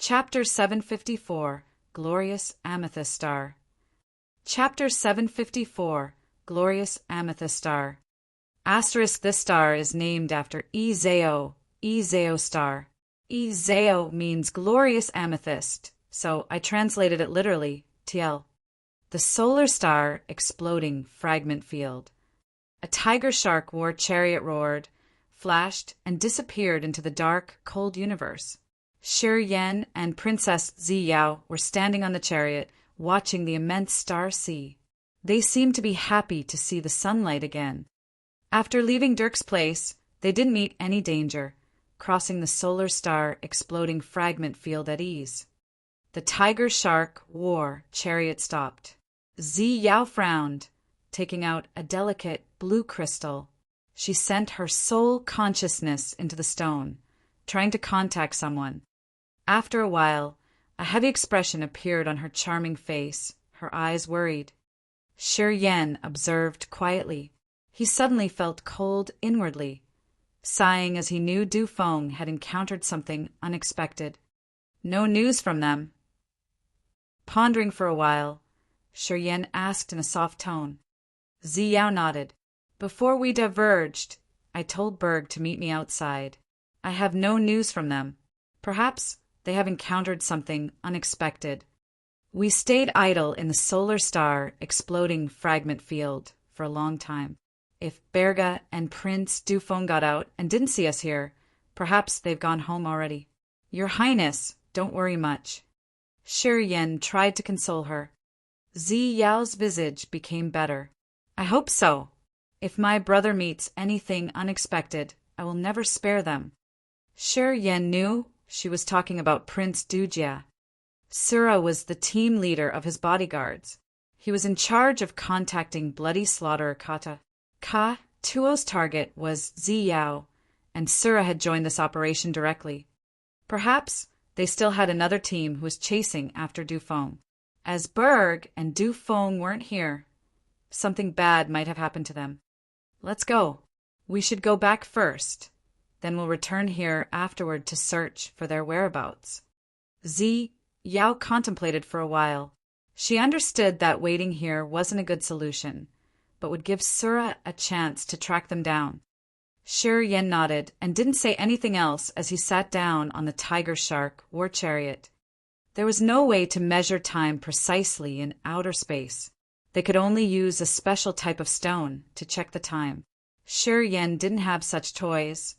Chapter 754, Glorious Amethyst Star. Chapter 754, Glorious Amethyst Star. Asterisk, this star is named after Ezeo star. Ezeo means glorious amethyst, so I translated it literally, TL. The solar star exploding fragment field. A tiger shark war chariot roared, flashed, and disappeared into the dark, cold universe. Shi Yan and Princess Zi Yao were standing on the chariot, watching the immense star sea. They seemed to be happy to see the sunlight again. After leaving Dirk's place, they didn't meet any danger, crossing the solar star exploding fragment field at ease. The tiger shark war chariot stopped. Zi Yao frowned, taking out a delicate blue crystal. She sent her soul consciousness into the stone, trying to contact someone. After a while, a heavy expression appeared on her charming face, her eyes worried. Shi Yan observed quietly. He suddenly felt cold inwardly, sighing as he knew Du Feng had encountered something unexpected. No news from them. Pondering for a while, Shi Yan asked in a soft tone. Zi Yao nodded. Before we diverged, I told Berg to meet me outside. I have no news from them. Perhaps they have encountered something unexpected. We stayed idle in the solar star exploding fragment field for a long time. If Berga and Prince Du Feng got out and didn't see us here, perhaps they've gone home already. Your Highness, don't worry much. Shi Yan tried to console her. Zi Yao's visage became better. I hope so. If my brother meets anything unexpected, I will never spare them. Shi Yan knew she was talking about Prince Dujia. Sura was the team leader of his bodyguards. He was in charge of contacting Bloody Slaughter Kata. Tuo's target was Zi Yao, and Sura had joined this operation directly. Perhaps they still had another team who was chasing after Du Feng. As Berg and Du Feng weren't here, something bad might have happened to them. Let's go. We should go back first. Then we'll return here afterward to search for their whereabouts. Zi Yao contemplated for a while. She understood that waiting here wasn't a good solution, but would give Sura a chance to track them down. Shi Yan nodded and didn't say anything else as he sat down on the tiger shark war chariot. There was no way to measure time precisely in outer space. They could only use a special type of stone to check the time. Shi Yan didn't have such toys,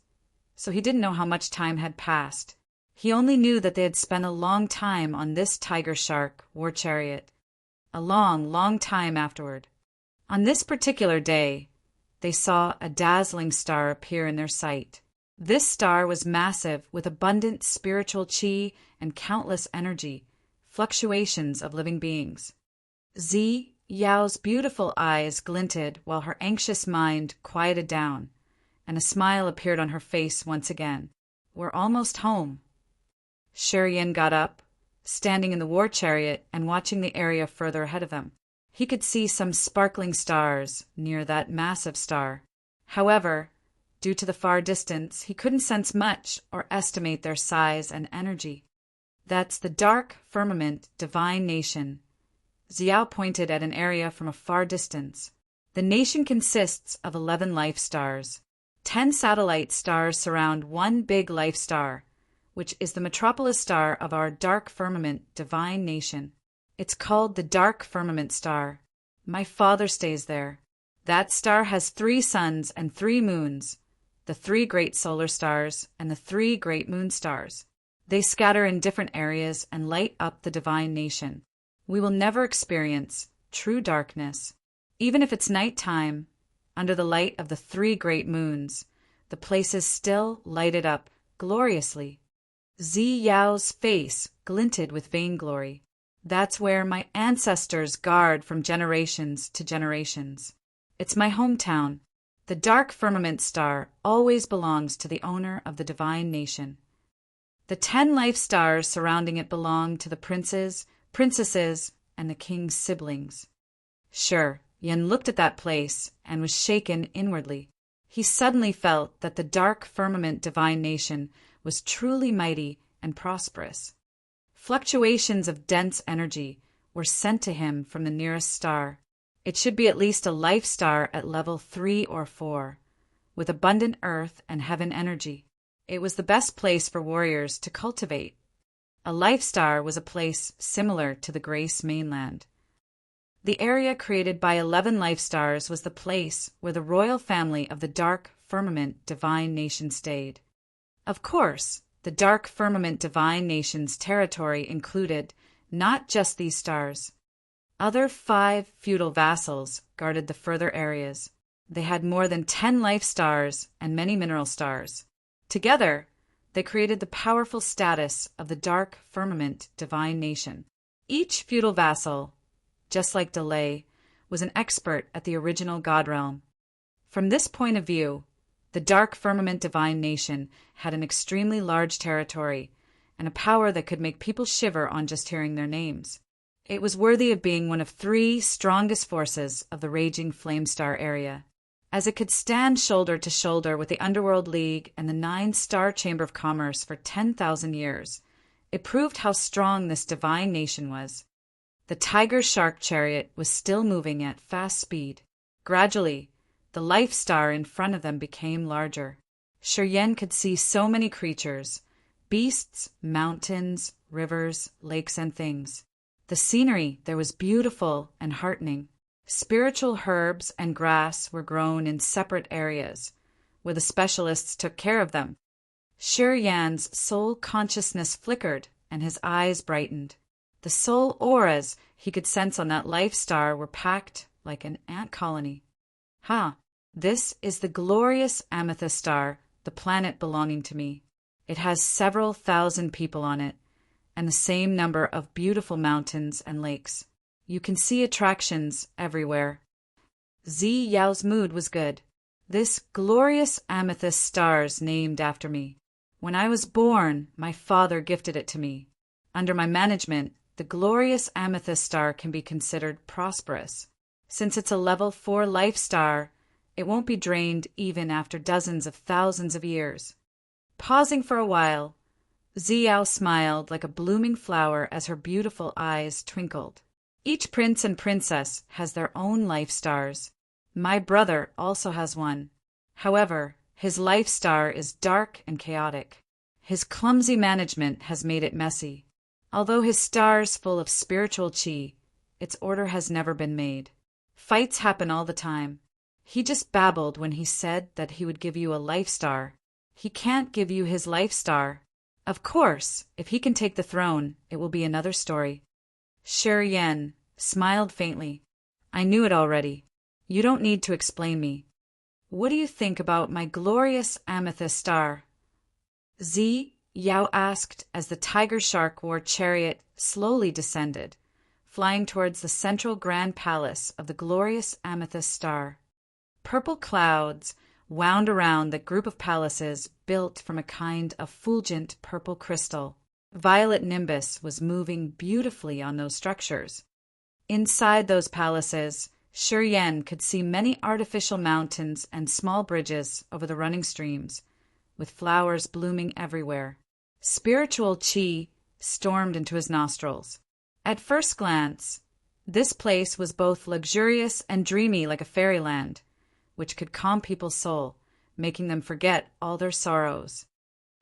so he didn't know how much time had passed. He only knew that they had spent a long time on this tiger shark war chariot. A long, long time afterward. On this particular day, they saw a dazzling star appear in their sight. This star was massive with abundant spiritual qi and countless energy, fluctuations of living beings. Zi Yao's beautiful eyes glinted while her anxious mind quieted down, and a smile appeared on her face once again. We're almost home. Shi Yan got up, standing in the war chariot and watching the area further ahead of them. He could see some sparkling stars near that massive star. However, due to the far distance, he couldn't sense much or estimate their size and energy. That's the dark firmament divine nation. Xiao pointed at an area from a far distance. The nation consists of 11 life stars. 10 satellite stars surround one big life star, which is the metropolis star of our dark firmament divine nation. It's called the Dark Firmament Star. My father stays there. That star has 3 suns and 3 moons, the 3 great solar stars and the 3 great moon stars. They scatter in different areas and light up the divine nation. We will never experience true darkness. Even if it's nighttime, under the light of the 3 great moons, the place is still lighted up gloriously. Zi Yao's face glinted with vainglory. That's where my ancestors guard from generations to generations. It's my hometown. The dark firmament star always belongs to the owner of the divine nation. The 10 life stars surrounding it belong to the princes, princesses, and the king's siblings. Sure, Yan looked at that place and was shaken inwardly. He suddenly felt that the dark firmament divine nation was truly mighty and prosperous. Fluctuations of dense energy were sent to him from the nearest star. It should be at least a life star at level 3 or 4, with abundant earth and heaven energy. It was the best place for warriors to cultivate. A life star was a place similar to the Grace mainland. The area created by 11 life stars was the place where the royal family of the Dark Firmament Divine Nation stayed. Of course, the Dark Firmament Divine Nation's territory included not just these stars. Other 5 feudal vassals guarded the further areas. They had more than 10 life stars and many mineral stars. Together, they created the powerful status of the Dark Firmament Divine Nation. Each feudal vassal, just like Delay, was an expert at the original God Realm. From this point of view, the Dark Firmament Divine Nation had an extremely large territory and a power that could make people shiver on just hearing their names. It was worthy of being one of 3 strongest forces of the raging Flamestar area, as it could stand shoulder to shoulder with the Underworld League and the 9-star Chamber of Commerce for 10,000 years. It proved how strong this divine nation was. The Tiger Shark chariot was still moving at fast speed. Gradually, the life star in front of them became larger. Shiryen could see so many creatures, beasts, mountains, rivers, lakes, and things. The scenery there was beautiful and heartening. Spiritual herbs and grass were grown in separate areas, where the specialists took care of them. Shiryan's soul consciousness flickered and his eyes brightened. The soul auras he could sense on that life star were packed like an ant colony. This is the glorious Amethyst star, the planet belonging to me. It has several thousand people on it, and the same number of beautiful mountains and lakes. You can see attractions everywhere. Zi Yao's mood was good. This glorious amethyst star's named after me. When I was born, my father gifted it to me. Under my management, the glorious amethyst star can be considered prosperous. Since it's a level 4 life star, it won't be drained even after dozens of thousands of years. Pausing for a while, Xiao smiled like a blooming flower as her beautiful eyes twinkled. Each prince and princess has their own life stars. My brother also has one. However, his life star is dark and chaotic. His clumsy management has made it messy. Although his star's full of spiritual qi, its order has never been made. Fights happen all the time. He just babbled when he said that he would give you a life star. He can't give you his life star. Of course, if he can take the throne, it will be another story. Shiryen smiled faintly. I knew it already. You don't need to explain me. What do you think about my glorious amethyst star? Zi Yao asked as the tiger shark war chariot slowly descended, flying towards the central grand palace of the glorious amethyst star. Purple clouds wound around the group of palaces built from a kind of fulgent purple crystal. Violet nimbus was moving beautifully on those structures. Inside those palaces, Shiryen could see many artificial mountains and small bridges over the running streams, with flowers blooming everywhere. Spiritual qi stormed into his nostrils. At first glance, this place was both luxurious and dreamy like a fairyland, which could calm people's soul, making them forget all their sorrows.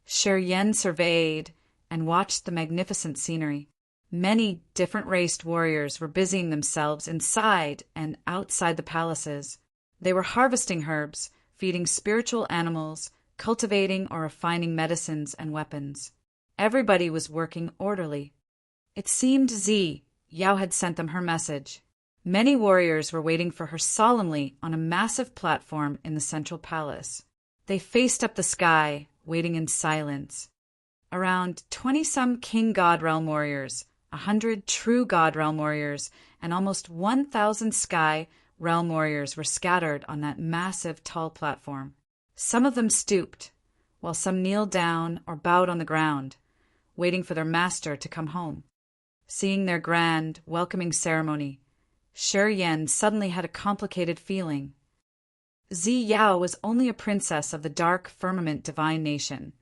Shiryen surveyed and watched the magnificent scenery. Many different-raced warriors were busying themselves inside and outside the palaces. They were harvesting herbs, feeding spiritual animals, cultivating or refining medicines and weapons. Everybody was working orderly. It seemed Zi Yao had sent them her message. Many warriors were waiting for her solemnly on a massive platform in the central palace. They faced up the sky, waiting in silence. Around 20-some King God Realm warriors, 100 true God Realm warriors, and almost 1,000 Sky Realm warriors were scattered on that massive, tall platform. Some of them stooped, while some kneeled down or bowed on the ground, waiting for their master to come home. Seeing their grand, welcoming ceremony, Shiryen suddenly had a complicated feeling. Zi Yao was only a princess of the Dark Firmament Divine Nation,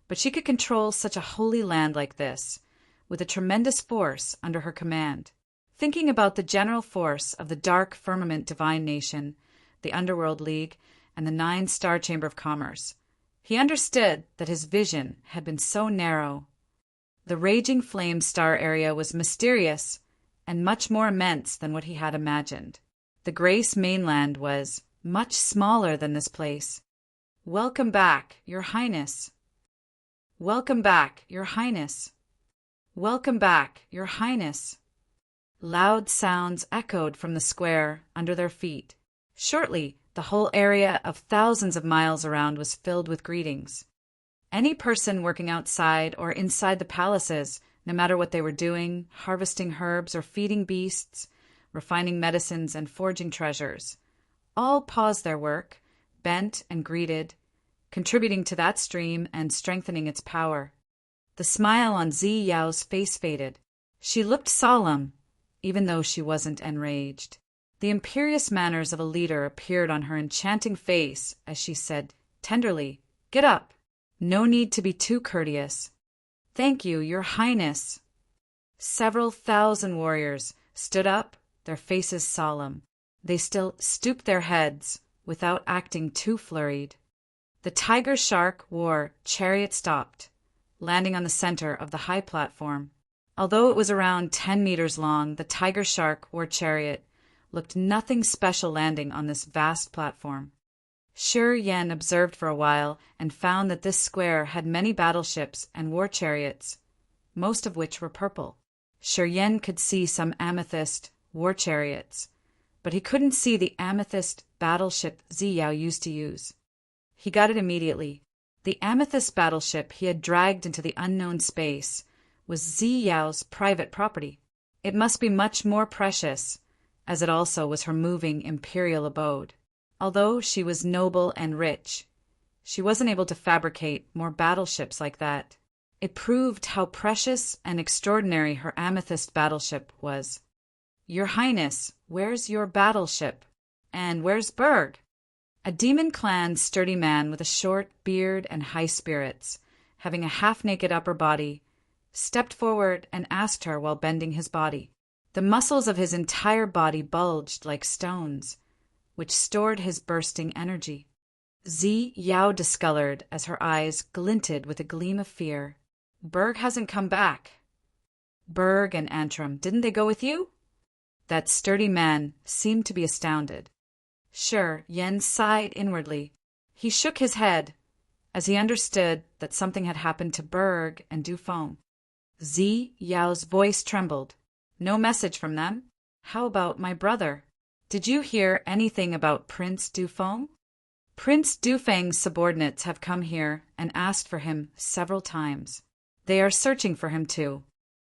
but she could control such a holy land like this, with a tremendous force under her command. Thinking about the general force of the Dark Firmament Divine Nation, the Underworld League, and the 9-Star Chamber of Commerce, he understood that his vision had been so narrow. The Raging Flame Star area was mysterious and much more immense than what he had imagined. The Grace mainland was much smaller than this place. "Welcome back, Your Highness. Welcome back, Your Highness. Welcome back, Your Highness." Loud sounds echoed from the square under their feet. Shortly, the whole area of thousands of miles around was filled with greetings. Any person working outside or inside the palaces, no matter what they were doing, harvesting herbs or feeding beasts, refining medicines and forging treasures, all paused their work, bent and greeted, contributing to that stream and strengthening its power. The smile on Zi Yao's face faded. She looked solemn, even though she wasn't enraged. The imperious manners of a leader appeared on her enchanting face as she said tenderly, "Get up. No need to be too courteous." "Thank you, Your Highness." Several thousand warriors stood up, their faces solemn. They still stooped their heads, without acting too flurried. The Tiger Shark war chariot stopped, landing on the center of the high platform. Although it was around 10 meters long, the Tiger Shark war chariot looked nothing special landing on this vast platform. Shi Yan observed for a while and found that this square had many battleships and war chariots, most of which were purple. Shi Yan could see some amethyst war chariots, but he couldn't see the amethyst battleship Zi Yao used to use. He got it immediately. The amethyst battleship he had dragged into the unknown space was Zi Yao's private property. It must be much more precious, as it also was her moving imperial abode. Although she was noble and rich, she wasn't able to fabricate more battleships like that. It proved how precious and extraordinary her amethyst battleship was. "Your Highness, where's your battleship? And where's Berg?" A Demon Clan sturdy man with a short beard and high spirits, having a half-naked upper body, stepped forward and asked her while bending his body. The muscles of his entire body bulged like stones, which stored his bursting energy. Zi Yao discolored as her eyes glinted with a gleam of fear. "Berg hasn't come back." "Berg and Antrim, didn't they go with you?" That sturdy man seemed to be astounded. Shi Yan sighed inwardly. He shook his head, as he understood that something had happened to Berg and Dufeng. Zi Yao's voice trembled. "No message from them? How about my brother? Did you hear anything about Prince Dufeng?" "Prince Dufeng's subordinates have come here and asked for him several times. They are searching for him too."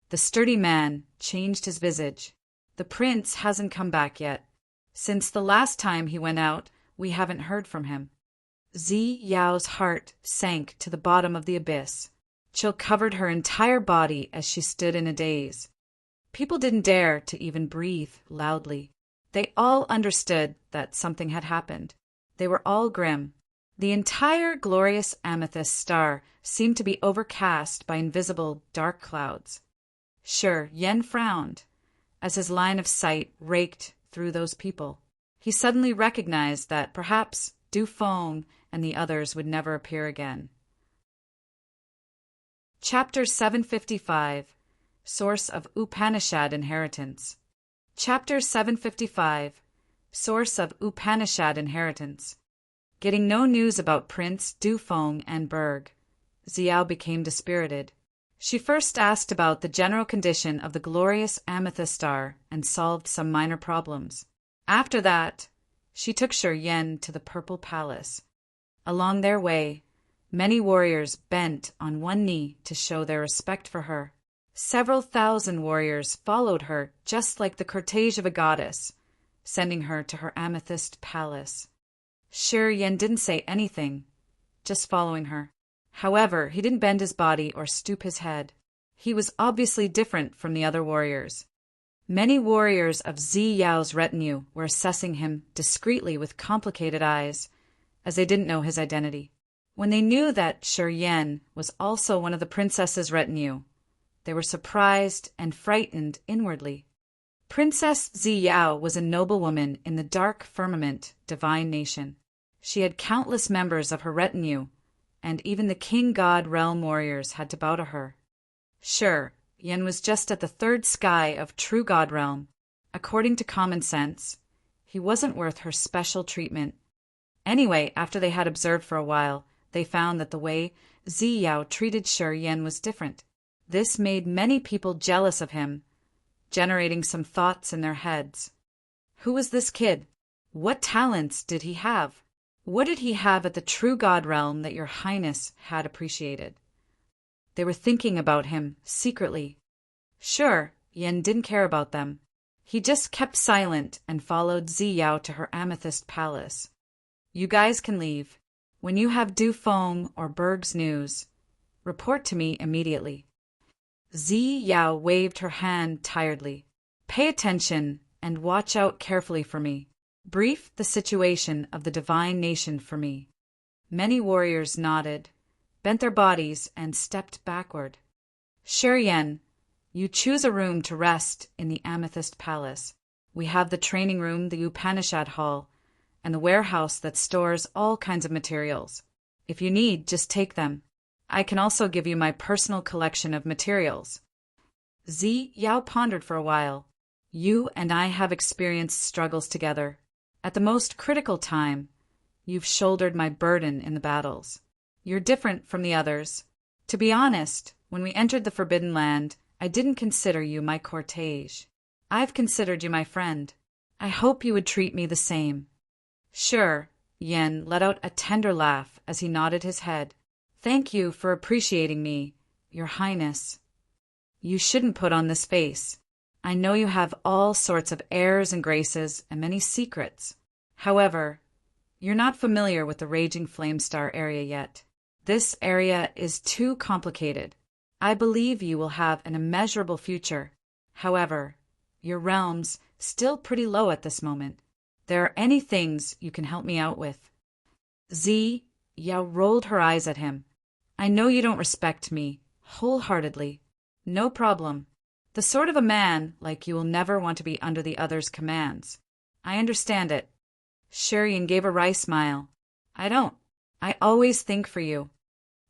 The sturdy man changed his visage. "The prince hasn't come back yet. Since the last time he went out, we haven't heard from him." Zi Yao's heart sank to the bottom of the abyss. Chill covered her entire body as she stood in a daze. People didn't dare to even breathe loudly. They all understood that something had happened. They were all grim. The entire glorious amethyst star seemed to be overcast by invisible dark clouds. Shi Yan frowned as his line of sight raked through those people. He suddenly recognized that perhaps Dufeng and the others would never appear again. Chapter 755, Source of Upanishad Inheritance. Chapter 755, Source of Upanishad Inheritance. Getting no news about Prince Dufeng and Berg, Xiao became dispirited. She first asked about the general condition of the glorious amethyst star and solved some minor problems. After that, she took Shi Yan to the Purple Palace. Along their way, many warriors bent on one knee to show their respect for her. Several thousand warriors followed her just like the cortege of a goddess, sending her to her amethyst palace. Shi Yan didn't say anything, just following her. However, he didn't bend his body or stoop his head. He was obviously different from the other warriors. Many warriors of Zi Yao's retinue were assessing him discreetly with complicated eyes, as they didn't know his identity. When they knew that Shi Yan was also one of the princess's retinue, They were surprised and frightened inwardly. Princess Ziyao was a noblewoman in the dark firmament, divine nation. She had countless members of her retinue, and even the king god realm warriors had to bow to her. Sure, Yen was just at the third sky of true god realm. According to common sense, he wasn't worth her special treatment. Anyway, after they had observed for a while, they found that the way Ziyao treated Sure Yen was different. This made many people jealous of him, generating some thoughts in their heads. Who was this kid? What talents did he have? What did he have at the true god realm that your highness had appreciated? They were thinking about him, secretly. Sure, Yen didn't care about them. He just kept silent and followed Ziyao to her amethyst palace. You guys can leave. When you have Du Feng or Berg's news, report to me immediately. Ziyao waved her hand tiredly. Pay attention and watch out carefully for me. Brief the situation of the divine nation for me. Many warriors nodded, bent their bodies, and stepped backward. Sure Yen, you choose a room to rest in the Amethyst Palace. We have the training room, the Upanishad Hall, and the warehouse that stores all kinds of materials. If you need, just take them. I can also give you my personal collection of materials. Ziyao pondered for a while. You and I have experienced struggles together. At the most critical time, you've shouldered my burden in the battles. You're different from the others. To be honest, when we entered the Forbidden Land, I didn't consider you my cortege. I've considered you my friend. I hope you would treat me the same. Sure, Yen let out a tender laugh as he nodded his head. Thank you for appreciating me, Your Highness. You shouldn't put on this face. I know you have all sorts of airs and graces and many secrets. However, you're not familiar with the Raging Flame Star area yet. This area is too complicated. I believe you will have an immeasurable future. However, your realm's still pretty low at this moment. There are any things you can help me out with. Ziyao rolled her eyes at him. I know you don't respect me wholeheartedly. No problem. The sort of a man like you will never want to be under the other's commands. I understand it. Sure Yen gave a wry smile. I don't. I always think for you.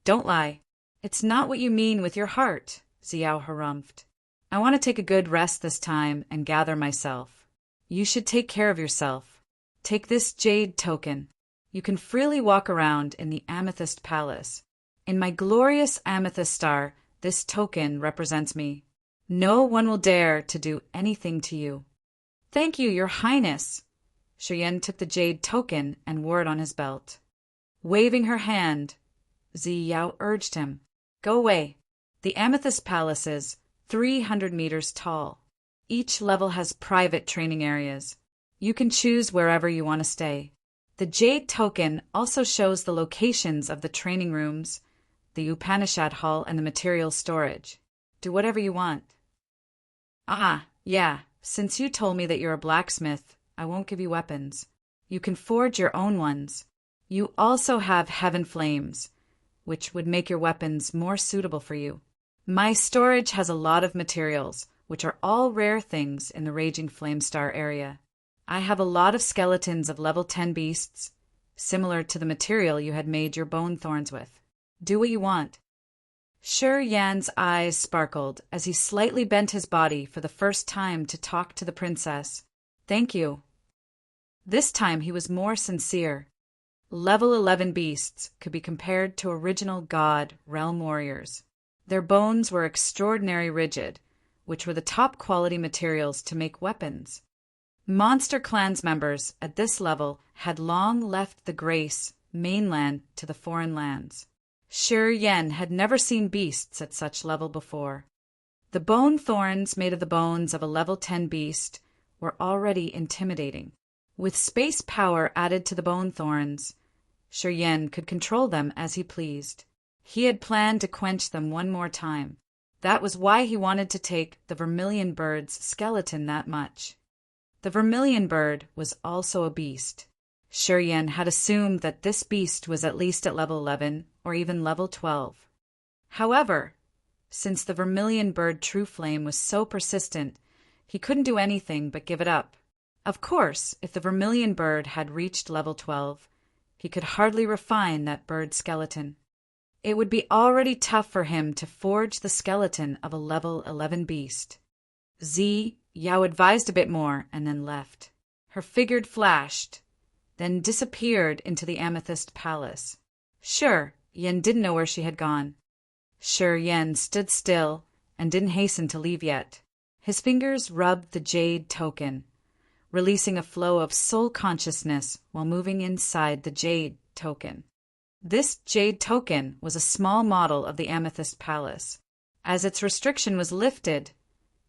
Don't lie. It's not what you mean with your heart, Ziyao harumphed. I want to take a good rest this time and gather myself. You should take care of yourself. Take this jade token. You can freely walk around in the Amethyst Palace. In my glorious amethyst star, this token represents me. No one will dare to do anything to you. Thank you, Your Highness. Sure Yen took the jade token and wore it on his belt. Waving her hand, Ziyao urged him. Go away. The Amethyst Palace is 300 meters tall. Each level has private training areas. You can choose wherever you want to stay. The jade token also shows the locations of the training rooms, the Upanishad Hall, and the material storage. Do whatever you want. Yeah, since you told me that you're a blacksmith, I won't give you weapons. You can forge your own ones. You also have heaven flames, which would make your weapons more suitable for you. My storage has a lot of materials, which are all rare things in the Raging Flame Star area. I have a lot of skeletons of level 10 beasts, similar to the material you had made your bone thorns with. Do what you want. Sure Yan's eyes sparkled as he slightly bent his body for the first time to talk to the princess. Thank you. This time he was more sincere. Level 11 beasts could be compared to original god realm warriors. Their bones were extraordinarily rigid, which were the top quality materials to make weapons. Monster clans members at this level had long left the Grace mainland to the foreign lands. Sure Yen had never seen beasts at such level before. The bone thorns made of the bones of a level 10 beast were already intimidating. With space power added to the bone thorns, Sure Yen could control them as he pleased. He had planned to quench them one more time. That was why he wanted to take the vermilion bird's skeleton that much. The vermilion bird was also a beast. Sure Yen had assumed that this beast was at least at level 11 or even level 12. However, Since the vermilion bird true flame was so persistent, he couldn't do anything but give it up. Of course, if the vermilion bird had reached level 12, he could hardly refine that bird's skeleton. It would be already tough for him to forge the skeleton of a level 11 beast. Yao advised a bit more and then left. Her figure flashed, then disappeared into the Amethyst Palace. Sure, Yen didn't know where she had gone. Sure, Yen stood still and didn't hasten to leave yet. His fingers rubbed the jade token, releasing a flow of soul consciousness while moving inside the jade token. This jade token was a small model of the Amethyst Palace. As its restriction was lifted,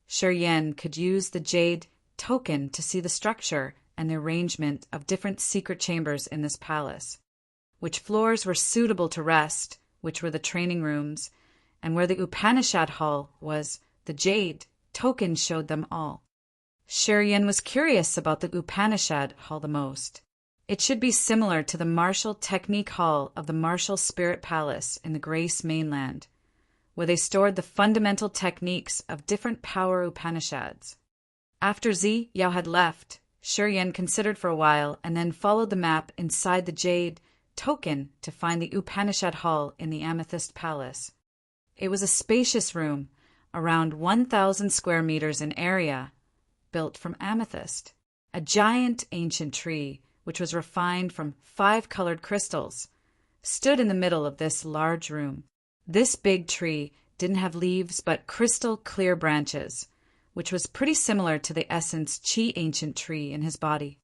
Shi Yan could use the jade token to see the structure and the arrangement of different secret chambers in this palace, which floors were suitable to rest, which were the training rooms, and where the Upanishad Hall was, the jade token showed them all. Shi Yan was curious about the Upanishad Hall the most. It should be similar to the Martial Technique Hall of the Martial Spirit Palace in the Grace Mainland, where they stored the fundamental techniques of different power Upanishads. After Yao had left, Shi Yan considered for a while and then followed the map inside the jade token to find the Upanishad Hall in the Amethyst Palace. It was a spacious room, around 1,000 square meters in area, built from amethyst. A giant ancient tree, which was refined from 5 colored crystals, stood in the middle of this large room. This big tree didn't have leaves but crystal clear branches, which was pretty similar to the essence Qi ancient tree in his body.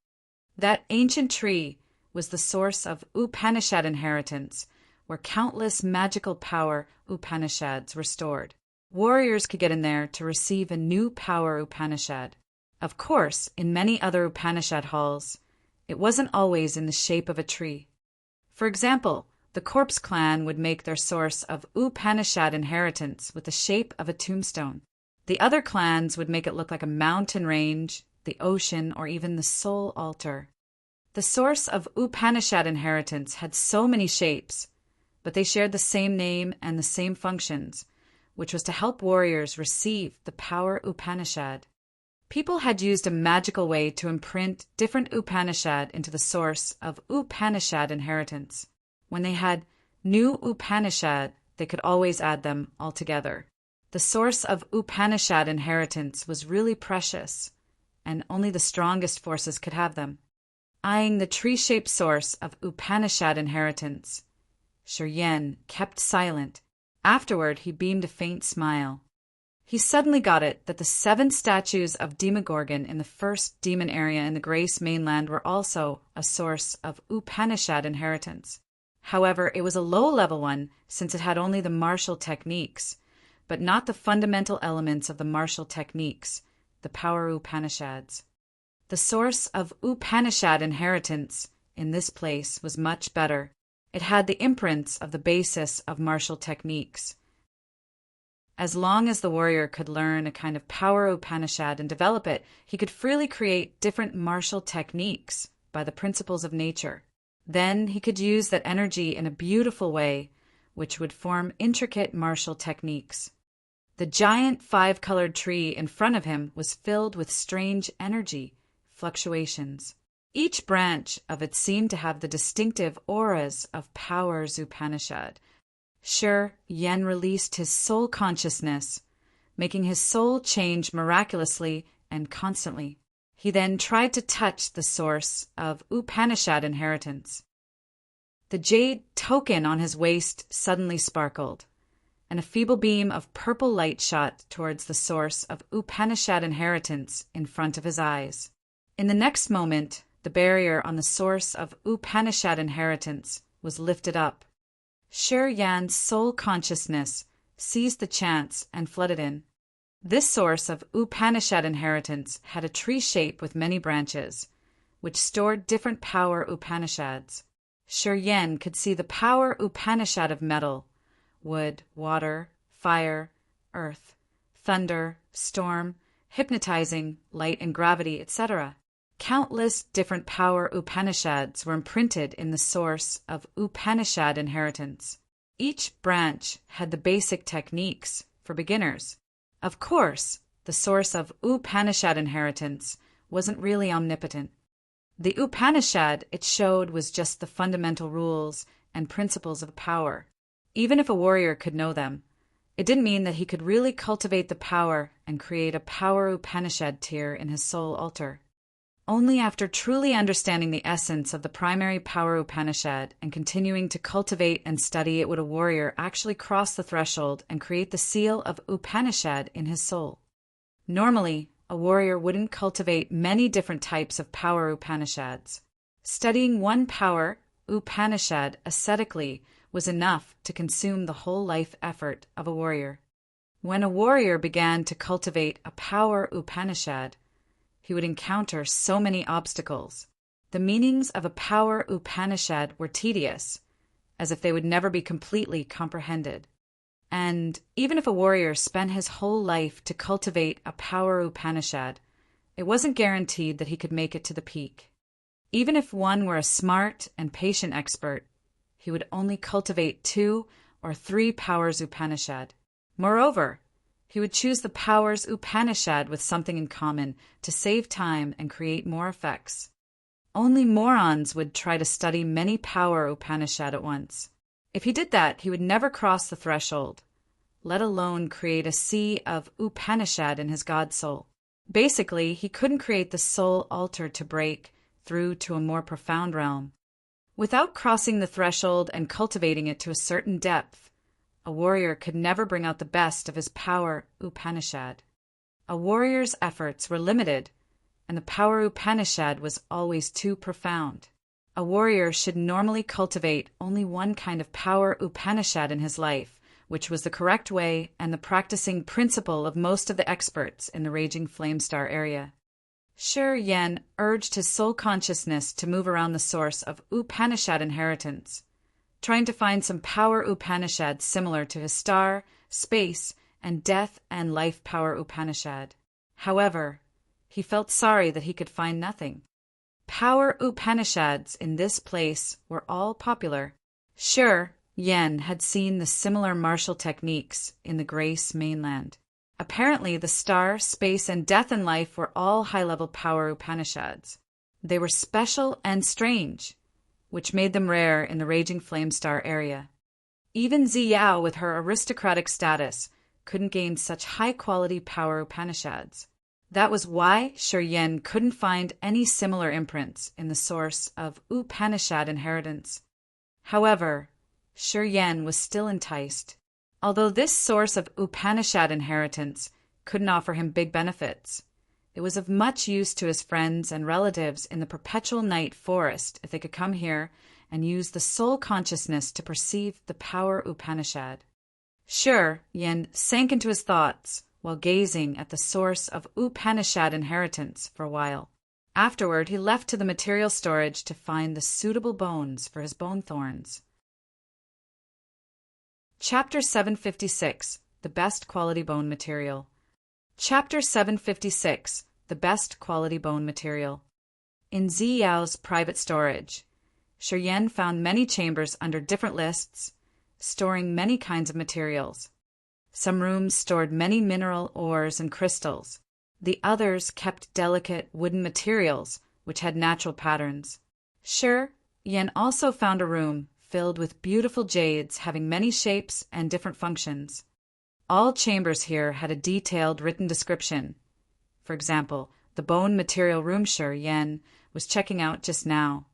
That ancient tree was the source of Upanishad inheritance, where countless magical power Upanishads were stored. Warriors could get in there to receive a new power Upanishad. Of course, in many other Upanishad halls, it wasn't always in the shape of a tree. For example, the Corpse clan would make their source of Upanishad inheritance with the shape of a tombstone. The other clans would make it look like a mountain range, the ocean, or even the soul altar. The source of Upanishad inheritance had so many shapes, but they shared the same name and the same functions, which was to help warriors receive the power Upanishad. People had used a magical way to imprint different Upanishad into the source of Upanishad inheritance. When they had new Upanishad, they could always add them all together. The source of Upanishad inheritance was really precious, and only the strongest forces could have them. Eyeing the tree-shaped source of Upanishad inheritance, Shi Yan kept silent. Afterward, he beamed a faint smile. He suddenly got it that the 7 statues of Demogorgon in the first demon area in the Grace Mainland were also a source of Upanishad inheritance. However, it was a low-level one since it had only the martial techniques, but not the fundamental elements of the martial techniques, the power Upanishads. The source of Upanishad inheritance in this place was much better. It had the imprints of the basis of martial techniques. As long as the warrior could learn a kind of power Upanishad and develop it, he could freely create different martial techniques by the principles of nature. Then he could use that energy in a beautiful way, which would form intricate martial techniques. The giant 5-colored tree in front of him was filled with strange energy fluctuations. Each branch of it seemed to have the distinctive auras of powers Upanishad. Shi Yan released his soul consciousness, making his soul change miraculously and constantly. He then tried to touch the source of Upanishad inheritance. The jade token on his waist suddenly sparkled, and a feeble beam of purple light shot towards the source of Upanishad inheritance in front of his eyes. In the next moment, the barrier on the source of Upanishad inheritance was lifted up. Shi Yan's soul consciousness seized the chance and flooded in. This source of Upanishad inheritance had a tree shape with many branches, which stored different power Upanishads. Shi Yan could see the power Upanishad of metal, wood, water, fire, earth, thunder, storm, hypnotizing, light and gravity, etc. Countless different power Upanishads were imprinted in the source of Upanishad inheritance. Each branch had the basic techniques for beginners. Of course, the source of Upanishad inheritance wasn't really omnipotent. The Upanishad it showed was just the fundamental rules and principles of power. Even if a warrior could know them, it didn't mean that he could really cultivate the power and create a power Upanishad tier in his soul altar. Only after truly understanding the essence of the primary power Upanishad and continuing to cultivate and study it would a warrior actually cross the threshold and create the seal of Upanishad in his soul. Normally, a warrior wouldn't cultivate many different types of power Upanishads. Studying one power Upanishad ascetically was enough to consume the whole life effort of a warrior. When a warrior began to cultivate a power Upanishad, he would encounter so many obstacles. The meanings of a power Upanishad were tedious, as if they would never be completely comprehended. And even if a warrior spent his whole life to cultivate a power Upanishad, it wasn't guaranteed that he could make it to the peak. Even if one were a smart and patient expert, he would only cultivate 2 or 3 powers Upanishad. Moreover, he would choose the powers Upanishad with something in common to save time and create more effects. Only morons would try to study many power Upanishad at once. If he did that, he would never cross the threshold, let alone create a sea of Upanishad in his God soul. Basically, he couldn't create the soul altar to break through to a more profound realm. Without crossing the threshold and cultivating it to a certain depth, a warrior could never bring out the best of his power Upanishad. A warrior's efforts were limited, and the power Upanishad was always too profound. A warrior should normally cultivate only one kind of power Upanishad in his life, which was the correct way and the practicing principle of most of the experts in the Raging Flame Star area. Shi Yan urged his soul consciousness to move around the source of Upanishad inheritance, trying to find some power Upanishad similar to his star, space, and death and life power Upanishad. However, he felt sorry that he could find nothing. Power Upanishads in this place were all popular. Shi Yan had seen the similar martial techniques in the Grace mainland. Apparently, the star, space, and death and life were all high-level power Upanishads. They were special and strange, which made them rare in the Raging Flame Star area. Even Ziyao, with her aristocratic status, couldn't gain such high-quality power Upanishads. That was why Shi Yan couldn't find any similar imprints in the source of Upanishad inheritance. However, Shi Yan was still enticed. Although this source of Upanishad inheritance couldn't offer him big benefits, it was of much use to his friends and relatives in the perpetual night forest if they could come here and use the soul consciousness to perceive the power Upanishad. Shi Yan sank into his thoughts while gazing at the source of Upanishad inheritance for a while. Afterward, he left to the material storage to find the suitable bones for his bone thorns. Chapter 756, The Best Quality Bone Material. Chapter 756, The Best Quality Bone Material. In Ziyao's private storage, Shi Yan found many chambers under different lists, storing many kinds of materials. Some rooms stored many mineral ores and crystals. The others kept delicate wooden materials, which had natural patterns. Shi Yan also found a room filled with beautiful jades having many shapes and different functions. All chambers here had a detailed written description. For example, the bone material room Shi Yan was checking out just now.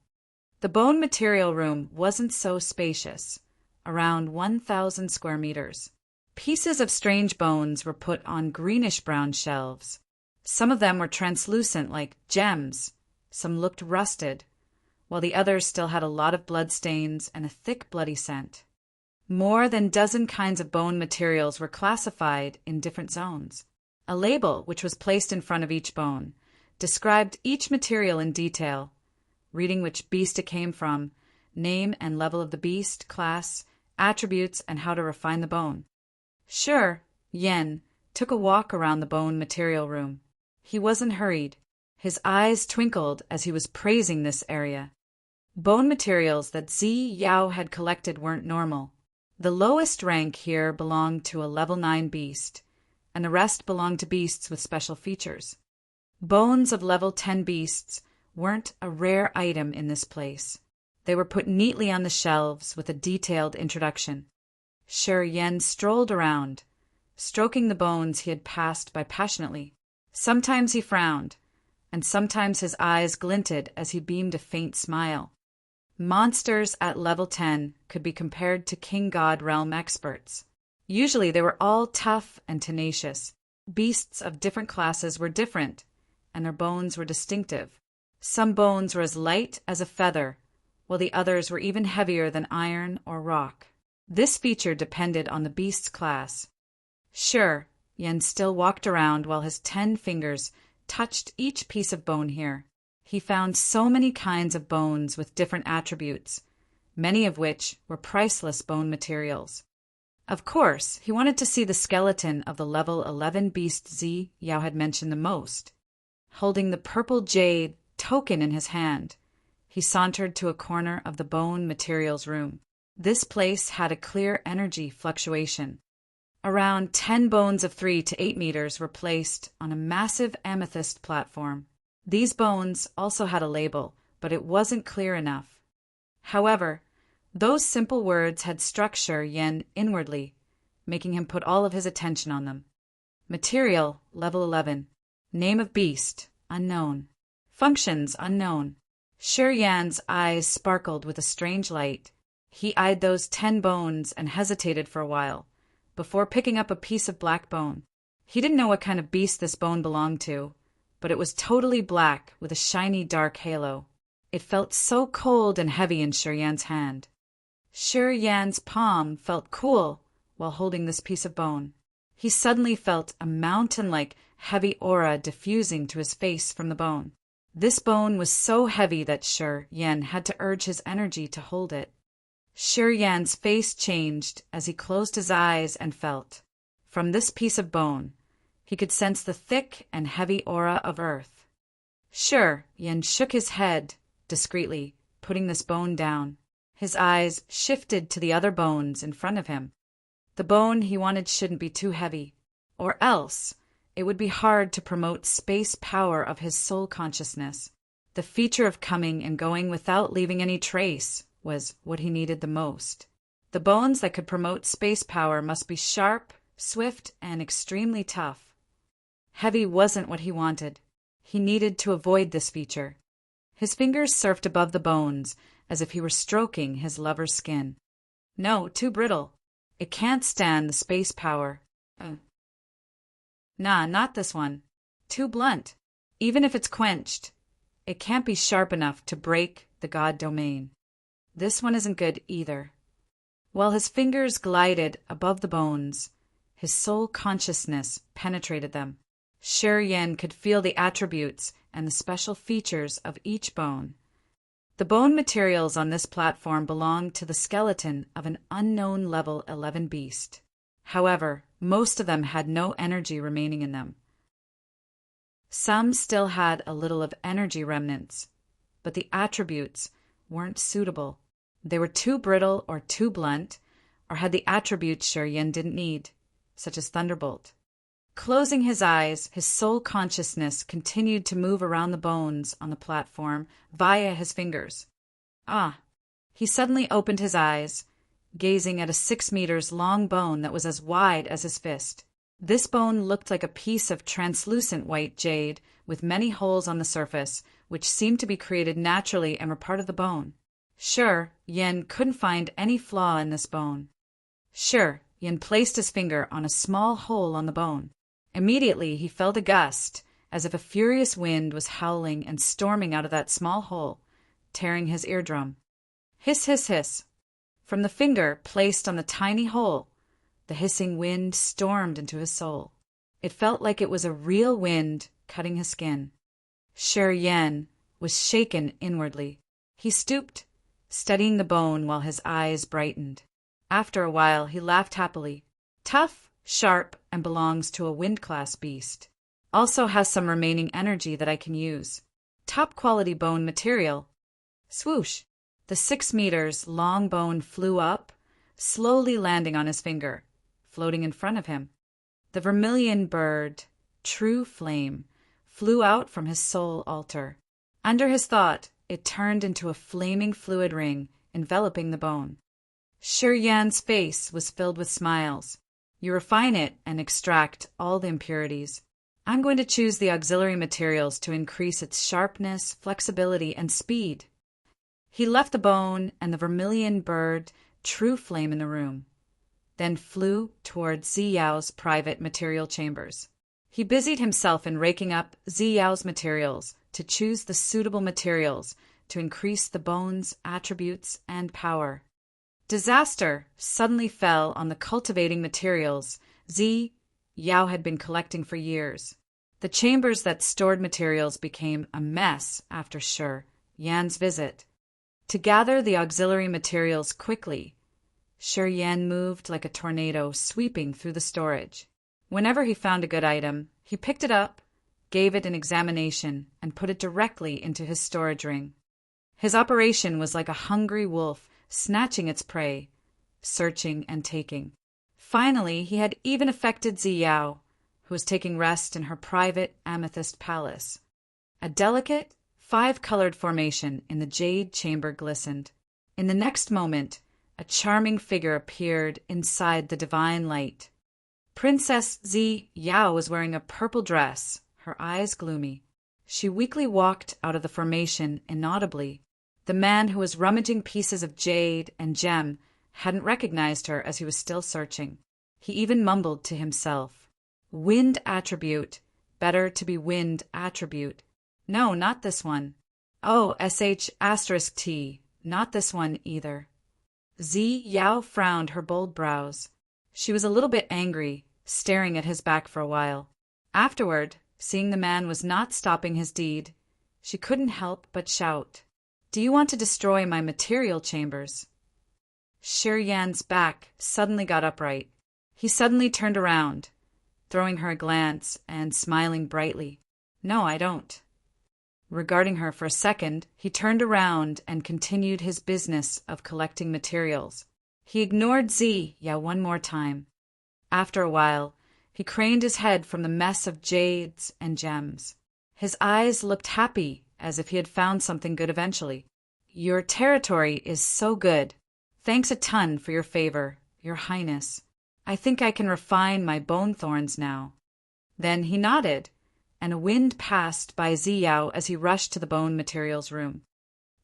The bone material room wasn't so spacious, around 1,000 square meters. Pieces of strange bones were put on greenish-brown shelves. Some of them were translucent like gems, some looked rusted, while the others still had a lot of blood stains and a thick bloody scent. More than a dozen kinds of bone materials were classified in different zones. A label, which was placed in front of each bone, described each material in detail, reading which beast it came from, name and level of the beast, class, attributes, and how to refine the bone. Shi Yan took a walk around the bone material room. He wasn't hurried. His eyes twinkled as he was praising this area. Bone materials that Ziyao had collected weren't normal. The lowest rank here belonged to a level 9 beast, and the rest belonged to beasts with special features. Bones of level 10 beasts weren't a rare item in this place. They were put neatly on the shelves with a detailed introduction. Shi Yan strolled around, stroking the bones he had passed by passionately. Sometimes he frowned, and sometimes his eyes glinted as he beamed a faint smile. Monsters at level 10 could be compared to King God realm experts. Usually they were all tough and tenacious. Beasts of different classes were different, and their bones were distinctive. Some bones were as light as a feather, while the others were even heavier than iron or rock. This feature depended on the beast's class. Sure, Yen still walked around while his 10 fingers touched each piece of bone here. He found so many kinds of bones with different attributes, many of which were priceless bone materials. Of course, he wanted to see the skeleton of the level 11 beast Zi Yao had mentioned the most. Holding the purple jade token in his hand, he sauntered to a corner of the bone materials room. This place had a clear energy fluctuation. Around 10 bones of 3 to 8 meters were placed on a massive amethyst platform. These bones also had a label, but it wasn't clear enough. However, those simple words had struck Shi Yan inwardly, making him put all of his attention on them. Material, level 11. Name of beast, unknown. Functions, unknown. Shi Yan's eyes sparkled with a strange light. He eyed those 10 bones and hesitated for a while, before picking up a piece of black bone. He didn't know what kind of beast this bone belonged to, but it was totally black with a shiny dark halo. It felt so cold and heavy in Shi Yan's hand. Shi Yan's palm felt cool while holding this piece of bone. He suddenly felt a mountain-like heavy aura diffusing to his face from the bone. This bone was so heavy that Shi Yan had to urge his energy to hold it. Shi Yan's face changed as he closed his eyes and felt. From this piece of bone, he could sense the thick and heavy aura of earth. Shi Yan shook his head discreetly, putting this bone down. His eyes shifted to the other bones in front of him. The bone he wanted shouldn't be too heavy, or else it would be hard to promote space power of his soul consciousness. The feature of coming and going without leaving any trace was what he needed the most. The bones that could promote space power must be sharp, swift, and extremely tough. Heavy wasn't what he wanted. He needed to avoid this feature. His fingers surfed above the bones as if he were stroking his lover's skin. No, too brittle. It can't stand the space power. Nah, not this one. Too blunt. Even if it's quenched, it can't be sharp enough to break the god domain. This one isn't good either. While his fingers glided above the bones, his soul consciousness penetrated them. Shi Yan could feel the attributes and the special features of each bone. The bone materials on this platform belonged to the skeleton of an unknown level 11 beast. However, most of them had no energy remaining in them. Some still had a little of energy remnants, but the attributes weren't suitable. They were too brittle or too blunt, or had the attributes Shi Yan didn't need, such as Thunderbolt. Closing his eyes, his soul consciousness continued to move around the bones on the platform via his fingers. He suddenly opened his eyes, gazing at a 6 meters long bone that was as wide as his fist. This bone looked like a piece of translucent white jade with many holes on the surface, which seemed to be created naturally and were part of the bone. Shi Yan couldn't find any flaw in this bone. Shi Yan placed his finger on a small hole on the bone. Immediately he felt a gust, as if a furious wind was howling and storming out of that small hole, tearing his eardrum. Hiss, hiss, hiss. From the finger placed on the tiny hole, the hissing wind stormed into his soul. It felt like it was a real wind cutting his skin. Shi Yan was shaken inwardly. He stooped, studying the bone while his eyes brightened. After a while, he laughed happily. Tough, sharp, and belongs to a wind-class beast. Also has some remaining energy that I can use. Top-quality bone material. Swoosh! The 6 meters long bone flew up, slowly landing on his finger, floating in front of him. The vermilion bird, true flame, flew out from his soul altar. Under his thought, it turned into a flaming fluid ring enveloping the bone. Shi Yan's face was filled with smiles. You refine it and extract all the impurities. I'm going to choose the auxiliary materials to increase its sharpness, flexibility, and speed. He left the bone and the vermilion bird, true flame in the room, then flew toward Ziyao's private material chambers. He busied himself in raking up Ziyao's materials to choose the suitable materials to increase the bone's attributes and power. Disaster suddenly fell on the cultivating materials Yao had been collecting for years. The chambers that stored materials became a mess after Shi Yan's visit. To gather the auxiliary materials quickly, Shi Yan moved like a tornado sweeping through the storage. Whenever he found a good item, he picked it up, gave it an examination, and put it directly into his storage ring. His operation was like a hungry wolf snatching its prey, searching and taking. Finally, he had even affected Ziyao, who was taking rest in her private amethyst palace. A delicate, 5-colored formation in the jade chamber glistened. In the next moment, a charming figure appeared inside the divine light. Princess Ziyao was wearing a purple dress, her eyes gloomy. She weakly walked out of the formation inaudibly. The man who was rummaging pieces of jade and gem hadn't recognized her as he was still searching. He even mumbled to himself, "Wind attribute. Better to be wind attribute. No, not this one. Oh, sh*t. Not this one either." Ziyao frowned her bold brows. She was a little bit angry, staring at his back for a while. Afterward, seeing the man was not stopping his deed, she couldn't help but shout, "Do you want to destroy my material chambers?" Shi Yan's back suddenly got upright. He suddenly turned around, throwing her a glance and smiling brightly. "No, I don't." Regarding her for a second, he turned around and continued his business of collecting materials. He ignored Ziyao one more time. After a while, he craned his head from the mess of jades and gems. His eyes looked happy, as if he had found something good eventually. "Your territory is so good. Thanks a ton for your favor, Your Highness. I think I can refine my bone thorns now." Then he nodded, and a wind passed by Ziyao as he rushed to the bone materials room.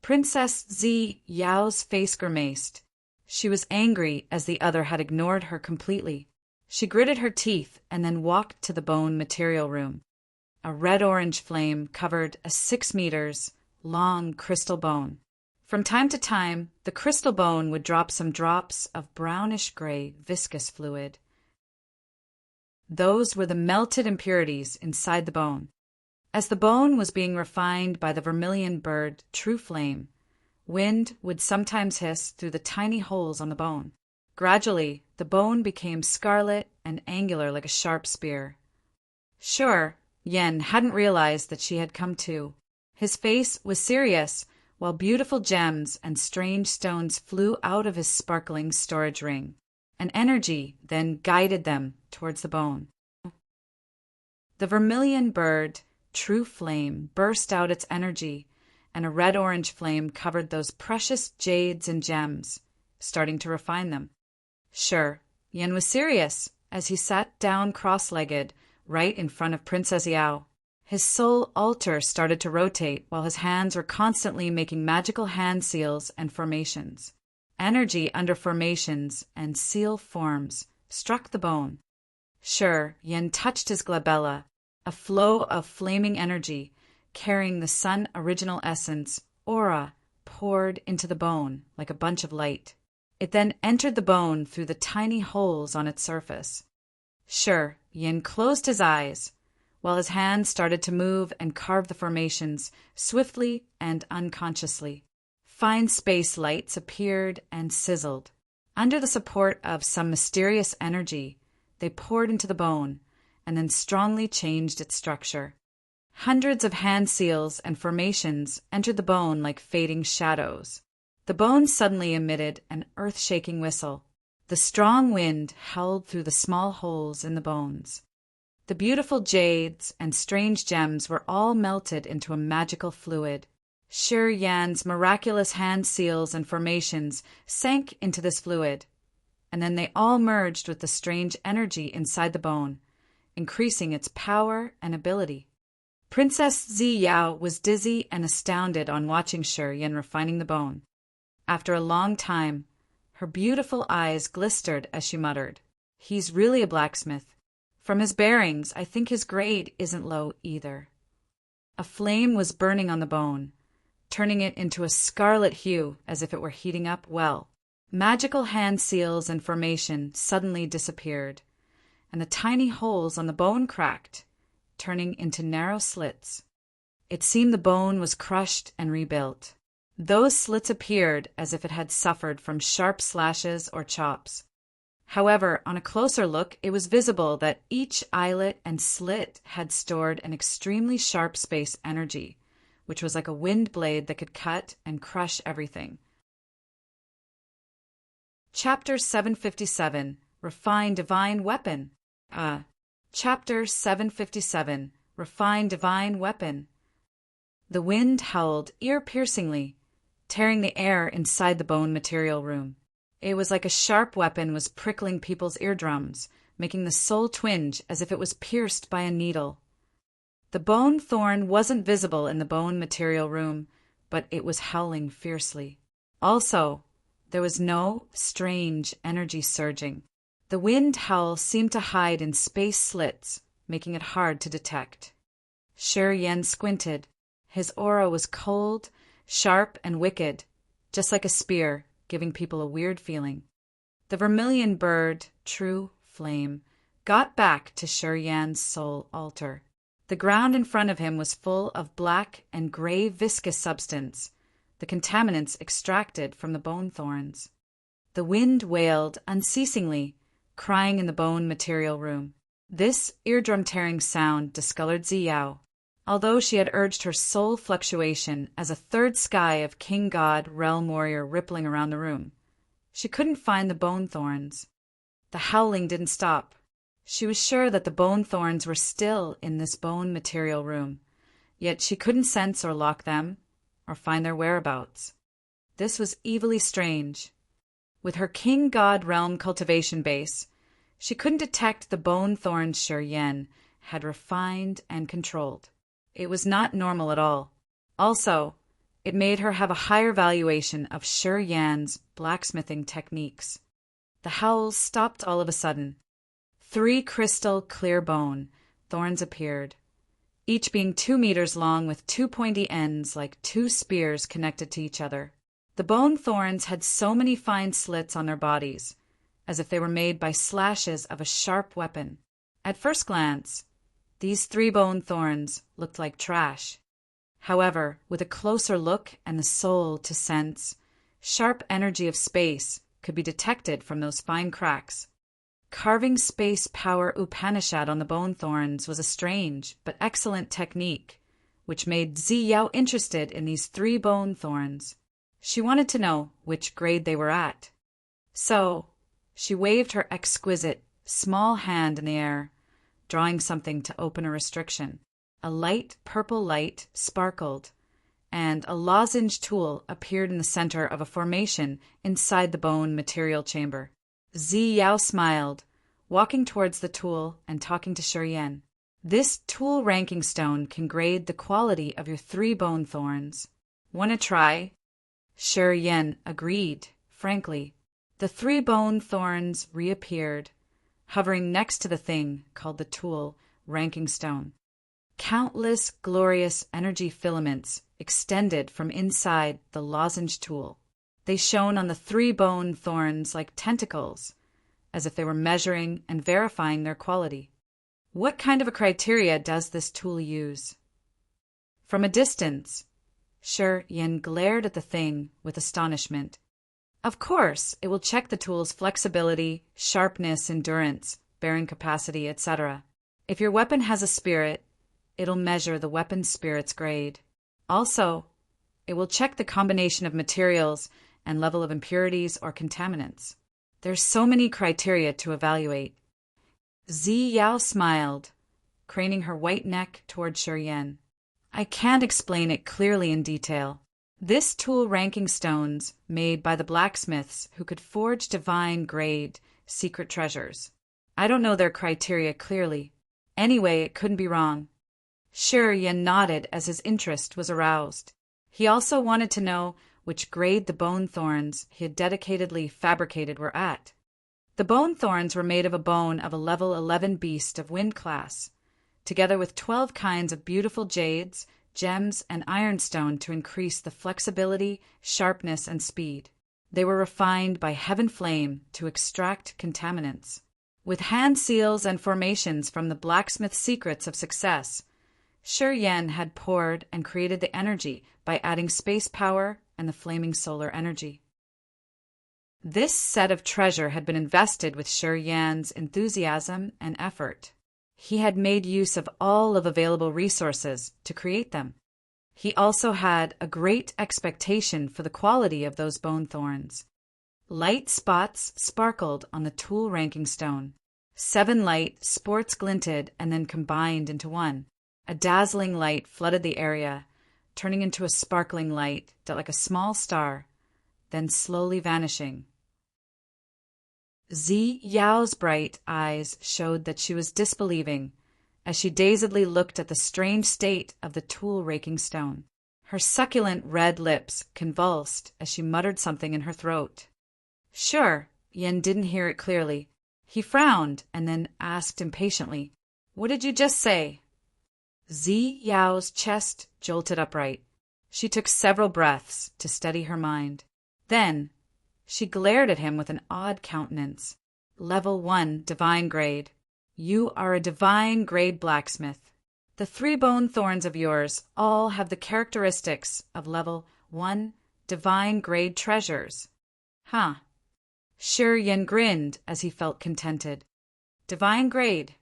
Princess Ziyao's face grimaced. She was angry as the other had ignored her completely. She gritted her teeth and then walked to the bone material room. A red-orange flame covered a 6 meters long crystal bone. From time to time, the crystal bone would drop some drops of brownish-gray viscous fluid. Those were the melted impurities inside the bone. As the bone was being refined by the vermilion bird True Flame, wind would sometimes hiss through the tiny holes on the bone. Gradually, the bone became scarlet and angular like a sharp spear. Shi Yan hadn't realized that she had come too. His face was serious, while beautiful gems and strange stones flew out of his sparkling storage ring. An energy then guided them towards the bone. The vermilion bird, True Flame, burst out its energy, and a red-orange flame covered those precious jades and gems, starting to refine them. Shi Yan was serious as he sat down cross-legged right in front of Princess Yao. His soul altar started to rotate while his hands were constantly making magical hand seals and formations. Energy under formations and seal forms struck the bone. Shi Yan touched his glabella, a flow of flaming energy, carrying the sun original essence, aura, poured into the bone like a bunch of light. It then entered the bone through the tiny holes on its surface. Shi Yan closed his eyes, while his hands started to move and carve the formations swiftly and unconsciously. Fine space lights appeared and sizzled. Under the support of some mysterious energy, they poured into the bone and then strongly changed its structure. Hundreds of hand seals and formations entered the bone like fading shadows. The bone suddenly emitted an earth-shaking whistle. The strong wind howled through the small holes in the bones. The beautiful jades and strange gems were all melted into a magical fluid. Shi Yan's miraculous hand seals and formations sank into this fluid, and then they all merged with the strange energy inside the bone, increasing its power and ability. Princess Ziyao was dizzy and astounded on watching Shi Yan refining the bone. After a long time, her beautiful eyes glistered as she muttered, "He's really a blacksmith. From his bearings, I think his grade isn't low either." A flame was burning on the bone, turning it into a scarlet hue as if it were heating up well. Magical hand seals and formation suddenly disappeared, and the tiny holes on the bone cracked, turning into narrow slits. It seemed the bone was crushed and rebuilt. Those slits appeared as if it had suffered from sharp slashes or chops. However, on a closer look, it was visible that each eyelet and slit had stored an extremely sharp space energy, which was like a wind blade that could cut and crush everything. Chapter 757, Refine Divine Weapon. Chapter 757, Refine Divine Weapon. The wind howled ear-piercingly, tearing the air inside the bone material room. It was like a sharp weapon was prickling people's eardrums, making the soul twinge as if it was pierced by a needle. The bone thorn wasn't visible in the bone material room, but it was howling fiercely. Also, there was no strange energy surging. The wind howl seemed to hide in space slits, making it hard to detect. Shi Yan squinted. His aura was cold, sharp, and wicked, just like a spear, giving people a weird feeling. The vermilion bird, true flame, got back to Shi Yan's soul altar. The ground in front of him was full of black and gray viscous substance, the contaminants extracted from the bone thorns. The wind wailed unceasingly, crying in the bone material room. This eardrum-tearing sound discolored Ziyao, although she had urged her soul fluctuation as a third sky of king god realm warrior rippling around the room. She couldn't find the bone thorns. The howling didn't stop. She was sure that the bone thorns were still in this bone material room, yet she couldn't sense or lock them, or find their whereabouts. This was evilly strange. With her king god realm cultivation base, she couldn't detect the bone thorns Shi Yan had refined and controlled. It was not normal at all. Also, it made her have a higher valuation of Shi Yan's blacksmithing techniques. The howls stopped all of a sudden. 3 crystal clear bone thorns appeared, each being 2 meters long with 2 pointy ends like 2 spears connected to each other. The bone thorns had so many fine slits on their bodies, as if they were made by slashes of a sharp weapon. At first glance, these 3 bone thorns looked like trash. However, with a closer look and the soul to sense, sharp energy of space could be detected from those fine cracks. Carving space power Upanishad on the bone thorns was a strange but excellent technique, which made Ziyao interested in these 3 bone thorns. She wanted to know which grade they were at. So, she waved her exquisite, small hand in the air, drawing something to open a restriction. A light purple light sparkled, and a lozenge tool appeared in the center of a formation inside the bone material chamber. Ziyao smiled, walking towards the tool and talking to Shi Yan. This tool ranking stone can grade the quality of your 3 bone thorns. Want to try? Shi Yan agreed, frankly. The 3 bone thorns reappeared, hovering next to the thing called the tool ranking stone. Countless glorious energy filaments extended from inside the lozenge tool. They shone on the 3 bone thorns like tentacles, as if they were measuring and verifying their quality. What kind of a criteria does this tool use? From a distance, Shi Yan glared at the thing with astonishment. Of course, it will check the tool's flexibility, sharpness, endurance, bearing capacity, etc. If your weapon has a spirit, it'll measure the weapon's spirit's grade. Also, it will check the combination of materials and level of impurities or contaminants. There's so many criteria to evaluate. Zi Yao smiled, craning her white neck toward Shiryen. I can't explain it clearly in detail. This tool ranking stones made by the blacksmiths who could forge divine grade secret treasures. I don't know their criteria clearly. Anyway, it couldn't be wrong. Shiryen nodded as his interest was aroused. He also wanted to know which grade the bone thorns he had dedicatedly fabricated were at. The bone thorns were made of a bone of a level 11 beast of wind class, together with 12 kinds of beautiful jades, gems, and ironstone to increase the flexibility, sharpness, and speed. They were refined by heaven flame to extract contaminants. With hand seals and formations from the blacksmith's secrets of success, Shiryen had poured and created the energy by adding space power and the flaming solar energy. This set of treasure had been invested with Shiryen's enthusiasm and effort. He had made use of all of available resources to create them. He also had a great expectation for the quality of those bone thorns. Light spots sparkled on the tool ranking stone. 7 light sports glinted and then combined into one. A dazzling light flooded the area, turning into a sparkling light that like a small star, then slowly vanishing. Zi Yao's bright eyes showed that she was disbelieving as she dazedly looked at the strange state of the tool-raking stone. Her succulent red lips convulsed as she muttered something in her throat. Sure, Yen didn't hear it clearly. He frowned and then asked impatiently, What did you just say? Zi Yao's chest jolted upright. She took several breaths to steady her mind. Then she glared at him with an odd countenance. Level 1, divine grade. You are a divine grade blacksmith. The 3 bone thorns of yours all have the characteristics of level 1, divine grade treasures. Huh. Shiryen grinned as he felt contented. Divine grade.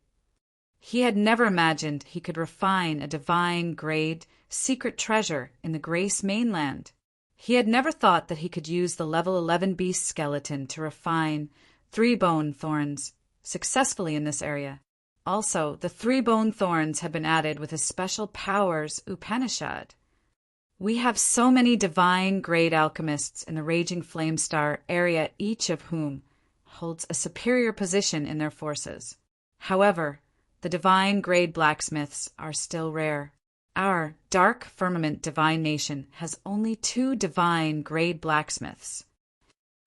He had never imagined he could refine a divine grade secret treasure in the Grace mainland. He had never thought that he could use the level 11 beast skeleton to refine 3 bone thorns successfully in this area. Also, the 3 bone thorns had been added with his special powers Upanishad. We have so many divine grade alchemists in the Raging Flame Star area, each of whom holds a superior position in their forces. However, the divine grade blacksmiths are still rare. Our Dark Firmament Divine Nation has only 2 divine grade blacksmiths.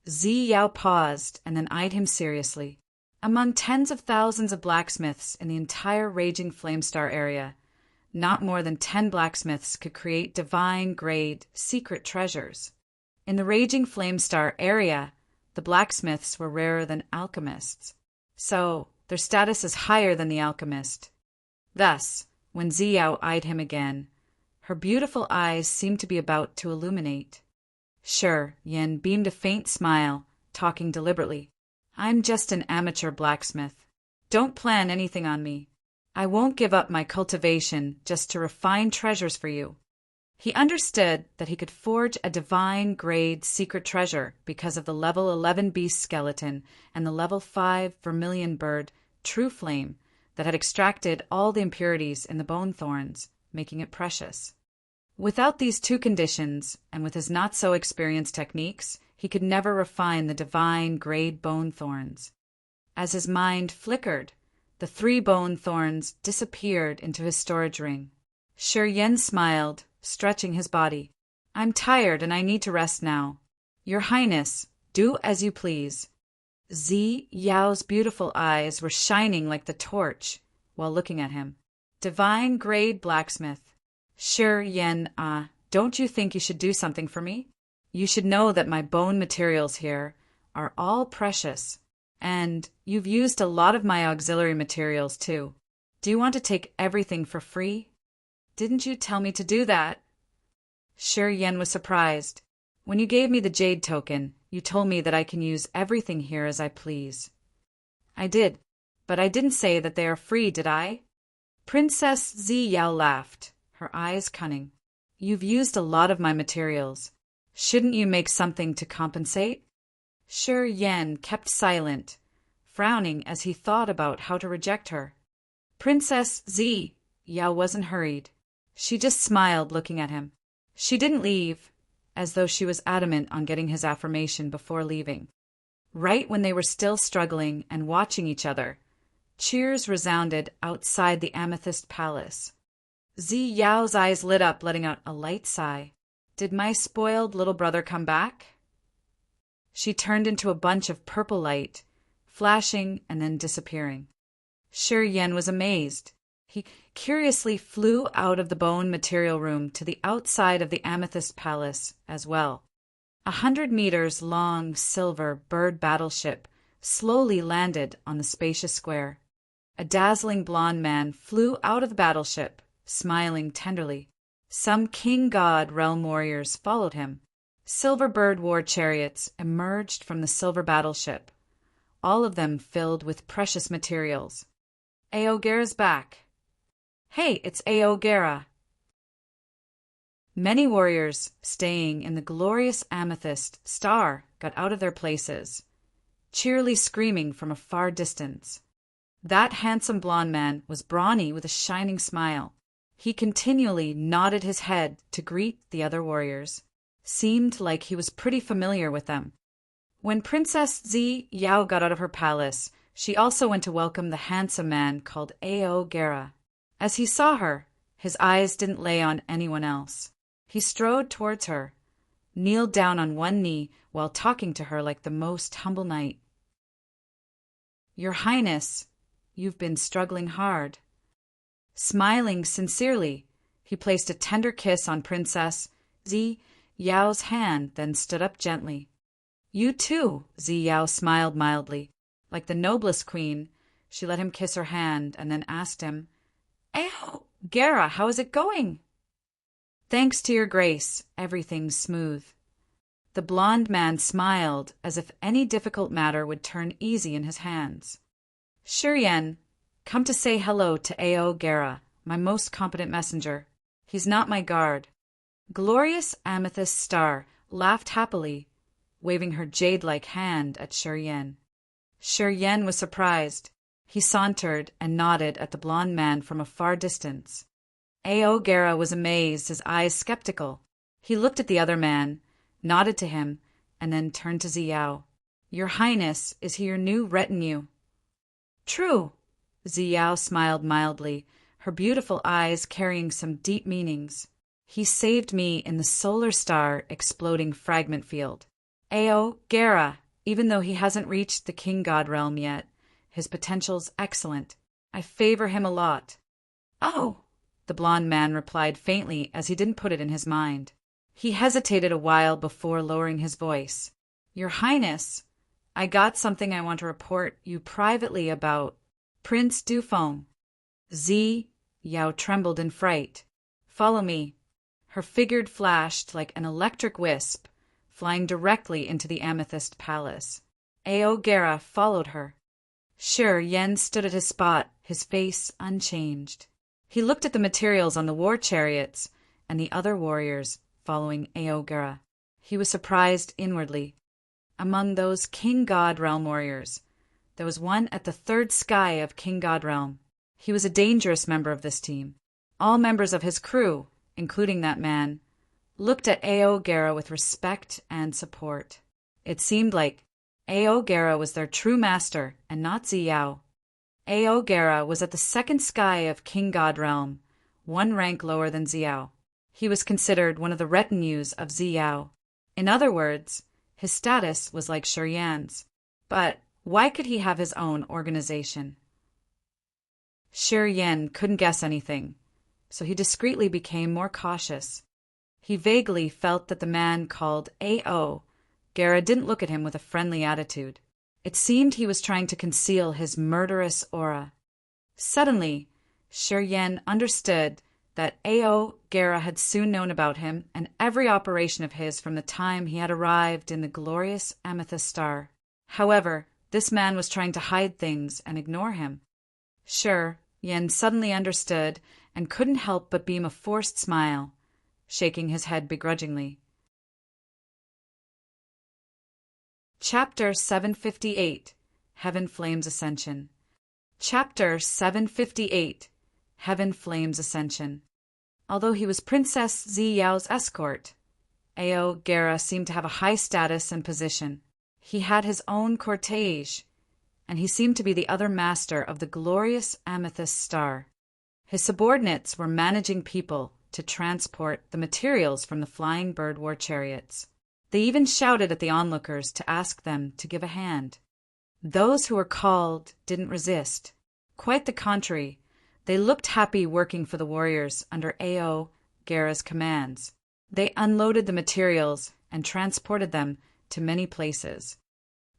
Zi Yao paused and then eyed him seriously. Among tens of thousands of blacksmiths in the entire Raging Flame Star area, not more than 10 blacksmiths could create divine grade secret treasures. In the Raging Flame Star area, the blacksmiths were rarer than alchemists, so their status is higher than the alchemist. Thus, when Zi Yao eyed him again, her beautiful eyes seemed to be about to illuminate. Sure, Yen beamed a faint smile, talking deliberately. I'm just an amateur blacksmith. Don't plan anything on me. I won't give up my cultivation just to refine treasures for you. He understood that he could forge a divine grade secret treasure because of the level 11 beast skeleton and the level 5 vermilion bird true flame that had extracted all the impurities in the bone thorns, making it precious. Without these 2 conditions, and with his not-so-experienced techniques, he could never refine the divine grade bone thorns. As his mind flickered, the 3 bone thorns disappeared into his storage ring. Shiryen smiled, stretching his body. I'm tired and I need to rest now. Your Highness, do as you please. Zi Yao's beautiful eyes were shining like the torch while looking at him. Divine grade blacksmith. Shiryen, don't you think you should do something for me? You should know that my bone materials here are all precious, and you've used a lot of my auxiliary materials too. Do you want to take everything for free? Didn't you tell me to do that? Shiryen was surprised. When you gave me the jade token, you told me that I can use everything here as I please. I did, but I didn't say that they are free, did I? Princess Zi Yao laughed, her eyes cunning. You've used a lot of my materials. Shouldn't you make something to compensate? Shi Yan kept silent, frowning as he thought about how to reject her. Princess Z, Yao wasn't hurried. She just smiled, looking at him. She didn't leave, as though she was adamant on getting his affirmation before leaving. Right when they were still struggling and watching each other, cheers resounded outside the Amethyst Palace. Zi Yao's eyes lit up, letting out a light sigh. Did my spoiled little brother come back? She turned into a bunch of purple light, flashing and then disappearing. Shi Yan was amazed. He curiously flew out of the bone material room to the outside of the Amethyst Palace as well. 100 meters long silver bird battleship slowly landed on the spacious square. A dazzling blond man flew out of the battleship, smiling tenderly. Some king god realm warriors followed him. Silver bird war chariots emerged from the silver battleship, all of them filled with precious materials. Aogera's back. Hey, it's Aogera. Many warriors staying in the glorious amethyst star got out of their places, cheerily screaming from a far distance. That handsome blond man was brawny with a shining smile. He continually nodded his head to greet the other warriors. Seemed like he was pretty familiar with them. When Princess Zi Yao got out of her palace, she also went to welcome the handsome man called Aogera. As he saw her, his eyes didn't lay on anyone else. He strode towards her, kneeled down on one knee while talking to her like the most humble knight. Your Highness, you've been struggling hard. Smiling sincerely, he placed a tender kiss on Princess Zi Yao's hand, then stood up gently. You too, Zi Yao smiled mildly. Like the noblest queen, she let him kiss her hand and then asked him, Aogera, how is it going? Thanks to your grace, everything's smooth. The blond man smiled as if any difficult matter would turn easy in his hands. Shi Yan, come to say hello to Aogera, my most competent messenger. He's not my guard. Glorious Amethyst Star laughed happily, waving her jade-like hand at Shi Yan. Shi Yan was surprised. He sauntered and nodded at the blond man from a far distance. Aogera was amazed, his eyes skeptical. He looked at the other man, nodded to him, and then turned to Zi Yao. Your Highness, is he your new retinue? True. Zi Yao smiled mildly, her beautiful eyes carrying some deep meanings. He saved me in the solar star exploding fragment field. Aogera, even though he hasn't reached the king god realm yet, his potential's excellent. I favor him a lot. Oh, the blond man replied faintly as he didn't put it in his mind. He hesitated a while before lowering his voice. Your Highness, I got something I want to report you privately about Prince Dufeng. Zi Yao trembled in fright. Follow me. Her figure flashed like an electric wisp, flying directly into the Amethyst Palace. Aogera followed her. Shi Yan stood at his spot, his face unchanged. He looked at the materials on the war chariots and the other warriors following Aogera. He was surprised inwardly. Among those King God Realm warriors, there was one at the third sky of King God Realm. He was a dangerous member of this team. All members of his crew, including that man, looked at Aogera with respect and support. It seemed like Aogera was their true master and not Zi Yao. Aogera was at the second sky of King God Realm, one rank lower than Zi Yao. He was considered one of the retinues of Zi Yao. In other words, his status was like Shi Yan's. But why could he have his own organization? Shi Yan couldn't guess anything, so he discreetly became more cautious. He vaguely felt that the man called Aogera didn't look at him with a friendly attitude. It seemed he was trying to conceal his murderous aura. Suddenly, Shi Yan understood that Aogera had soon known about him and every operation of his from the time he had arrived in the glorious Amethyst Star. However, this man was trying to hide things and ignore him. Shi Yan suddenly understood and couldn't help but beam a forced smile, shaking his head begrudgingly. Chapter 758 Heaven Flames Ascension. Chapter 758 Heaven Flames Ascension. Although he was Princess Ziyao's escort, Ao Gera seemed to have a high status and position. He had his own cortege, and he seemed to be the other master of the glorious amethyst star. His subordinates were managing people to transport the materials from the flying bird war chariots. They even shouted at the onlookers to ask them to give a hand. Those who were called didn't resist. Quite the contrary, they looked happy working for the warriors under Ao Gera's commands. They unloaded the materials and transported them to many places.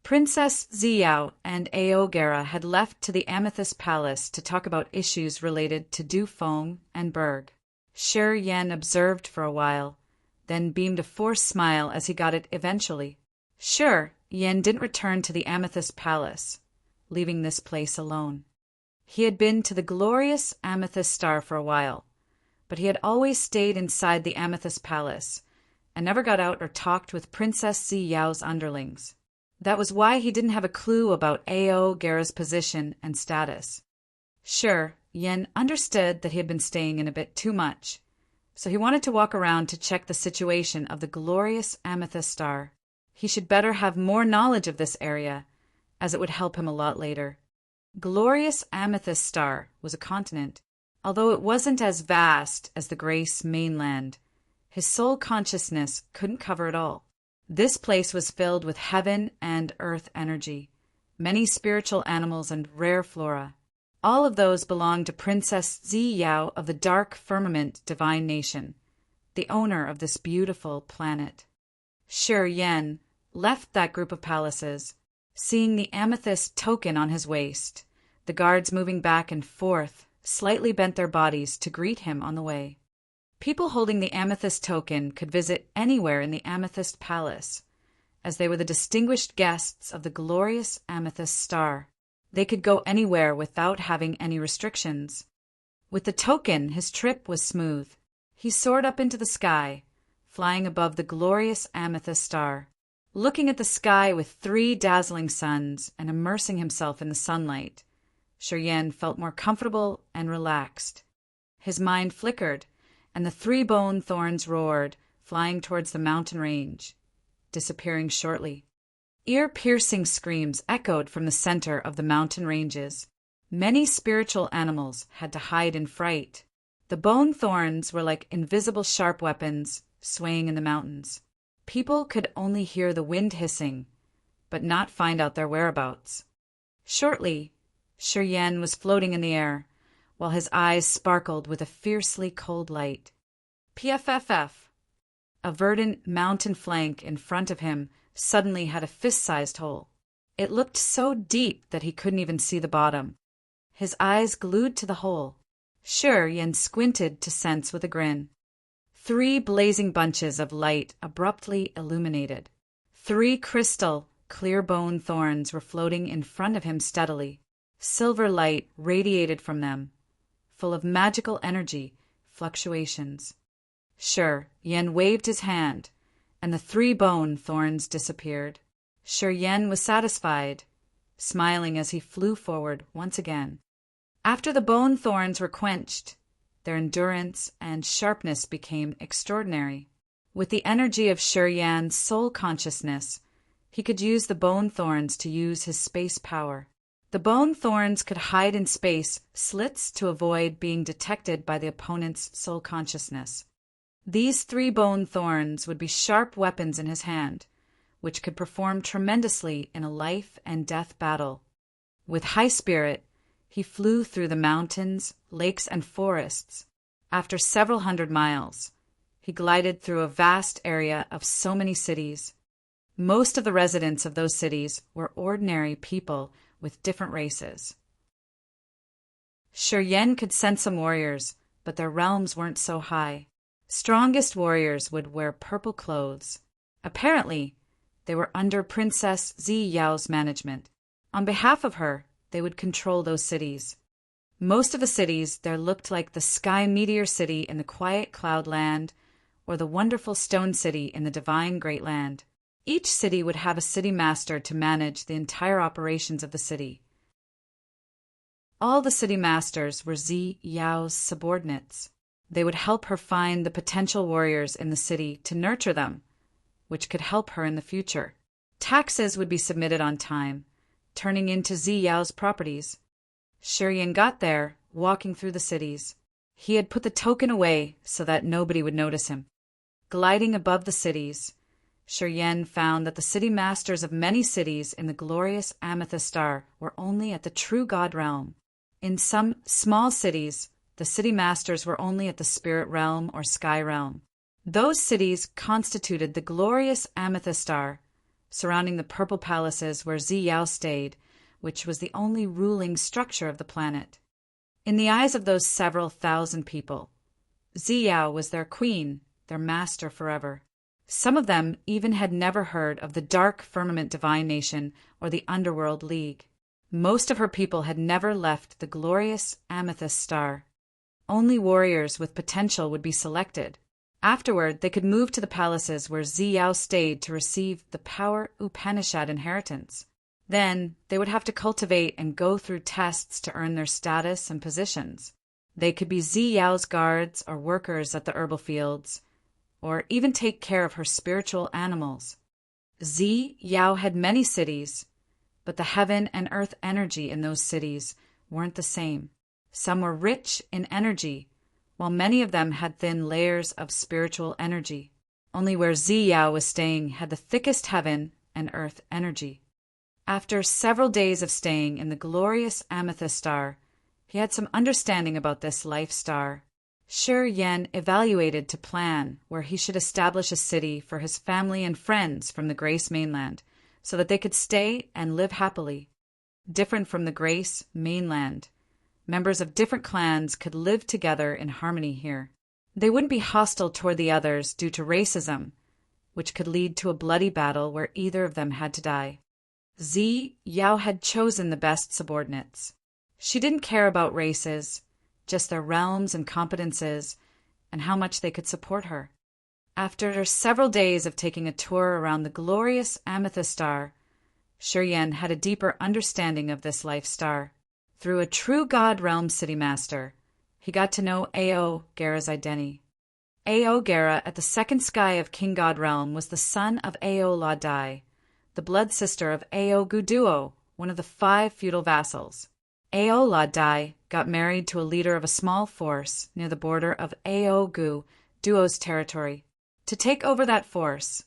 Princess Ziyao and Ao Gera had left to the Amethyst Palace to talk about issues related to Dufeng and Berg. Shi Yan observed for a while, then beamed a forced smile as he got it eventually. Shi Yan didn't return to the Amethyst Palace, leaving this place alone. He had been to the glorious Amethyst Star for a while, but he had always stayed inside the Amethyst Palace and never got out or talked with Princess Ziyao's underlings. That was why he didn't have a clue about Ao Gera's position and status. Shi Yan understood that he had been staying in a bit too much, so he wanted to walk around to check the situation of the glorious Amethyst Star. He should better have more knowledge of this area, as it would help him a lot later. Glorious Amethyst Star was a continent. Although it wasn't as vast as the Grace mainland, his soul consciousness couldn't cover it all. This place was filled with heaven and earth energy, many spiritual animals and rare flora. All of those belonged to Princess Ziyao of the Dark Firmament Divine Nation, the owner of this beautiful planet. Shi Yan left that group of palaces, seeing the amethyst token on his waist. The guards moving back and forth slightly bent their bodies to greet him on the way. People holding the amethyst token could visit anywhere in the Amethyst Palace, as they were the distinguished guests of the glorious Amethyst Star. They could go anywhere without having any restrictions. With the token, his trip was smooth. He soared up into the sky, flying above the glorious Amethyst Star. Looking at the sky with 3 dazzling suns and immersing himself in the sunlight, Shi Yan felt more comfortable and relaxed. His mind flickered, and the 3 bone thorns roared, flying towards the mountain range, disappearing shortly. Ear-piercing screams echoed from the center of the mountain ranges. Many spiritual animals had to hide in fright. The bone thorns were like invisible sharp weapons swaying in the mountains. People could only hear the wind hissing, but not find out their whereabouts. Shortly, Shi Yan was floating in the air, while his eyes sparkled with a fiercely cold light. PFFF. A verdant mountain flank in front of him suddenly had a fist-sized hole. It looked so deep that he couldn't even see the bottom. His eyes glued to the hole. Shi Yan squinted to sense with a grin. 3 blazing bunches of light abruptly illuminated. 3 crystal, clear bone thorns were floating in front of him steadily. Silver light radiated from them, full of magical energy, fluctuations. Shi Yan waved his hand, and the 3 bone thorns disappeared. Shi Yan was satisfied, smiling as he flew forward once again. After the bone thorns were quenched, their endurance and sharpness became extraordinary. With the energy of Shi Yan's soul consciousness, he could use the bone thorns to use his space power. The bone thorns could hide in space slits to avoid being detected by the opponent's soul consciousness. These 3 bone thorns would be sharp weapons in his hand, which could perform tremendously in a life and death battle. With high spirit, he flew through the mountains, lakes, and forests. After several hundred miles, he glided through a vast area of so many cities. Most of the residents of those cities were ordinary people with different races. Shi Yan could sense some warriors, but their realms weren't so high. Strongest warriors would wear purple clothes. Apparently, they were under Princess Ziyao's management. On behalf of her, they would control those cities. Most of the cities there looked like the Sky Meteor City in the Quiet Cloud Land or the wonderful Stone City in the Divine Great Land. Each city would have a city master to manage the entire operations of the city. All the city masters were Zi Yao's subordinates. They would help her find the potential warriors in the city to nurture them, which could help her in the future. Taxes would be submitted on time, turning into Zi Yao's properties. Shi got there, walking through the cities. He had put the token away so that nobody would notice him. Gliding above the cities, Shi found that the city masters of many cities in the glorious Amethyst Star were only at the true God realm. In some small cities, the city masters were only at the spirit realm or sky realm. Those cities constituted the glorious Amethyst Star, surrounding the purple palaces where Zi Yao stayed, which was the only ruling structure of the planet. In the eyes of those several thousand people, Zi Yao was their queen, their master forever. Some of them even had never heard of the Dark Firmament Divine Nation or the Underworld League. Most of her people had never left the glorious Amethyst Star. Only warriors with potential would be selected. Afterward, they could move to the palaces where Zi Yao stayed to receive the Power Upanishad inheritance. Then, they would have to cultivate and go through tests to earn their status and positions. They could be Zi Yao's guards or workers at the herbal fields, or even take care of her spiritual animals. Zi Yao had many cities, but the heaven and earth energy in those cities weren't the same. Some were rich in energy, while many of them had thin layers of spiritual energy. Only where Zi Yao was staying had the thickest heaven and earth energy. After several days of staying in the glorious Amethyst Star, he had some understanding about this life star. Shi evaluated to plan where he should establish a city for his family and friends from the Grace mainland, so that they could stay and live happily. Different from the Grace mainland, members of different clans could live together in harmony here. They wouldn't be hostile toward the others due to racism, which could lead to a bloody battle where either of them had to die. Zi Yao had chosen the best subordinates. She didn't care about races, just their realms and competences, and how much they could support her. After several days of taking a tour around the glorious Amethyst Star, Shi had a deeper understanding of this life star. Through a true God realm city master, he got to know Ao Gera's identity. Ao Gera at the second sky of King God realm was the son of Ao La Dai, the blood sister of Ao Guduo, one of the 5 feudal vassals. Ao La Dai got married to a leader of a small force near the border of Ao Gu Duo's territory. To take over that force,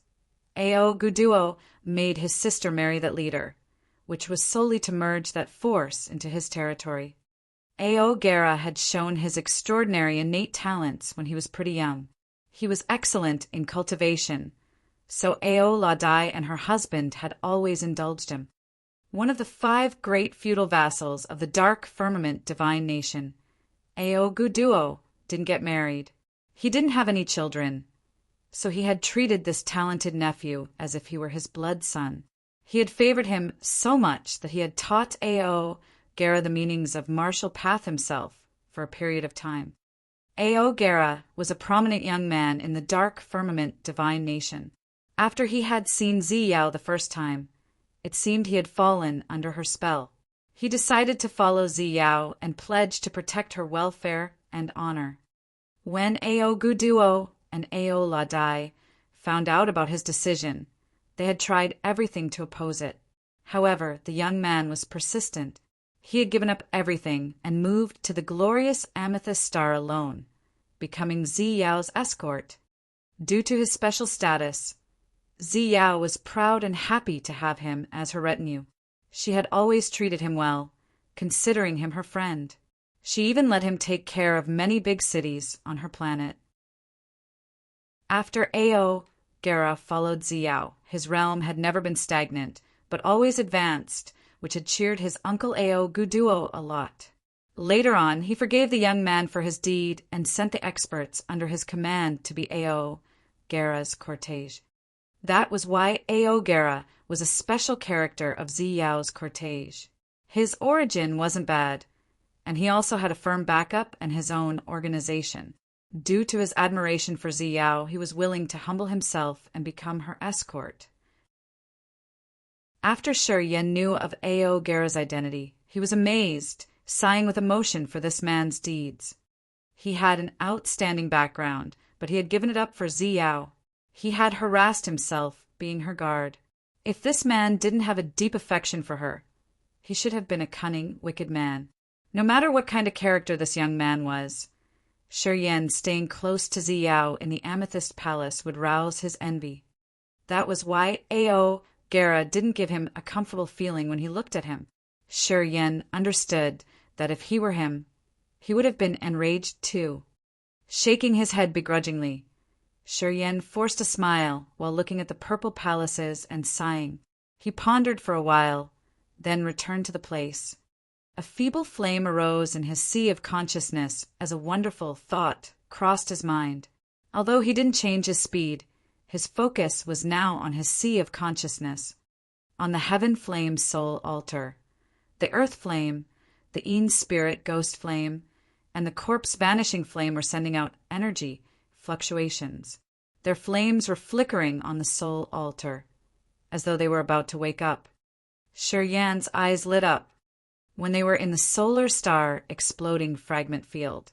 Ao Guduo made his sister marry that leader, which was solely to merge that force into his territory. Ao Gera had shown his extraordinary innate talents when he was pretty young. He was excellent in cultivation, so Ao La Dai and her husband had always indulged him. One of the 5 great feudal vassals of the Dark Firmament Divine Nation, Ao Guduo, didn't get married. He didn't have any children, so he had treated this talented nephew as if he were his blood son. He had favored him so much that he had taught Ao Gera the meanings of martial path himself for a period of time. Ao Gera was a prominent young man in the Dark Firmament Divine Nation. After he had seen Zi Yao the first time, it seemed he had fallen under her spell. He decided to follow Zi Yao and pledged to protect her welfare and honor. When Ao Guduo and Ao La Dai found out about his decision, they had tried everything to oppose it. However, the young man was persistent. He had given up everything and moved to the glorious Amethyst Star alone, becoming Zi Yao's escort. Due to his special status, Zi Yao was proud and happy to have him as her retinue. She had always treated him well, considering him her friend. She even let him take care of many big cities on her planet. After Ao Gera followed Zi Yao, his realm had never been stagnant, but always advanced, which had cheered his uncle Ao Guduo a lot. Later on, he forgave the young man for his deed and sent the experts under his command to be Ao Gera's cortege. That was why Ao Gera was a special character of Zi Yao's cortege. His origin wasn't bad, and he also had a firm backup and his own organization. Due to his admiration for Zi Yao, he was willing to humble himself and become her escort. After Sher Yen knew of Ao Gera's identity, he was amazed, sighing with emotion for this man's deeds. He had an outstanding background, but he had given it up for Ziyao. He had harassed himself, being her guard. If this man didn't have a deep affection for her, he should have been a cunning, wicked man. No matter what kind of character this young man was, Sher Yen staying close to Ziyao in the Amethyst Palace would rouse his envy. That was why Ao Gera didn't give him a comfortable feeling when he looked at him. Sher Yen understood that if he were him, he would have been enraged too. Shaking his head begrudgingly, Sher Yen forced a smile while looking at the purple palaces and sighing. He pondered for a while, then returned to the place. A feeble flame arose in his sea of consciousness as a wonderful thought crossed his mind. Although he didn't change his speed, his focus was now on his sea of consciousness, on the heaven flame soul altar, the earth flame, the Een spirit ghost flame, and the corpse vanishing flame were sending out energy fluctuations. Their flames were flickering on the soul altar, as though they were about to wake up. Sher Yan's eyes lit up when they were in the solar star exploding fragment field.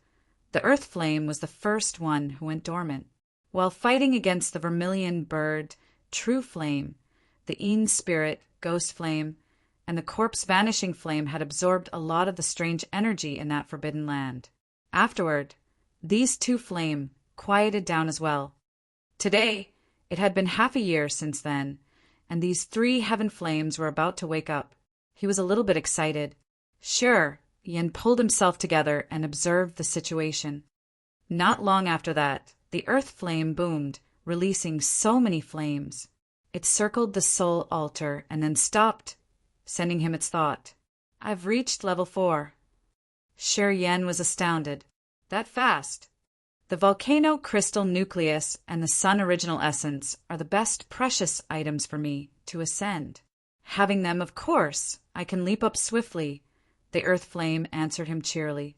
The earth flame was the first one who went dormant. While fighting against the vermilion bird, true flame, the Een spirit, ghost flame, and the corpse vanishing flame had absorbed a lot of the strange energy in that forbidden land. Afterward, these two flame quieted down as well. Today, it had been half a year since then, and these three heaven flames were about to wake up. He was a little bit excited. Sure, Yen pulled himself together and observed the situation. Not long after that, the earth flame boomed, releasing so many flames. It circled the soul altar and then stopped, sending him its thought. I've reached level 4. Sher Yen was astounded. That fast? The volcano crystal nucleus and the sun original essence are the best precious items for me to ascend. Having them, of course, I can leap up swiftly, the earth flame answered him cheerily.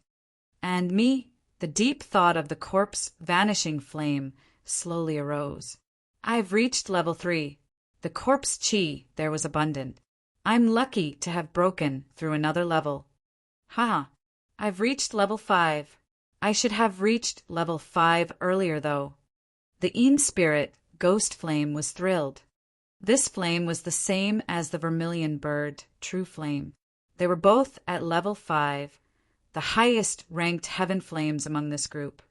And me? The deep thought of the corpse vanishing flame slowly arose. I've reached level 3. The corpse chi there was abundant. I'm lucky to have broken through another level. Haha, I've reached level 5. I should have reached level 5 earlier, though. The Een spirit, ghost flame, was thrilled. This flame was the same as the vermilion bird, true flame. They were both at level 5, the highest ranked heaven flames among this group.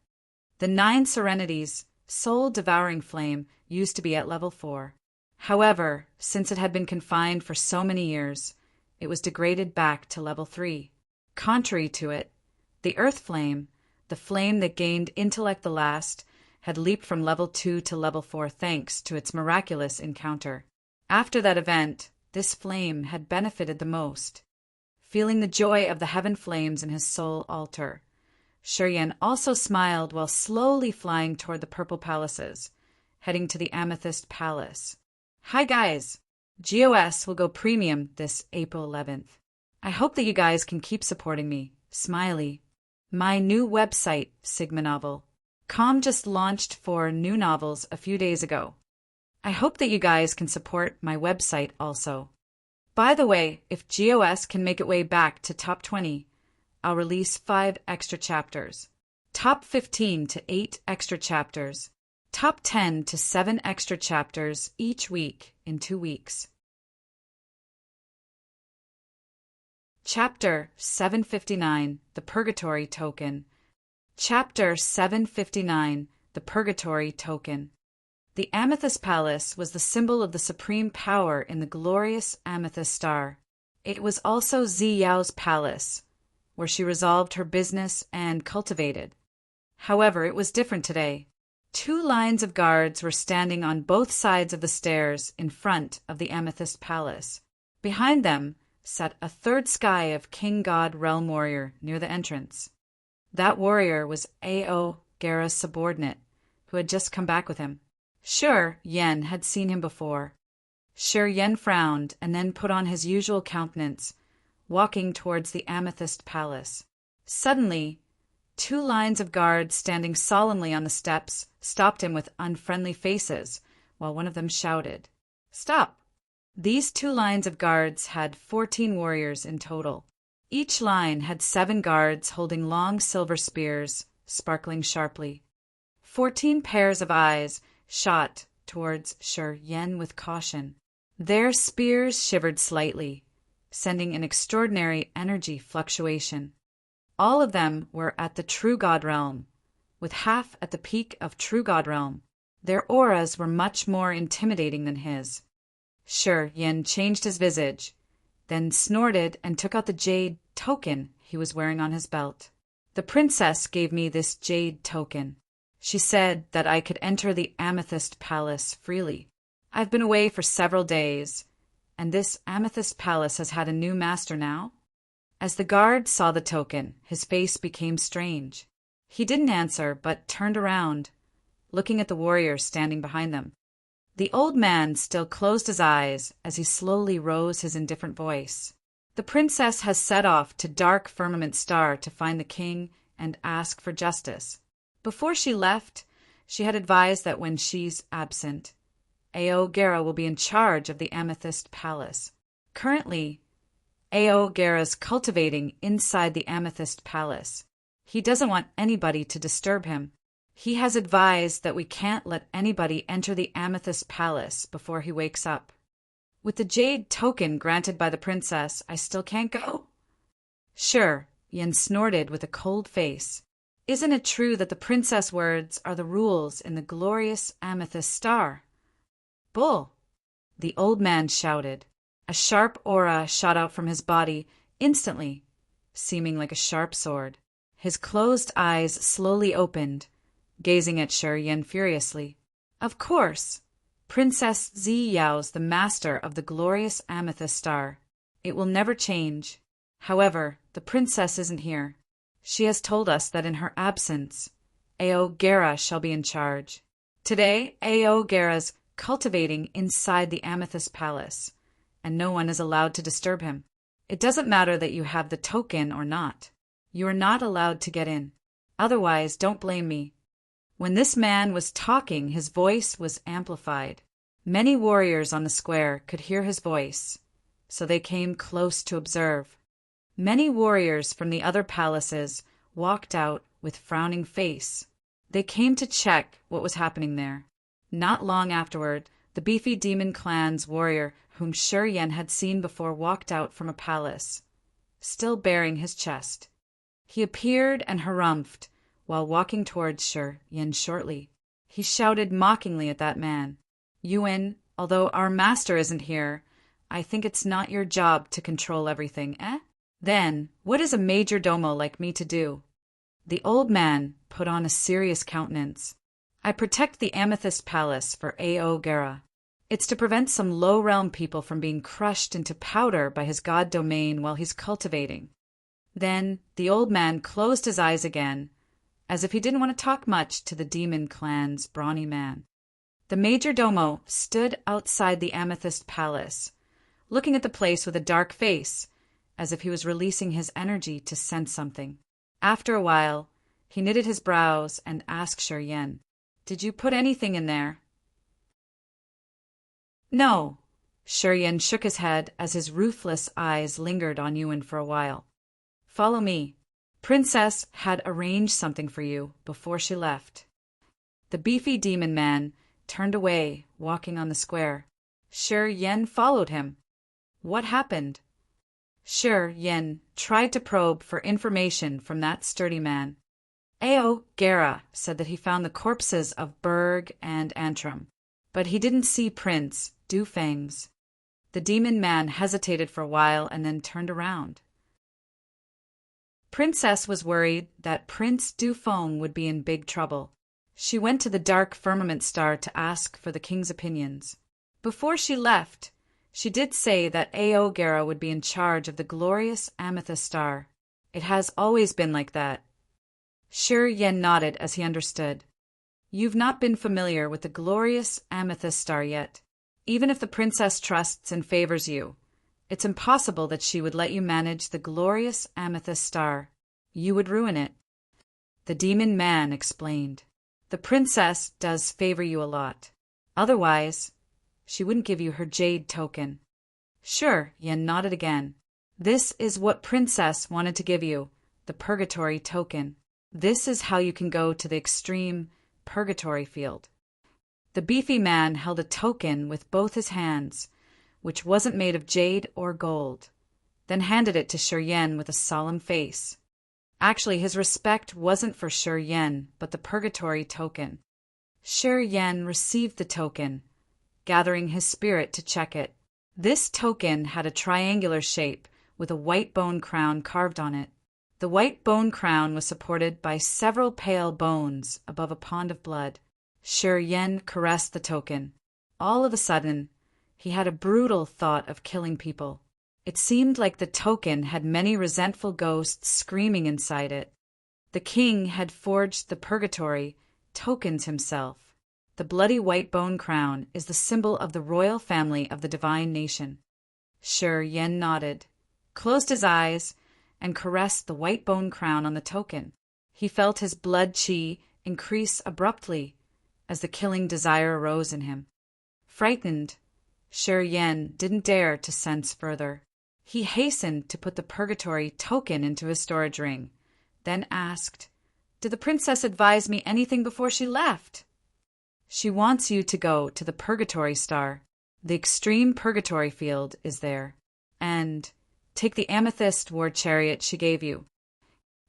The 9 serenities, soul-devouring flame, used to be at level 4. However, since it had been confined for so many years, it was degraded back to level 3. Contrary to it, the earth flame, the flame that gained intellect the last, had leaped from level 2 to level 4 thanks to its miraculous encounter. After that event, this flame had benefited the most. Feeling the joy of the heaven flames in his soul altar, Sher Yen also smiled while slowly flying toward the purple palaces, heading to the Amethyst Palace. Hi guys! GOS will go premium this April 11th. I hope that you guys can keep supporting me. Smiley. My new website, Sigma Novel. Com just launched 4 new novels a few days ago. I hope that you guys can support my website also. By the way, if GOS can make its way back to top 20, I'll release 5 extra chapters. Top 15 to 8 extra chapters. Top 10 to 7 extra chapters each week in 2 weeks. Chapter 759, The Purgatory Token. Chapter 759, The Purgatory Token. The Amethyst Palace was the symbol of the supreme power in the glorious amethyst star. It was also Ziyao's palace, where she resolved her business and cultivated. However, it was different today. 2 lines of guards were standing on both sides of the stairs in front of the Amethyst Palace. Behind them sat a third sky of King God Realm Warrior near the entrance. That warrior was Ao Gera's subordinate, who had just come back with him. Sure, Yen had seen him before. Sure, Yen frowned and then put on his usual countenance, walking towards the Amethyst Palace. Suddenly, 2 lines of guards standing solemnly on the steps stopped him with unfriendly faces, while one of them shouted, "Stop! These 2 lines of guards had 14 warriors in total. Each line had 7 guards holding long silver spears, sparkling sharply. 14 pairs of eyes shot towards Shi Yan with caution. Their spears shivered slightly, sending an extraordinary energy fluctuation. All of them were at the True God realm, with half at the peak of True God realm. Their auras were much more intimidating than his. Shi Yan changed his visage, then snorted and took out the jade token he was wearing on his belt. The princess gave me this jade token. She said that I could enter the Amethyst Palace freely. I've been away for several days, and this Amethyst Palace has had a new master now? As the guard saw the token, his face became strange. He didn't answer, but turned around, looking at the warriors standing behind them. The old man still closed his eyes as he slowly rose his indifferent voice. The princess has set off to Dark Firmament Star to find the king and ask for justice. Before she left, she had advised that when she's absent, Ao Gera will be in charge of the Amethyst Palace. Currently, Ao Gera's cultivating inside the Amethyst Palace. He doesn't want anybody to disturb him. He has advised that we can't let anybody enter the Amethyst Palace before he wakes up. With the jade token granted by the princess, I still can't go. Sure, Yin snorted with a cold face. Isn't it true that the princess words are the rules in the glorious Amethyst Star? Bull! The old man shouted. A sharp aura shot out from his body instantly, seeming like a sharp sword. His closed eyes slowly opened, gazing at Shi Yan furiously. Of course! Princess Zi Yao's the master of the glorious Amethyst Star. It will never change. However, the princess isn't here. She has told us that in her absence, Ao Gera shall be in charge. Today, Ao Gera's cultivating inside the Amethyst Palace, and no one is allowed to disturb him. It doesn't matter that you have the token or not. You are not allowed to get in. Otherwise, don't blame me. When this man was talking, his voice was amplified. Many warriors on the square could hear his voice, so they came close to observe. Many warriors from the other palaces walked out with frowning face. They came to check what was happening there. Not long afterward, the beefy demon clan's warrior whom Shi Yan had seen before walked out from a palace, still bearing his chest. He appeared and harumphed while walking towards Shi Yan shortly. He shouted mockingly at that man. Yuan, although our master isn't here, I think it's not your job to control everything, eh? Then, what is a major domo like me to do? The old man put on a serious countenance. I protect the Amethyst Palace for Ao Gera. It's to prevent some low-realm people from being crushed into powder by his god domain while he's cultivating. Then the old man closed his eyes again, as if he didn't want to talk much to the demon clan's brawny man. The major domo stood outside the Amethyst Palace, looking at the place with a dark face, as if he was releasing his energy to sense something. After a while, he knitted his brows and asked Shi Yan, "Did you put anything in there?" "No." Shi Yan shook his head as his ruthless eyes lingered on Yuan for a while. "Follow me. Princess had arranged something for you before she left." The beefy demon man turned away, walking on the square. Shi Yan followed him. What happened? Shi Yan tried to probe for information from that sturdy man. Ao Gera said that he found the corpses of Berg and Antrim, but he didn't see Prince Dufang's. The demon man hesitated for a while and then turned around. Princess was worried that Prince Dufang would be in big trouble. She went to the Dark Firmament Star to ask for the king's opinions. Before she left, she did say that Ao Gera would be in charge of the glorious Amethyst Star. It has always been like that. Shi Yan nodded as he understood. You've not been familiar with the glorious Amethyst Star yet. Even if the princess trusts and favors you, it's impossible that she would let you manage the glorious Amethyst Star. You would ruin it. The demon man explained. The princess does favor you a lot. Otherwise, she wouldn't give you her jade token. Sure, Yen nodded again. This is what Princess wanted to give you, the purgatory token. This is how you can go to the extreme purgatory field. The beefy man held a token with both his hands, which wasn't made of jade or gold, then handed it to Shi Yen with a solemn face. Actually, his respect wasn't for Shi Yen, but the purgatory token. Shi Yen received the token, gathering his spirit to check it. This token had a triangular shape with a white bone crown carved on it. The white bone crown was supported by several pale bones above a pond of blood. Shi Yen caressed the token. All of a sudden, he had a brutal thought of killing people. It seemed like the token had many resentful ghosts screaming inside it. The king had forged the purgatory tokens himself. The bloody white bone crown is the symbol of the royal family of the divine nation. Shi Yen nodded, closed his eyes, and caressed the white bone crown on the token. He felt his blood qi increase abruptly as the killing desire arose in him. Frightened, Shi Yen didn't dare to sense further. He hastened to put the purgatory token into his storage ring, then asked, "Did the princess advise me anything before she left?" "She wants you to go to the purgatory star. The extreme purgatory field is there. And take the amethyst war chariot she gave you."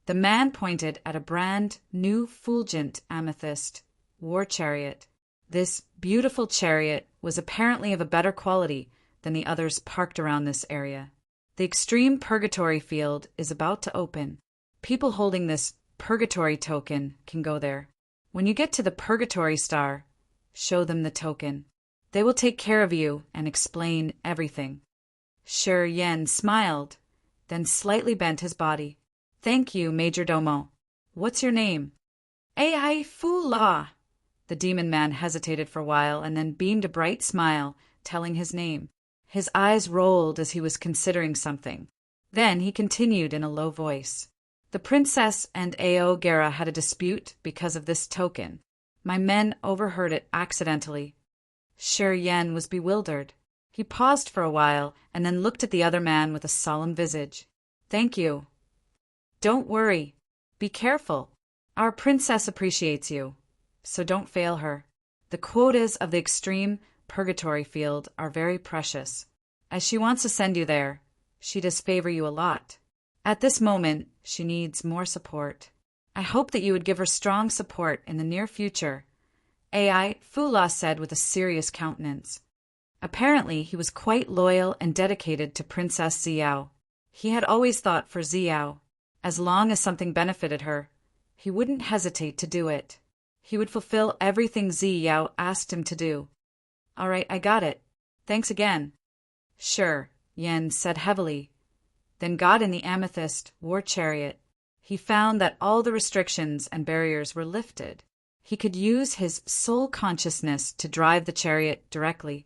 The man pointed at a brand new fulgent amethyst war chariot. This beautiful chariot was apparently of a better quality than the others parked around this area. The extreme purgatory field is about to open. People holding this purgatory token can go there. When you get to the purgatory star, show them the token. They will take care of you and explain everything. Shi Yen smiled, then slightly bent his body. "Thank you, Majordomo. What's your name?" "Ai Fu La." The demon man hesitated for a while and then beamed a bright smile, telling his name. His eyes rolled as he was considering something. Then he continued in a low voice. "The princess and Ao Gera had a dispute because of this token. My men overheard it accidentally." Shi Yen was bewildered. He paused for a while and then looked at the other man with a solemn visage. "Thank you. Don't worry. Be careful. Our princess appreciates you, so don't fail her. The quotas of the extreme purgatory field are very precious. As she wants to send you there, she does favor you a lot. At this moment, she needs more support. I hope that you would give her strong support in the near future," Ai Fu La said with a serious countenance. Apparently, he was quite loyal and dedicated to Princess Ziyao. He had always thought for Ziyao, as long as something benefited her, he wouldn't hesitate to do it. He would fulfill everything Ziyao asked him to do. "All right, I got it. Thanks again." "Sure," Yen said heavily, then got in the amethyst war chariot. He found that all the restrictions and barriers were lifted. He could use his soul consciousness to drive the chariot directly.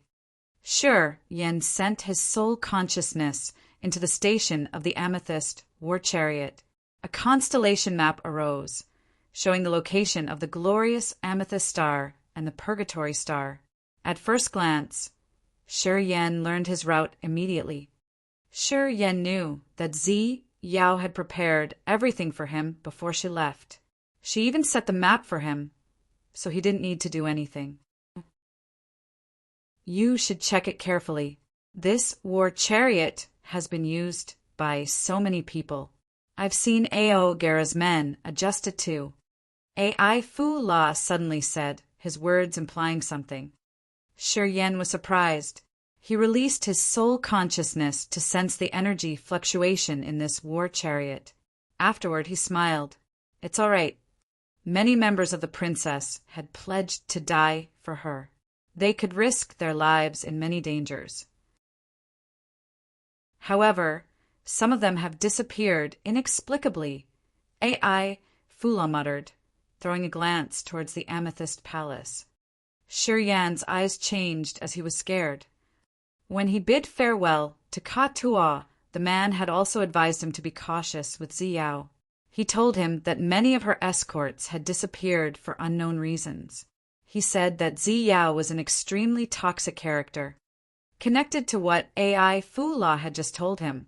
Sure, Yen sent his soul consciousness into the station of the amethyst war chariot. A constellation map arose, showing the location of the glorious amethyst star and the purgatory star. At first glance, Shi Yen learned his route immediately. Shi Yen knew that Ziyao had prepared everything for him before she left. She even set the map for him, so he didn't need to do anything. You should check it carefully. This war chariot has been used by so many people. I've seen Ao Gera's men adjust it too. Ai Fu La suddenly said, his words implying something. Shi Yen was surprised. He released his soul consciousness to sense the energy fluctuation in this war chariot. Afterward, he smiled. It's all right. Many members of the princess had pledged to die for her. They could risk their lives in many dangers. However, some of them have disappeared inexplicably, Ai Fu La muttered, throwing a glance towards the amethyst palace. Shi Yan's eyes changed as he was scared. When he bid farewell to Ka Tua, the man had also advised him to be cautious with Ziyao. He told him that many of her escorts had disappeared for unknown reasons. He said that Zi Yao was an extremely toxic character, connected to what AI Fu La had just told him.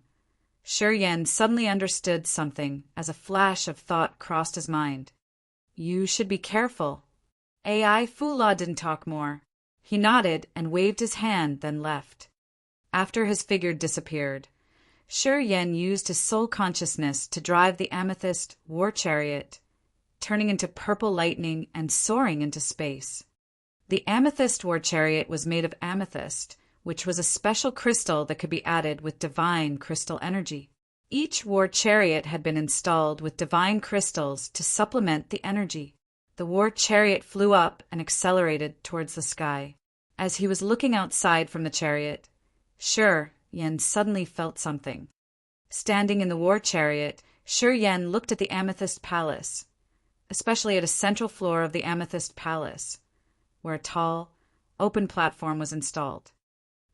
Shi Yan suddenly understood something as a flash of thought crossed his mind. You should be careful. AI Fu La didn't talk more. He nodded and waved his hand, then left. After his figure disappeared, Shi Yan used his soul consciousness to drive the amethyst war chariot, turning into purple lightning and soaring into space. The amethyst war chariot was made of amethyst, which was a special crystal that could be added with divine crystal energy. Each war chariot had been installed with divine crystals to supplement the energy. The war chariot flew up and accelerated towards the sky. As he was looking outside from the chariot, Shi Yan suddenly felt something. Standing in the war chariot, Shi Yan looked at the amethyst palace, especially at a central floor of the amethyst palace, where a tall, open platform was installed.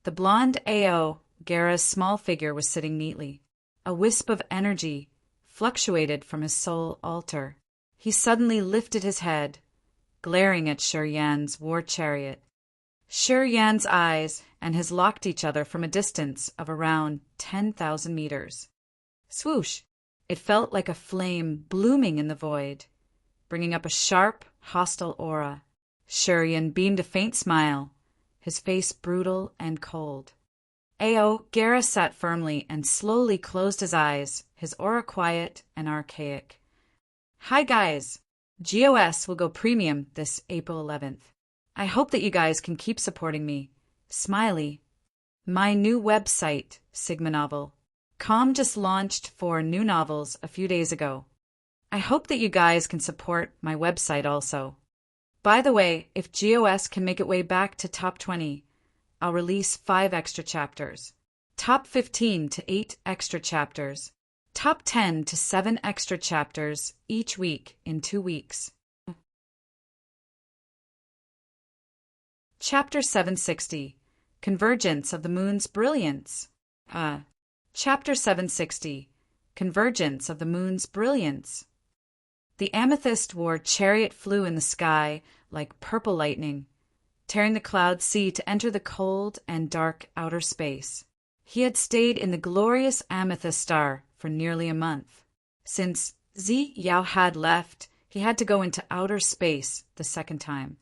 The blonde Ao, Gera's small figure, was sitting neatly. A wisp of energy fluctuated from his soul altar. He suddenly lifted his head, glaring at Shi Yan's war chariot. Shi Yan's eyes and his locked each other from a distance of around 10,000 meters. Swoosh! It felt like a flame blooming in the void, bringing up a sharp, hostile aura. Shi Yan beamed a faint smile, his face brutal and cold. Gera sat firmly and slowly closed his eyes, his aura quiet and archaic. Hi guys! GOS will go premium this April 11th. I hope that you guys can keep supporting me. Smiley. My new website, Sigma Novel. Com just launched 4 new novels a few days ago. I hope that you guys can support my website also. By the way, if GOS can make its way back to top 20, I'll release 5 extra chapters. Top 15 to 8 extra chapters. Top 10 to 7 extra chapters each week in 2 weeks. Chapter 760. Convergence of the Moon's Brilliance. Chapter 760. Convergence of the Moon's Brilliance. The amethyst war chariot flew in the sky like purple lightning, tearing the cloud sea to enter the cold and dark outer space. He had stayed in the glorious amethyst star for nearly a month. Since Zi Yao had left, he had to go into outer space the second time.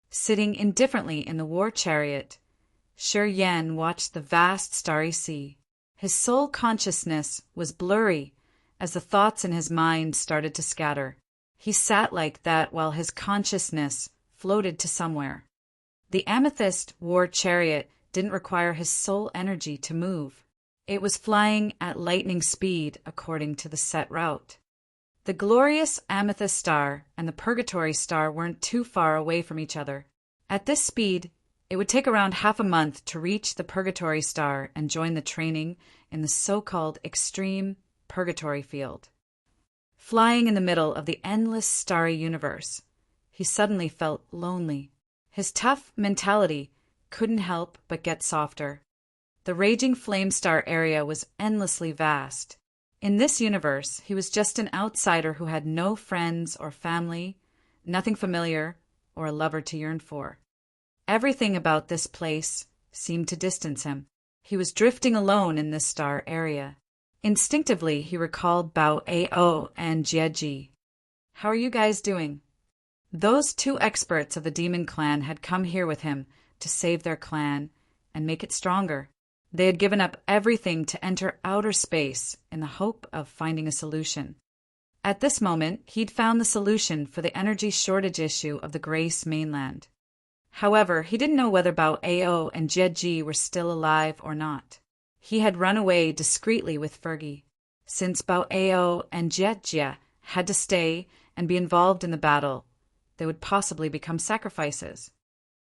Sitting indifferently in the war chariot, Shi Yan watched the vast starry sea. His soul consciousness was blurry as the thoughts in his mind started to scatter. He sat like that while his consciousness floated to somewhere. The amethyst war chariot didn't require his soul energy to move. It was flying at lightning speed according to the set route. The glorious amethyst star and the purgatory star weren't too far away from each other. At this speed, it would take around half a month to reach the purgatory star and join the training in the so-called extreme purgatory field. Flying in the middle of the endless starry universe, he suddenly felt lonely. His tough mentality couldn't help but get softer. The raging flame star area was endlessly vast. In this universe, he was just an outsider who had no friends or family, nothing familiar, or a lover to yearn for. Everything about this place seemed to distance him. He was drifting alone in this star area. Instinctively, he recalled Bao Ao and Jieji. How are you guys doing? Those 2 experts of the demon clan had come here with him to save their clan and make it stronger. They had given up everything to enter outer space in the hope of finding a solution. At this moment, he'd found the solution for the energy shortage issue of the Grace mainland. However, he didn't know whether Bao Ao and Jieji were still alive or not. He had run away discreetly with Fergie. Since Bao Ao and Jieji had to stay and be involved in the battle, they would possibly become sacrifices.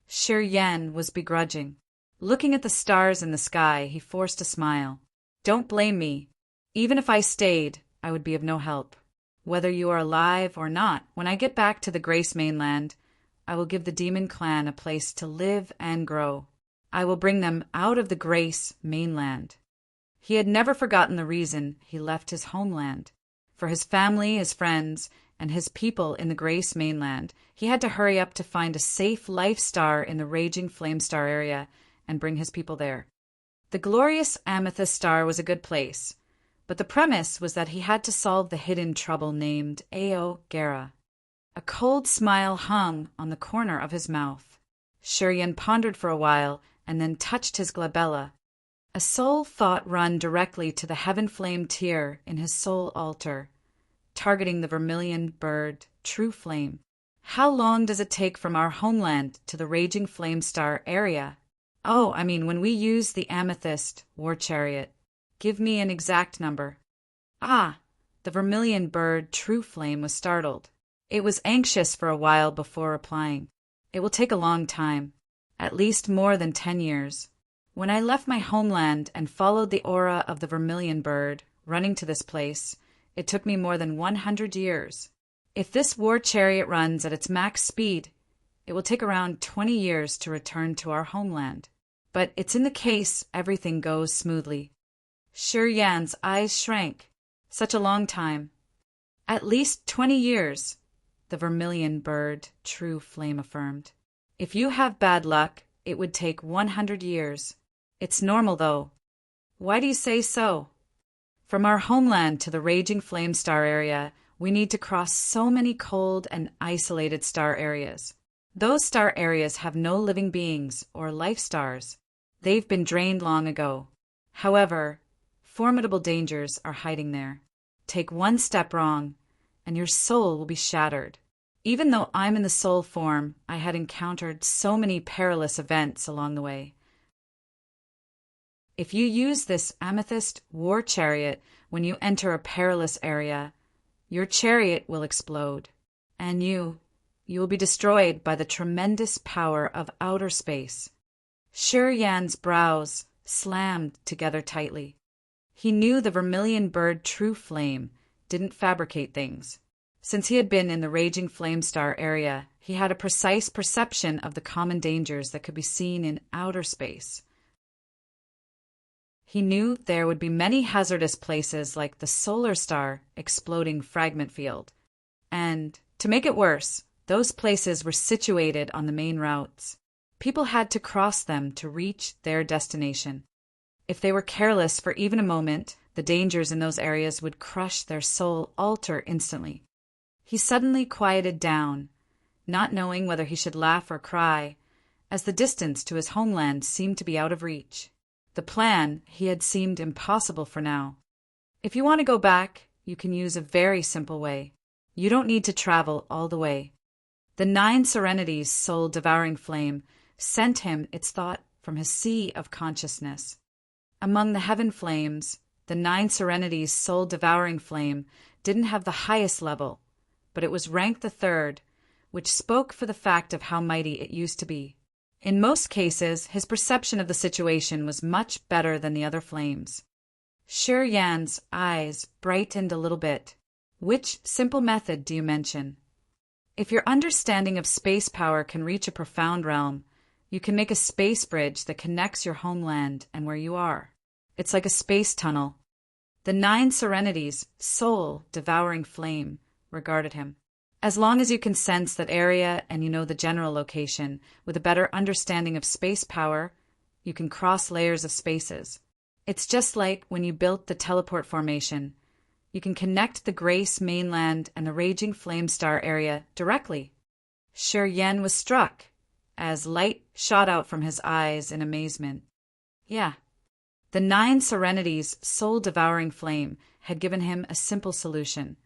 Shi Yan was begrudging. Looking at the stars in the sky, he forced a smile. Don't blame me. Even if I stayed, I would be of no help. Whether you are alive or not, when I get back to the Grace mainland, I will give the demon clan a place to live and grow. I will bring them out of the Grace mainland. He had never forgotten the reason he left his homeland. For his family, his friends, and his people in the Grace mainland, he had to hurry up to find a safe life star in the raging flame star area and bring his people there. The glorious amethyst star was a good place, but the premise was that he had to solve the hidden trouble named Ao Gera. A cold smile hung on the corner of his mouth. Sher Yen pondered for a while and then touched his glabella. A soul thought run directly to the heaven-flame tear in his soul altar, targeting the vermilion bird, true flame. How long does it take from our homeland to the raging flame star area? Oh, I mean, when we use the amethyst war chariot. Give me an exact number. Ah, the vermilion bird, true flame, was startled. It was anxious for a while before replying. It will take a long time, at least more than 10 years. When I left my homeland and followed the aura of the vermilion bird, running to this place, it took me more than 100 years. If this war chariot runs at its max speed, it will take around 20 years to return to our homeland. But it's in the case everything goes smoothly. Sher Yan's eyes shrank. Such a long time. At least 20 years, the vermilion bird, true flame, affirmed. If you have bad luck, it would take 100 years. It's normal, though. Why do you say so? From our homeland to the raging flame star area, we need to cross so many cold and isolated star areas. Those star areas have no living beings or life stars. They've been drained long ago. However, formidable dangers are hiding there. Take one step wrong, and your soul will be shattered. Even though I'm in the soul form, I had encountered so many perilous events along the way. If you use this amethyst war chariot when you enter a perilous area, your chariot will explode, and you will be destroyed by the tremendous power of outer space. Sher Yan's brows slammed together tightly. He knew the vermilion bird, true flame, didn't fabricate things. Since he had been in the raging flame star area, he had a precise perception of the common dangers that could be seen in outer space. He knew there would be many hazardous places like the solar star exploding fragment field. And, to make it worse, those places were situated on the main routes. People had to cross them to reach their destination. If they were careless for even a moment, the dangers in those areas would crush their soul altar instantly. He suddenly quieted down, not knowing whether he should laugh or cry, as the distance to his homeland seemed to be out of reach. The plan he had seemed impossible for now. If you want to go back, you can use a very simple way. You don't need to travel all the way. The 9 Serenities' soul-devouring flame sent him its thought from his sea of consciousness. Among the heaven flames, the 9 Serenities' soul-devouring flame didn't have the highest level, but it was ranked the 3rd, which spoke for the fact of how mighty it used to be. In most cases, his perception of the situation was much better than the other flames. Sher Yan's eyes brightened a little bit. Which simple method do you mention? If your understanding of space power can reach a profound realm, you can make a space bridge that connects your homeland and where you are. It's like a space tunnel. The 9 Serenities' soul-devouring flame regarded him. As long as you can sense that area and you know the general location, with a better understanding of space power, you can cross layers of spaces. It's just like when you built the teleport formation. You can connect the Grace mainland and the raging flame star area directly. Sher Yen was struck, as light shot out from his eyes in amazement. Yeah. The 9 Serenities' soul-devouring flame had given him a simple solution,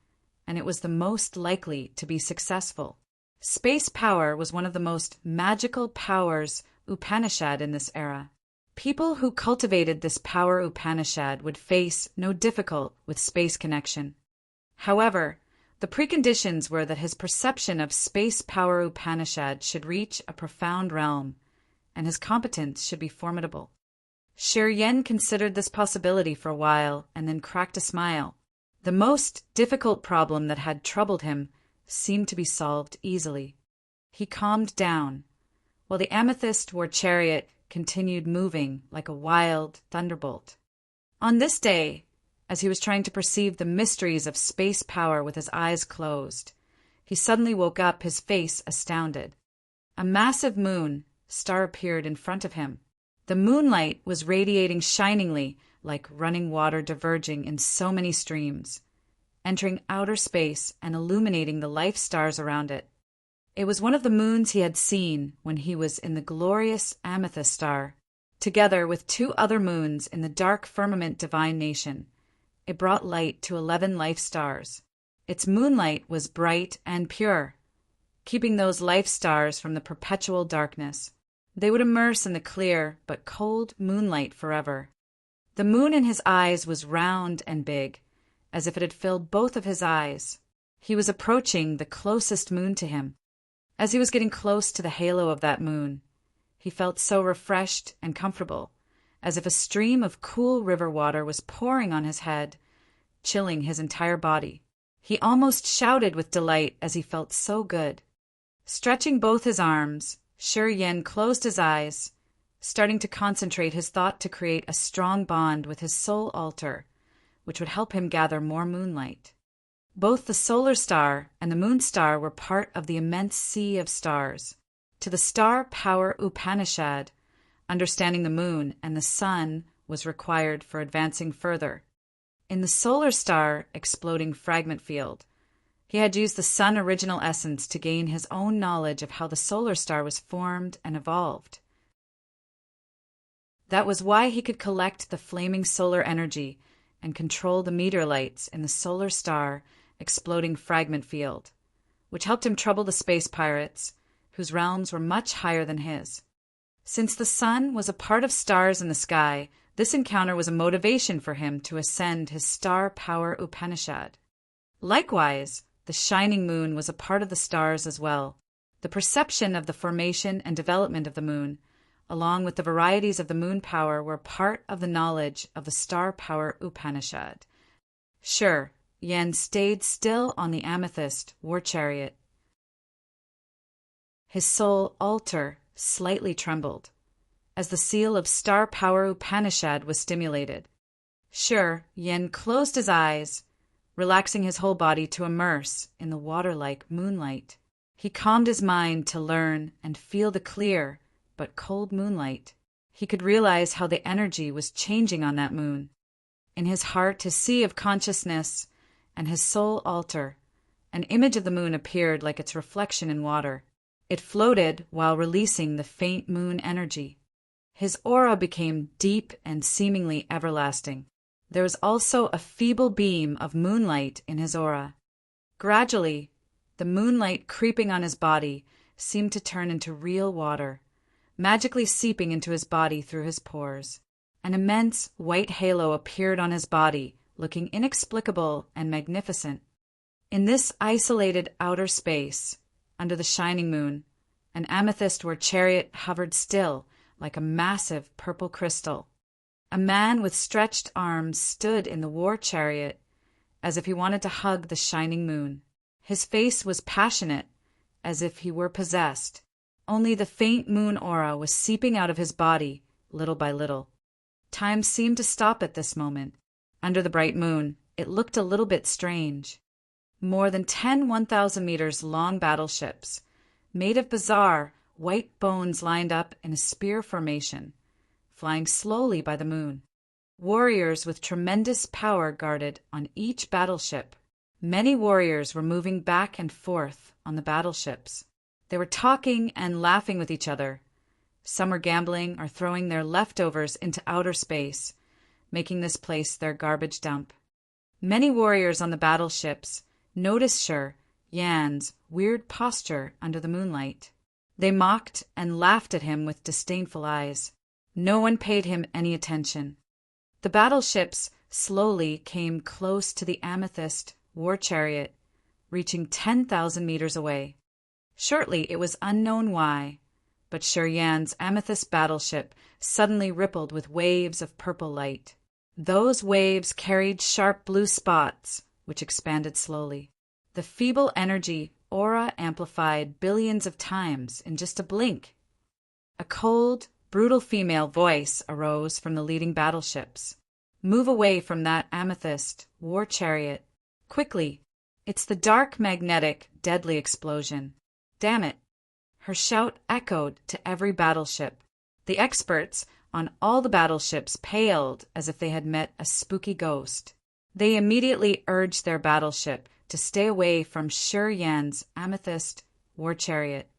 and it was the most likely to be successful. Space power was one of the most magical powers Upanishad in this era. People who cultivated this power Upanishad would face no difficulty with space connection. However, the preconditions were that his perception of space power Upanishad should reach a profound realm, and his competence should be formidable. Sher Yen considered this possibility for a while and then cracked a smile. The most difficult problem that had troubled him seemed to be solved easily. He calmed down, while the amethyst war chariot continued moving like a wild thunderbolt. On this day, as he was trying to perceive the mysteries of space power with his eyes closed, He suddenly woke up, his face astounded. A massive moon star appeared in front of him. The moonlight was radiating shiningly, like running water diverging in so many streams, entering outer space and illuminating the life stars around it. It was one of the moons he had seen when he was in the glorious amethyst star, together with 2 other moons in the dark firmament divine nation. It brought light to 11 life stars. Its moonlight was bright and pure, keeping those life stars from the perpetual darkness. They would immerse in the clear but cold moonlight forever. The moon in his eyes was round and big, as if it had filled both of his eyes. He was approaching the closest moon to him. As he was getting close to the halo of that moon, he felt so refreshed and comfortable, as if a stream of cool river water was pouring on his head, chilling his entire body. He almost shouted with delight as he felt so good. Stretching both his arms, Shi Yan closed his eyes, starting to concentrate his thought to create a strong bond with his soul altar, which would help him gather more moonlight. Both the solar star and the moon star were part of the immense sea of stars. To the star power Upanishad, understanding the moon and the sun was required for advancing further. In the solar star exploding fragment field, he had used the sun original essence to gain his own knowledge of how the solar star was formed and evolved. That was why he could collect the flaming solar energy and control the meteorites in the solar star exploding fragment field, which helped him trouble the space pirates, whose realms were much higher than his. Since the sun was a part of stars in the sky, this encounter was a motivation for him to ascend his star power Upanishad. Likewise, the shining moon was a part of the stars as well. The perception of the formation and development of the moon, along with the varieties of the moon power, were part of the knowledge of the star power Upanishad. Shi Yan stayed still on the amethyst war chariot. His soul altar slightly trembled as the seal of star power Upanishad was stimulated. Shi Yan closed his eyes, relaxing his whole body to immerse in the water-like moonlight. He calmed his mind to learn and feel the clear but cold moonlight. He could realize how the energy was changing on that moon. In his heart, his sea of consciousness, and his soul altar, an image of the moon appeared like its reflection in water. It floated while releasing the faint moon energy. His aura became deep and seemingly everlasting. There was also a feeble beam of moonlight in his aura. Gradually, the moonlight creeping on his body seemed to turn into real water, magically seeping into his body through his pores. An immense white halo appeared on his body, looking inexplicable and magnificent. In this isolated outer space, under the shining moon, an amethyst war chariot hovered still, like a massive purple crystal. A man with stretched arms stood in the war chariot, as if he wanted to hug the shining moon. His face was passionate, as if he were possessed. Only the faint moon aura was seeping out of his body, little by little. Time seemed to stop at this moment. Under the bright moon, it looked a little bit strange. More than 10 1,000 meters long battleships, made of bizarre, white bones lined up in a spear formation, flying slowly by the moon. Warriors with tremendous power guarded on each battleship. Many warriors were moving back and forth on the battleships. They were talking and laughing with each other. Some were gambling or throwing their leftovers into outer space, making this place their garbage dump. Many warriors on the battleships noticed Shi Yan's weird posture under the moonlight. They mocked and laughed at him with disdainful eyes. No one paid him any attention. The battleships slowly came close to the amethyst war chariot, reaching 10,000 meters away. Shortly, it was unknown why, but Shi Yan's amethyst battleship suddenly rippled with waves of purple light. Those waves carried sharp blue spots, which expanded slowly. The feeble energy aura amplified billions of times in just a blink. A cold, brutal female voice arose from the leading battleships. "Move away from that amethyst war chariot. Quickly, It's the dark, magnetic, deadly explosion. Damn it. Her shout echoed to every battleship. The experts on all the battleships paled as if they had met a spooky ghost. They immediately urged their battleship to stay away from Shi Yan's amethyst war chariot.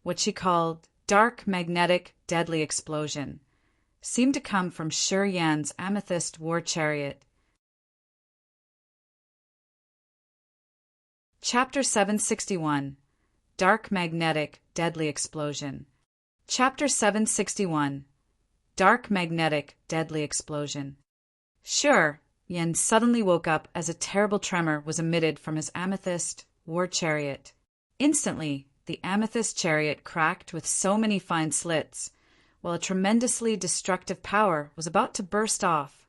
What she called dark, magnetic, deadly explosion seemed to come from Shi Yan's amethyst war chariot. Chapter 761. Dark, magnetic, deadly explosion. Chapter 761. Dark, magnetic, deadly explosion. Shi Yan suddenly woke up as a terrible tremor was emitted from his amethyst war chariot. Instantly, the amethyst chariot cracked with so many fine slits, while a tremendously destructive power was about to burst off.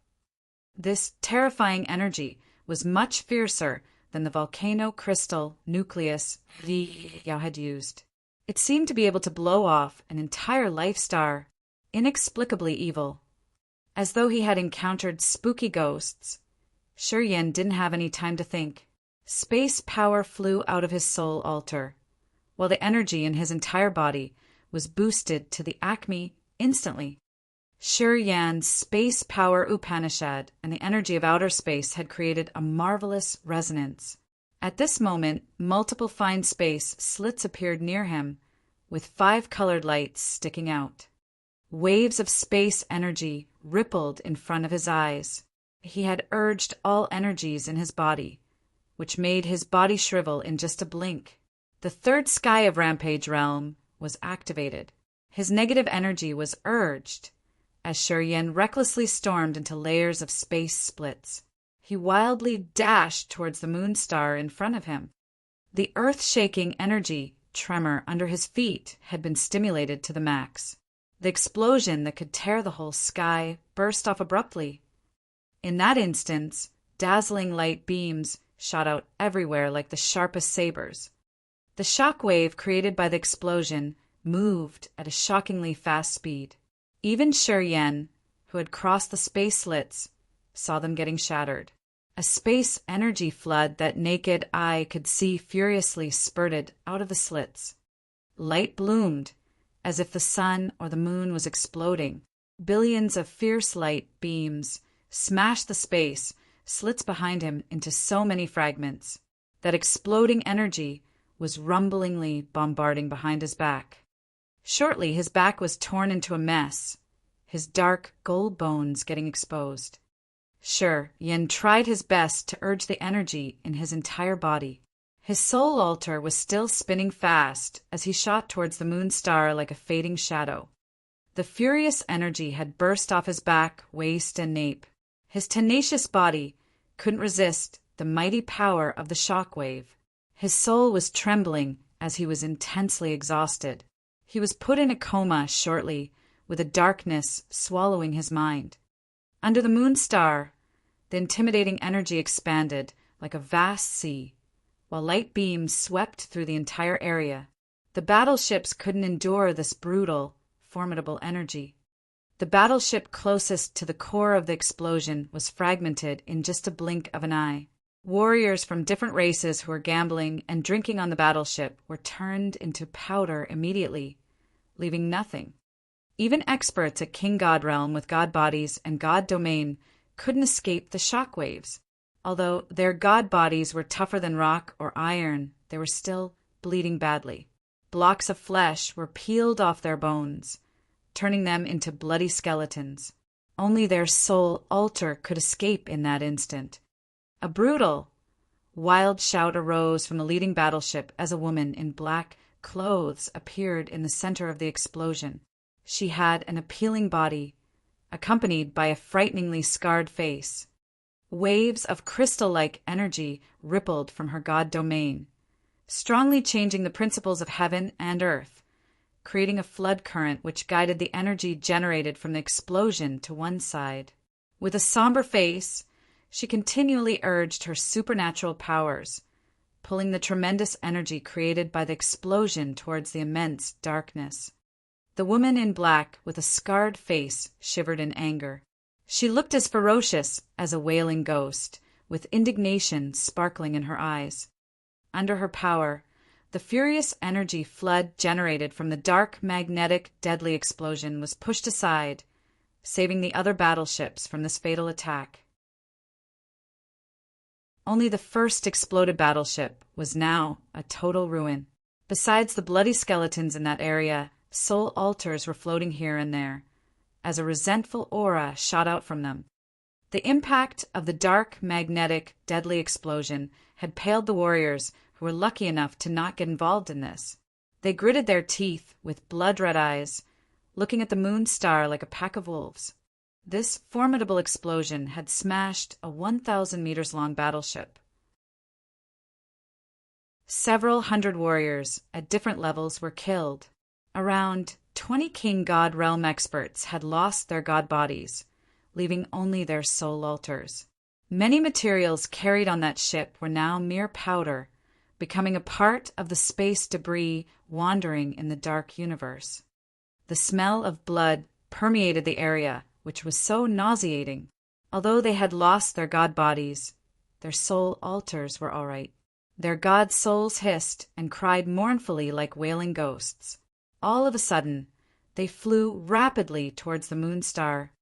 This terrifying energy was much fiercer than the volcano crystal nucleus Li Yao had used. It seemed to be able to blow off an entire life star, inexplicably evil. As though he had encountered spooky ghosts, Shi Yan didn't have any time to think. Space power flew out of his soul altar, while the energy in his entire body was boosted to the acme instantly. Shi Yan's space power Upanishad and the energy of outer space had created a marvelous resonance. At this moment, multiple fine space slits appeared near him, with 5 colored lights sticking out. Waves of space energy rippled in front of his eyes. He had urged all energies in his body, which made his body shrivel in just a blink. The third sky of Rampage Realm was activated. His negative energy was urged, as Shi Yan recklessly stormed into layers of space splits. He wildly dashed towards the moon star in front of him. The earth-shaking energy tremor under his feet had been stimulated to the max. The explosion that could tear the whole sky burst off abruptly. In that instance, dazzling light beams shot out everywhere like the sharpest sabers. The shock wave created by the explosion moved at a shockingly fast speed. Even Shi Yan, who had crossed the space slits, saw them getting shattered. A space energy flood that naked eye could see furiously spurted out of the slits. Light bloomed, as if the sun or the moon was exploding. Billions of fierce light beams smashed the space slits behind him into so many fragments that exploding energy was rumblingly bombarding behind his back. Shortly, his back was torn into a mess, his dark gold bones getting exposed. Shi Yan tried his best to urge the energy in his entire body. His soul altar was still spinning fast as he shot towards the moon star like a fading shadow. The furious energy had burst off his back, waist, and nape. His tenacious body couldn't resist the mighty power of the shock wave. His soul was trembling as he was intensely exhausted. He was put in a coma shortly, with a darkness swallowing his mind. Under the moon star, the intimidating energy expanded like a vast sea, while light beams swept through the entire area. The battleships couldn't endure this brutal, formidable energy. The battleship closest to the core of the explosion was fragmented in just a blink of an eye. Warriors from different races who were gambling and drinking on the battleship were turned into powder immediately, leaving nothing. Even experts at King God Realm with god bodies and god domain couldn't escape the shock waves. Although their god bodies were tougher than rock or iron, they were still bleeding badly. Blocks of flesh were peeled off their bones, turning them into bloody skeletons. Only their soul altar could escape in that instant. A brutal, wild shout arose from the leading battleship as a woman in black clothes appeared in the center of the explosion. She had an appealing body, accompanied by a frighteningly scarred face. Waves of crystal-like energy rippled from her god domain, strongly changing the principles of heaven and earth, creating a flood current which guided the energy generated from the explosion to one side. With a somber face, she continually urged her supernatural powers, pulling the tremendous energy created by the explosion towards the immense darkness. The woman in black with a scarred face shivered in anger. She looked as ferocious as a wailing ghost, with indignation sparkling in her eyes. under her power, the furious energy flood generated from the dark, magnetic, deadly explosion was pushed aside, saving the other battleships from this fatal attack. Only the first exploded battleship was now a total ruin. Besides the bloody skeletons in that area, soul altars were floating here and there, as a resentful aura shot out from them. The impact of the dark, magnetic, deadly explosion had paled the warriors who were lucky enough to not get involved in this. They gritted their teeth with blood-red eyes, looking at the moon star like a pack of wolves. This formidable explosion had smashed a 1,000 meters long battleship. Several hundred warriors at different levels were killed. Around 20 King God realm experts had lost their god bodies, leaving only their soul altars. Many materials carried on that ship were now mere powder, becoming a part of the space debris wandering in the dark universe. The smell of blood permeated the area, which was so nauseating. Although they had lost their god bodies, their soul altars were all right. Their god souls hissed and cried mournfully like wailing ghosts. All of a sudden, they flew rapidly towards the moon star.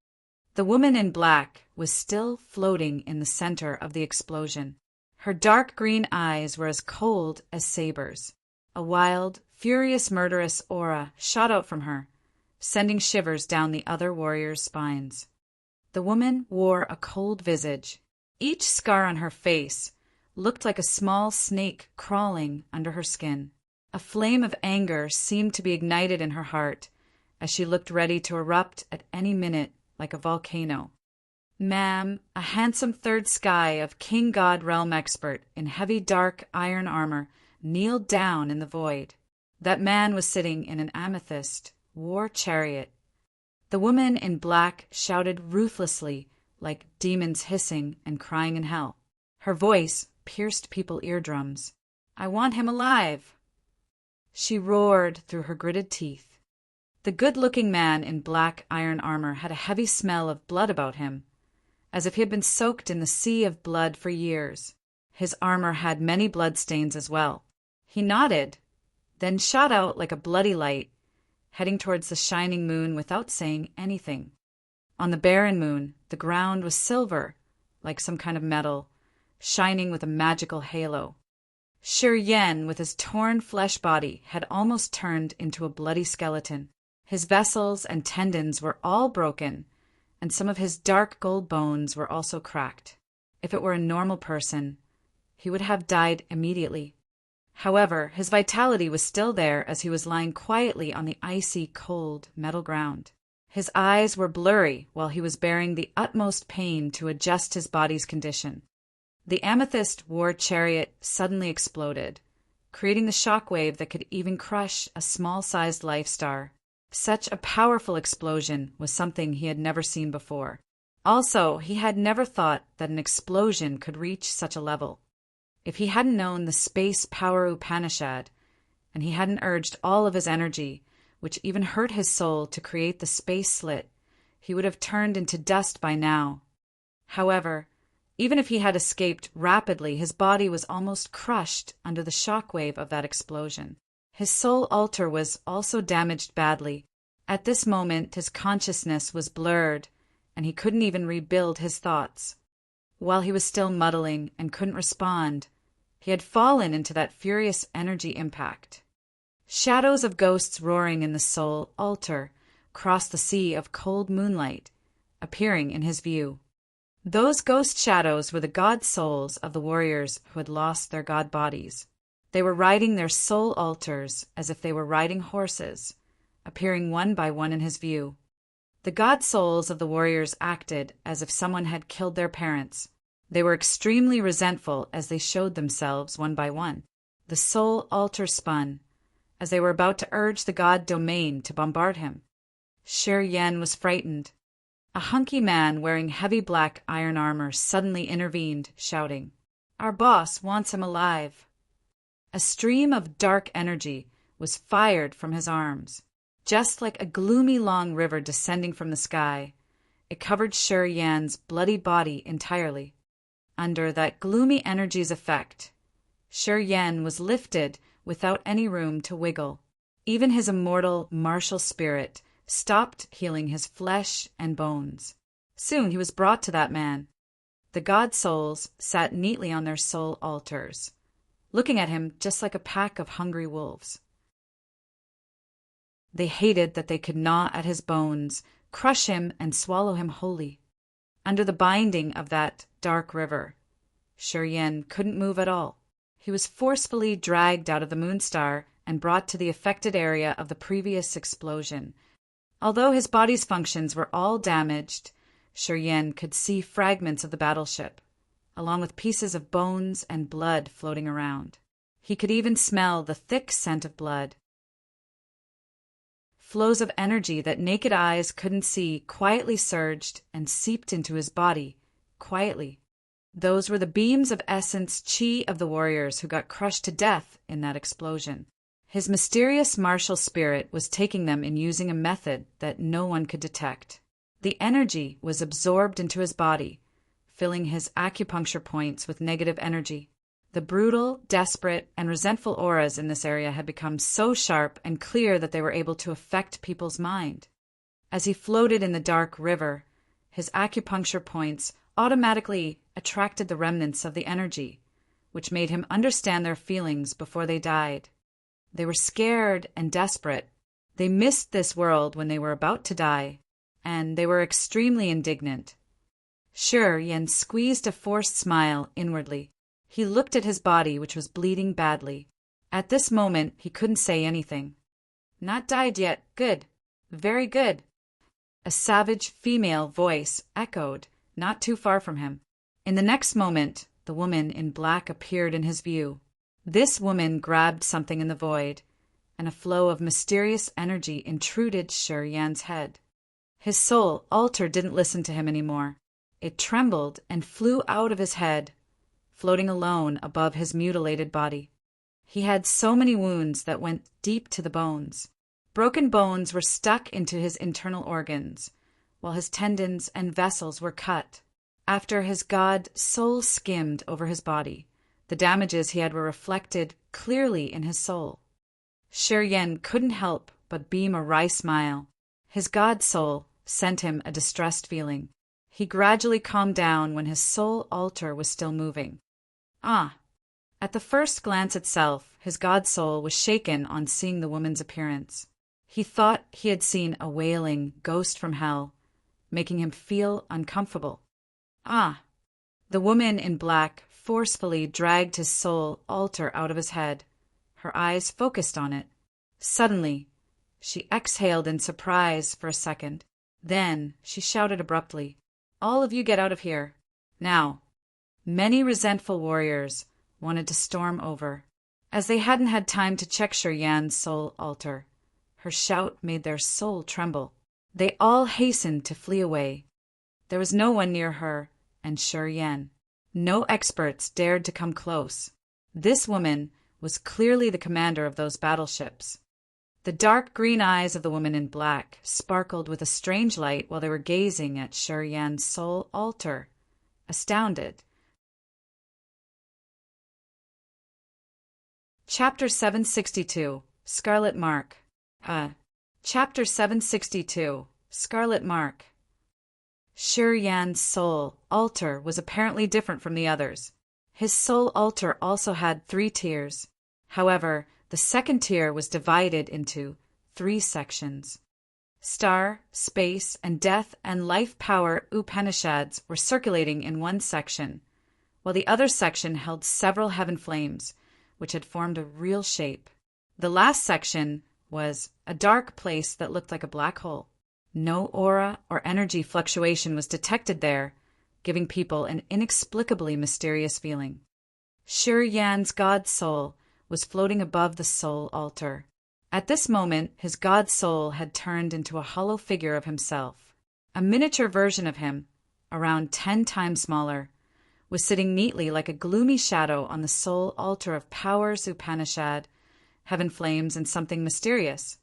The woman in black was still floating in the center of the explosion. Her dark green eyes were as cold as sabers. A wild, furious, murderous aura shot out from her, sending shivers down the other warriors' spines. The woman wore a cold visage. Each scar on her face looked like a small snake crawling under her skin. A flame of anger seemed to be ignited in her heart as she looked ready to erupt at any minute like a volcano. "Ma'am," a handsome third sky of King God realm expert in heavy dark iron armor kneeled down in the void. That man was sitting in an amethyst war chariot. The woman in black shouted ruthlessly like demons hissing and crying in hell. Her voice pierced people's eardrums. "I want him alive!" She roared through her gritted teeth. The good-looking man in black iron armor had a heavy smell of blood about him, as if he had been soaked in the sea of blood for years. His armor had many bloodstains as well. He nodded, then shot out like a bloody light, heading towards the shining moon without saying anything. On the barren moon, the ground was silver, like some kind of metal, shining with a magical halo. Shi Yan, with his torn flesh body, had almost turned into a bloody skeleton. His vessels and tendons were all broken, and some of his dark gold bones were also cracked. If it were a normal person, he would have died immediately. However, his vitality was still there as he was lying quietly on the icy, cold metal ground. His eyes were blurry while he was bearing the utmost pain to adjust his body's condition. The amethyst war chariot suddenly exploded, creating the shockwave that could even crush a small-sized life star. Such a powerful explosion was something he had never seen before. Also, he had never thought that an explosion could reach such a level. If he hadn't known the space power Upanishad, and he hadn't urged all of his energy, which even hurt his soul to create the space slit, he would have turned into dust by now. However, even if he had escaped rapidly, his body was almost crushed under the shockwave of that explosion. His soul altar was also damaged badly. At this moment, his consciousness was blurred, and he couldn't even rebuild his thoughts. While he was still muddling and couldn't respond, he had fallen into that furious energy impact. Shadows of ghosts roaring in the soul altar crossed the sea of cold moonlight, appearing in his view. Those ghost shadows were the god souls of the warriors who had lost their god bodies. They were riding their soul altars as if they were riding horses, appearing one by one in his view. The god souls of the warriors acted as if someone had killed their parents. They were extremely resentful as they showed themselves one by one. The soul altar spun, as they were about to urge the god domain to bombard him. Shi Yan was frightened. A hunky man wearing heavy black iron armor suddenly intervened, shouting, "Our boss wants him alive." A stream of dark energy was fired from his arms. Just like a gloomy long river descending from the sky, it covered Shi Yan's bloody body entirely. Under that gloomy energy's effect, Shi Yan was lifted without any room to wiggle. Even his immortal, martial spirit stopped healing his flesh and bones. Soon he was brought to that man. The god souls sat neatly on their soul altars, looking at him just like a pack of hungry wolves. They hated that they could gnaw at his bones, crush him, and swallow him wholly. Under the binding of that dark river, Shi Yan couldn't move at all. He was forcefully dragged out of the moonstar and brought to the affected area of the previous explosion. Although his body's functions were all damaged, Shi Yan could see fragments of the battleship, along with pieces of bones and blood floating around. He could even smell the thick scent of blood. Flows of energy that naked eyes couldn't see quietly surged and seeped into his body, quietly. Those were the beams of essence chi of the warriors who got crushed to death in that explosion. His mysterious martial spirit was taking them in using a method that no one could detect. The energy was absorbed into his body, filling his acupuncture points with negative energy. The brutal, desperate, and resentful auras in this area had become so sharp and clear that they were able to affect people's mind. As he floated in the dark river, his acupuncture points automatically attracted the remnants of the energy, which made him understand their feelings before they died. They were scared and desperate. They missed this world when they were about to die, and they were extremely indignant. Shi Yan squeezed a forced smile inwardly. He looked at his body, which was bleeding badly. At this moment, he couldn't say anything. Not died yet. Good. Very good. A savage female voice echoed, not too far from him. In the next moment, the woman in black appeared in his view. This woman grabbed something in the void, and a flow of mysterious energy intruded Shi Yan's head. His soul altar didn't listen to him anymore. It trembled and flew out of his head, floating alone above his mutilated body. He had so many wounds that went deep to the bones. Broken bones were stuck into his internal organs, while his tendons and vessels were cut. After his god soul skimmed over his body, the damages he had were reflected clearly in his soul. Shi Yan couldn't help but beam a wry smile. His god soul sent him a distressed feeling. He gradually calmed down when his soul altar was still moving. At the first glance itself, his god soul was shaken on seeing the woman's appearance. He thought he had seen a wailing ghost from hell, making him feel uncomfortable. The woman in black forcefully dragged his soul altar out of his head. Her eyes focused on it. Suddenly, she exhaled in surprise for a second. Then she shouted abruptly, "All of you get out of here, now." Many resentful warriors wanted to storm over. As they hadn't had time to check Shi Yan's soul altar, her shout made their soul tremble. They all hastened to flee away. There was no one near her and Shi Yan. No experts dared to come close. This woman was clearly the commander of those battleships. The dark green eyes of the woman in black sparkled with a strange light while they were gazing at Shi Yan's soul altar, astounded. Chapter 762, Scarlet Mark. Chapter 762, Scarlet Mark. Shi Yan's soul altar was apparently different from the others. His soul altar also had 3 tiers. However, the second tier was divided into 3 sections. Star, space, and death and life power Upanishads were circulating in one section, while the other section held several heaven flames, which had formed a real shape. The last section was a dark place that looked like a black hole. No aura or energy fluctuation was detected there, giving people an inexplicably mysterious feeling. Shi Yan's god soul was floating above the soul altar. At this moment, his god soul had turned into a hollow figure of himself. A miniature version of him, around 10 times smaller, was sitting neatly like a gloomy shadow on the soul altar of Powers Upanishad, heaven flames, and something mysterious.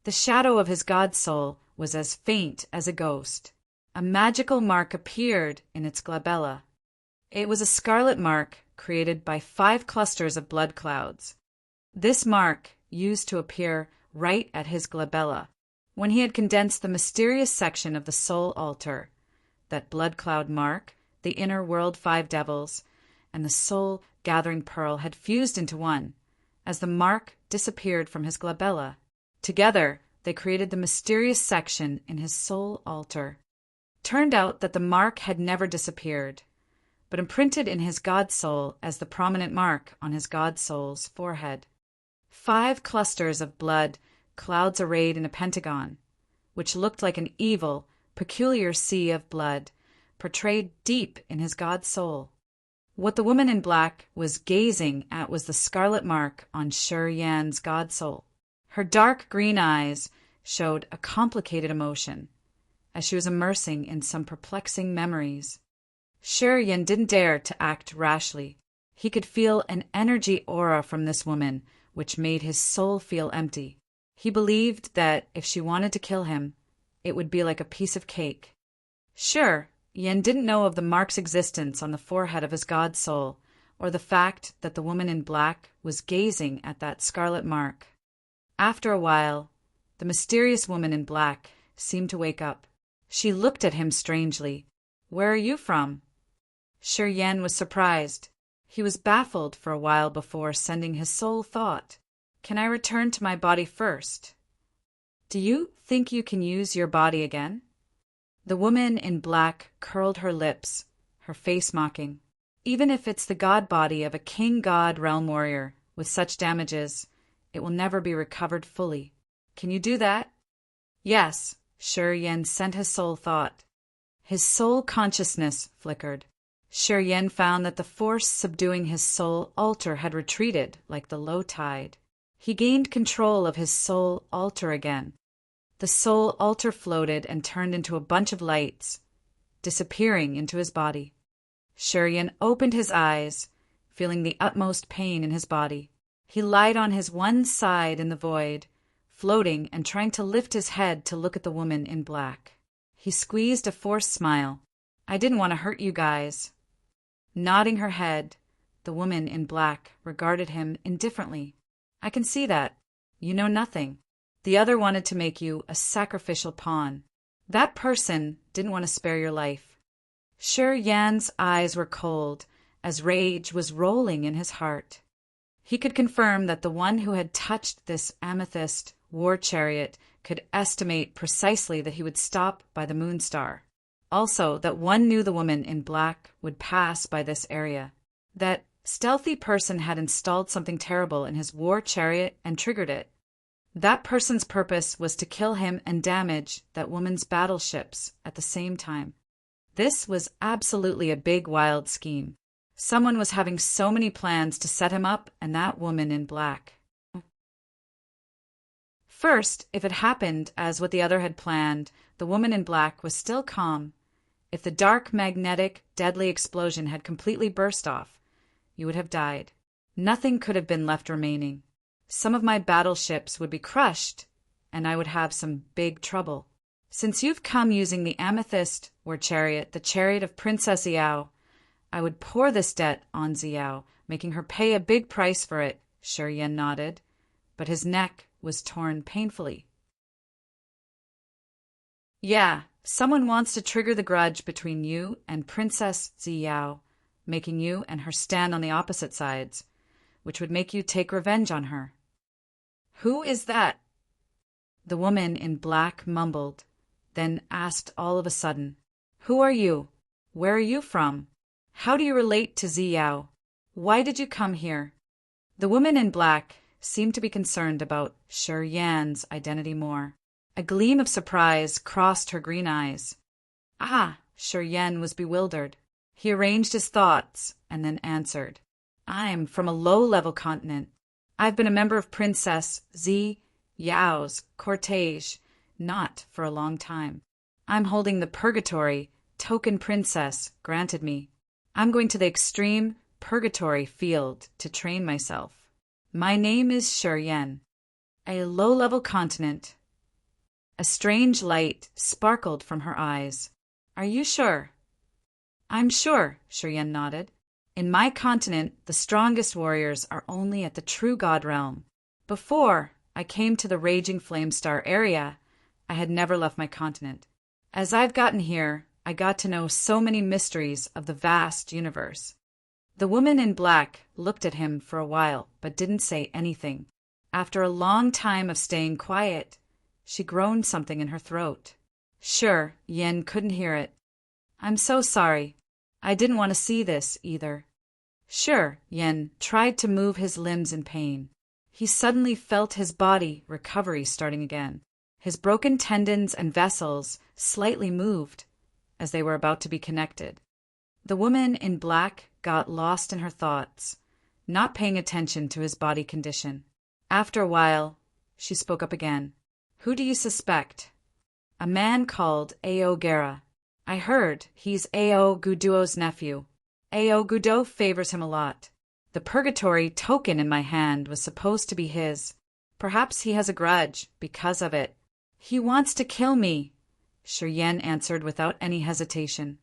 The shadow of his god soul was as faint as a ghost. A magical mark appeared in its glabella. It was a scarlet mark created by 5 clusters of blood clouds. This mark used to appear right at his glabella. When he had condensed the mysterious section of the soul altar, that blood cloud mark, the inner world 5 devils, and the soul gathering pearl had fused into one. As the mark disappeared from his glabella, together they created the mysterious section in his soul altar. Turned out that the mark had never disappeared, but imprinted in his god soul as the prominent mark on his god soul's forehead. 5 clusters of blood, clouds arrayed in a pentagon, which looked like an evil, peculiar sea of blood, portrayed deep in his god soul. What the woman in black was gazing at was the scarlet mark on Shur-Yan's god soul. Her dark green eyes showed a complicated emotion, as she was immersing in some perplexing memories. Shur-Yan didn't dare to act rashly. He could feel an energy aura from this woman, which made his soul feel empty. He believed that if she wanted to kill him, it would be like a piece of cake. Sure, Yen didn't know of the mark's existence on the forehead of his god soul, or the fact that the woman in black was gazing at that scarlet mark. After a while, the mysterious woman in black seemed to wake up. She looked at him strangely. "Where are you from?" Shur-Yen was surprised. He was baffled for a while before sending his soul thought, "Can I return to my body first?" "Do you think you can use your body again?" The woman in black curled her lips, her face mocking. "Even if it's the god body of a king-god realm warrior with such damages, it will never be recovered fully. Can you do that?" "Yes," Shur-Yen sent his soul thought. His soul consciousness flickered. Shur-Yen found that the force subduing his soul altar had retreated like the low tide. He gained control of his soul altar again. The soul altar floated and turned into a bunch of lights, disappearing into his body. Shur-Yen opened his eyes, feeling the utmost pain in his body. He lied on his one side in the void, floating and trying to lift his head to look at the woman in black. He squeezed a forced smile. "I didn't want to hurt you guys." Nodding her head, the woman in black regarded him indifferently. "I can see that. You know nothing. The other wanted to make you a sacrificial pawn. That person didn't want to spare your life." Shur-Yan's eyes were cold, as rage was rolling in his heart. He could confirm that the one who had touched this amethyst war chariot could estimate precisely that he would stop by the moon star. Also, that one knew the woman in black would pass by this area. That stealthy person had installed something terrible in his war chariot and triggered it. That person's purpose was to kill him and damage that woman's battleships at the same time. This was absolutely a big, wild scheme. Someone was having so many plans to set him up and that woman in black. First, if it happened as what the other had planned, the woman in black was still calm. If the dark, magnetic, deadly explosion had completely burst off, you would have died. Nothing could have been left remaining. Some of my battleships would be crushed, and I would have some big trouble. Since you've come using the amethyst war chariot, the chariot of Princess Xiao, I would pour this debt on Xiao, making her pay a big price for it." Shur-Yen nodded, but his neck was torn painfully. "Yeah, someone wants to trigger the grudge between you and Princess Xiao, making you and her stand on the opposite sides, which would make you take revenge on her." "Who is that?" The woman in black mumbled, then asked all of a sudden, "Who are you? Where are you from? How do you relate to Xiao? Why did you come here?" The woman in black seemed to be concerned about Shur-Yan's identity more. A gleam of surprise crossed her green eyes. "Ah!" Shur-Yan was bewildered. He arranged his thoughts and then answered, "I'm from a low-level continent. I've been a member of Princess Yao's cortege, not for a long time. I'm holding the Purgatory token princess granted me. I'm going to the extreme Purgatory field to train myself. My name is Shur-Yen. A low-level continent." A strange light sparkled from her eyes. "Are you sure?" "I'm sure," Shur-Yen nodded. In my continent, the strongest warriors are only at the true God realm. Before I came to the Raging Flame Star area, I had never left my continent. As I've gotten here, I got to know so many mysteries of the vast universe. The woman in black looked at him for a while, but didn't say anything. After a long time of staying quiet, she groaned something in her throat. Sure, Yen couldn't hear it. I'm so sorry. I didn't want to see this, either. Sure, Yen tried to move his limbs in pain. He suddenly felt his body recovery starting again. His broken tendons and vessels slightly moved as they were about to be connected. The woman in black got lost in her thoughts, not paying attention to his body condition. After a while, she spoke up again. Who do you suspect? A man called Ao Gera. I heard he's Ao Guduo's nephew. Ao Gudo favors him a lot. The purgatory token in my hand was supposed to be his. Perhaps he has a grudge because of it. He wants to kill me, Shiryen answered without any hesitation.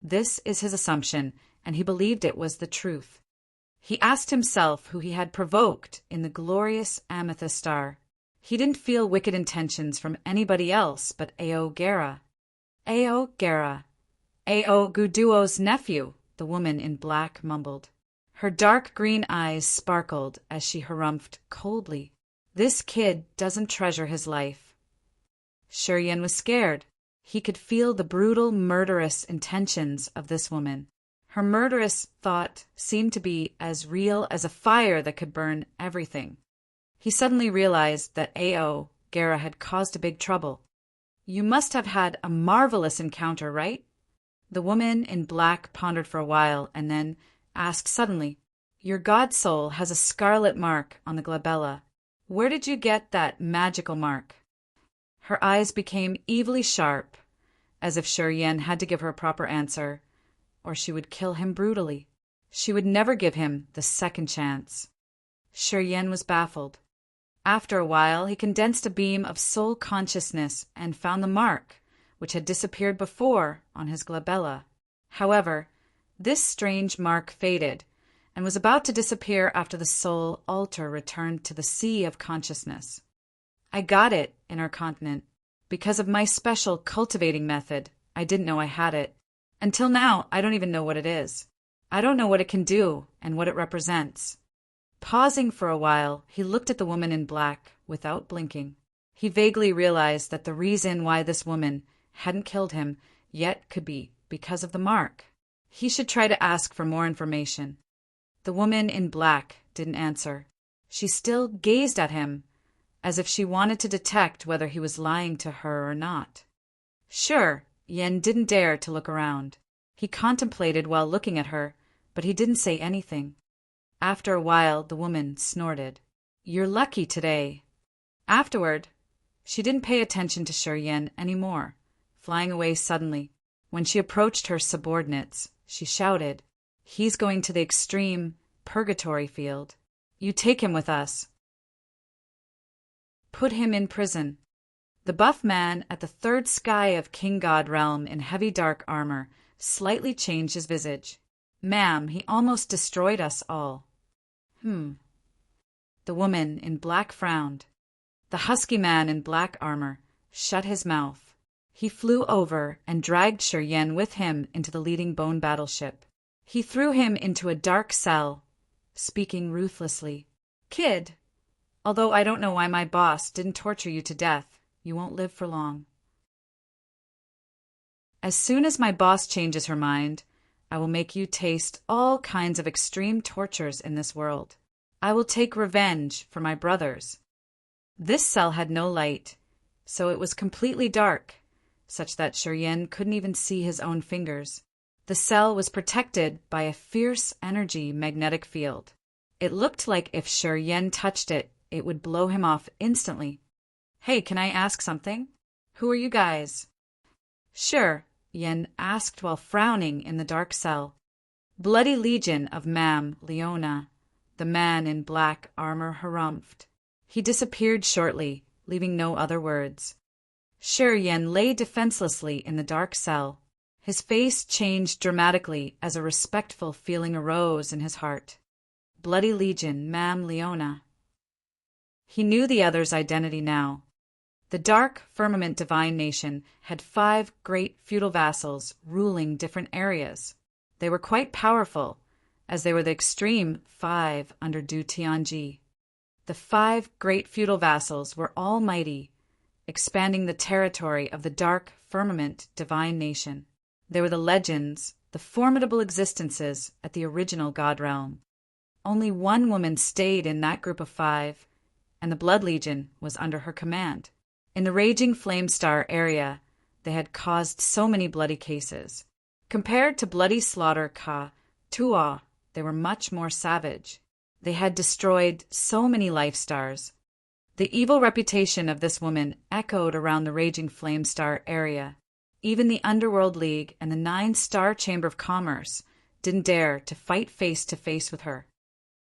This is his assumption, and he believed it was the truth. He asked himself who he had provoked in the glorious amethyst star. He didn't feel wicked intentions from anybody else but Ao Gera. Ao Gera. Ao Guduo's nephew, the woman in black mumbled. Her dark green eyes sparkled as she harumphed coldly. This kid doesn't treasure his life. Shiryen was scared. He could feel the brutal, murderous intentions of this woman. Her murderous thought seemed to be as real as a fire that could burn everything. He suddenly realized that Ao Gera had caused a big trouble. You must have had a marvelous encounter, right? The woman in black pondered for a while and then asked suddenly, Your god soul has a scarlet mark on the glabella. Where did you get that magical mark? Her eyes became evilly sharp, as if Shiryen had to give her a proper answer, or she would kill him brutally. She would never give him the second chance. Shiryen was baffled. After a while, he condensed a beam of soul consciousness and found the mark, which had disappeared before, on his glabella. However, this strange mark faded, and was about to disappear after the soul altar returned to the sea of consciousness. I got it in our continent. Because of my special cultivating method, I didn't know I had it. Until now, I don't even know what it is. I don't know what it can do and what it represents. Pausing for a while, he looked at the woman in black without blinking. He vaguely realized that the reason why this woman hadn't killed him yet could be because of the mark. He should try to ask for more information. The woman in black didn't answer. She still gazed at him, as if she wanted to detect whether he was lying to her or not. Sure, Yen didn't dare to look around. He contemplated while looking at her, but he didn't say anything. After a while, the woman snorted. You're lucky today. Afterward, she didn't pay attention to Shiryen anymore, flying away suddenly. When she approached her subordinates, she shouted, He's going to the extreme purgatory field. You take him with us. Put him in prison. The buff man at the third sky of King God realm in heavy dark armor slightly changed his visage. Ma'am, he almost destroyed us all. The woman in black frowned. The husky man in black armor shut his mouth. He flew over and dragged Shiryen with him into the leading bone battleship. He threw him into a dark cell, speaking ruthlessly. Kid, although I don't know why my boss didn't torture you to death, you won't live for long. As soon as my boss changes her mind, I will make you taste all kinds of extreme tortures in this world. I will take revenge for my brothers. This cell had no light, so it was completely dark, such that Shiryen couldn't even see his own fingers. The cell was protected by a fierce energy magnetic field. It looked like if Shiryen touched it, it would blow him off instantly. Hey, can I ask something? Who are you guys? Sure, Yen asked while frowning in the dark cell. Bloody Legion of Mam Leona, the man in black armor harumphed. He disappeared shortly, leaving no other words. Sure, Yen lay defenselessly in the dark cell. His face changed dramatically as a respectful feeling arose in his heart. Bloody Legion, Mam Leona. He knew the other's identity now. The dark firmament divine nation had 5 great feudal vassals ruling different areas. They were quite powerful, as they were the extreme 5 under Du Tianji. The 5 great feudal vassals were almighty, expanding the territory of the dark firmament divine nation. They were the legends, the formidable existences at the original God realm. Only one woman stayed in that group of 5, and the Blood Legion was under her command. In the raging Flame Star area, they had caused so many bloody cases. Compared to bloody slaughter Ka Tua, they were much more savage. They had destroyed so many life stars. The evil reputation of this woman echoed around the raging Flame Star area. Even the Underworld League and the 9-Star Chamber of Commerce didn't dare to fight face to face with her.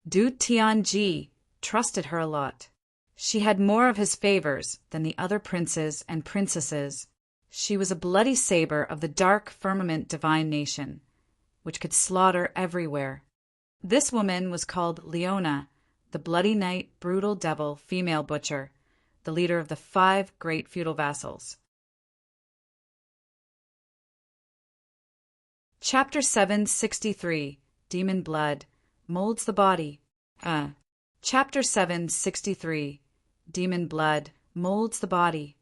Du Tianji trusted her a lot. She had more of his favors than the other princes and princesses. She was a bloody saber of the dark firmament divine nation, which could slaughter everywhere. This woman was called Leona, the bloody night, brutal devil female butcher, the leader of the 5 great feudal vassals. Chapter 763, Demon Blood, molds the body. Chapter 763, Demon Blood, molds the body.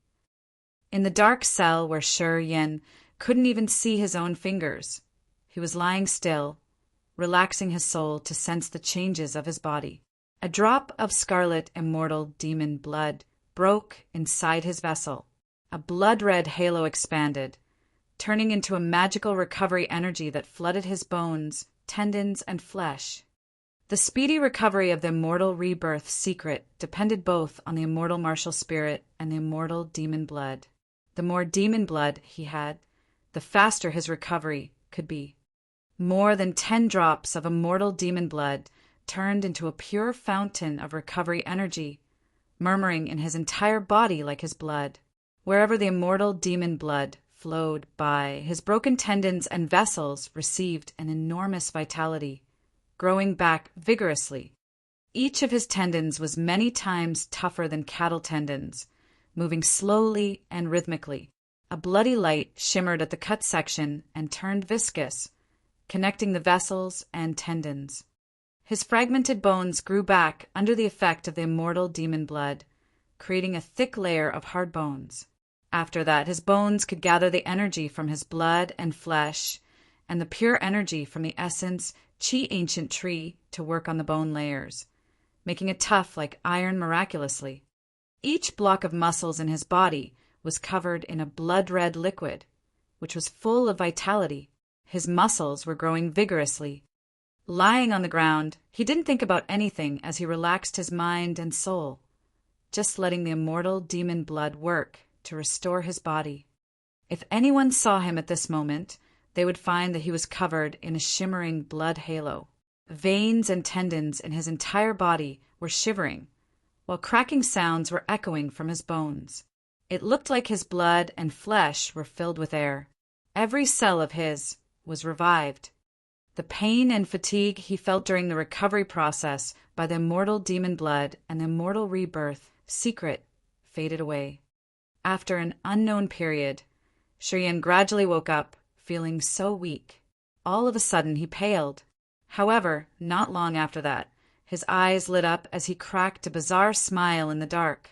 In the dark cell where Shi Yin couldn't even see his own fingers, he was lying still, relaxing his soul to sense the changes of his body. A drop of scarlet immortal demon blood broke inside his vessel. A blood-red halo expanded, turning into a magical recovery energy that flooded his bones, tendons, and flesh. The speedy recovery of the immortal rebirth secret depended both on the immortal martial spirit and the immortal demon blood. The more demon blood he had, the faster his recovery could be. More than 10 drops of immortal demon blood turned into a pure fountain of recovery energy, murmuring in his entire body like his blood. Wherever the immortal demon blood flowed by, his broken tendons and vessels received an enormous vitality, growing back vigorously. Each of his tendons was many times tougher than cattle tendons, moving slowly and rhythmically. A bloody light shimmered at the cut section and turned viscous, connecting the vessels and tendons. His fragmented bones grew back under the effect of the immortal demon blood, creating a thick layer of hard bones. After that, his bones could gather the energy from his blood and flesh, and the pure energy from the essence Qi ancient tree to work on the bone layers, making it tough like iron miraculously. Each block of muscles in his body was covered in a blood-red liquid, which was full of vitality. His muscles were growing vigorously. Lying on the ground, he didn't think about anything as he relaxed his mind and soul, just letting the immortal demon blood work to restore his body. If anyone saw him at this moment, they would find that he was covered in a shimmering blood halo. Veins and tendons in his entire body were shivering, while cracking sounds were echoing from his bones. It looked like his blood and flesh were filled with air. Every cell of his was revived. The pain and fatigue he felt during the recovery process by the immortal demon blood and the immortal rebirth secret faded away. After an unknown period, Shi Yin gradually woke up, feeling so weak. All of a sudden he paled. However, not long after that, his eyes lit up as he cracked a bizarre smile in the dark.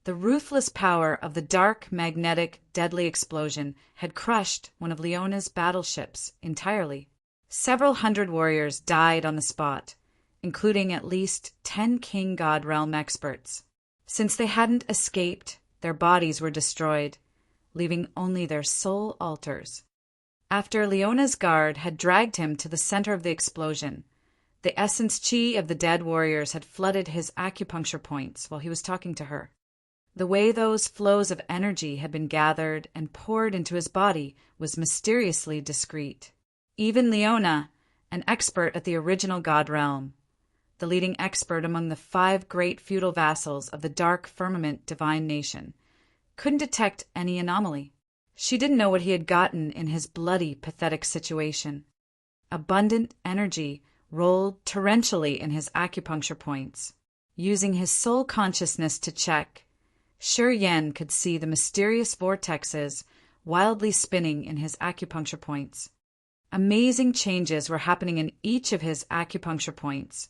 The ruthless power of the dark, magnetic, deadly explosion had crushed one of Leona's battleships entirely. Several hundred warriors died on the spot, including at least 10 King God Realm experts. Since they hadn't escaped, their bodies were destroyed, leaving only their soul altars. After Leona's guard had dragged him to the center of the explosion, the essence Qi of the dead warriors had flooded his acupuncture points while he was talking to her. The way those flows of energy had been gathered and poured into his body was mysteriously discreet. Even Leona, an expert at the original God realm, the leading expert among the 5 great feudal vassals of the dark firmament divine nation, couldn't detect any anomaly. She didn't know what he had gotten in his bloody, pathetic situation. Abundant energy rolled torrentially in his acupuncture points. Using his soul consciousness to check, Shi could see the mysterious vortexes wildly spinning in his acupuncture points. Amazing changes were happening in each of his acupuncture points,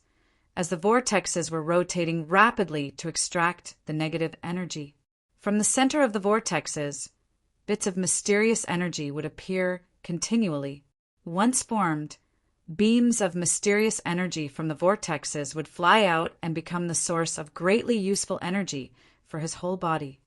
as the vortexes were rotating rapidly to extract the negative energy. From the center of the vortexes, bits of mysterious energy would appear continually. Once formed, beams of mysterious energy from the vortexes would fly out and become the source of greatly useful energy for his whole body.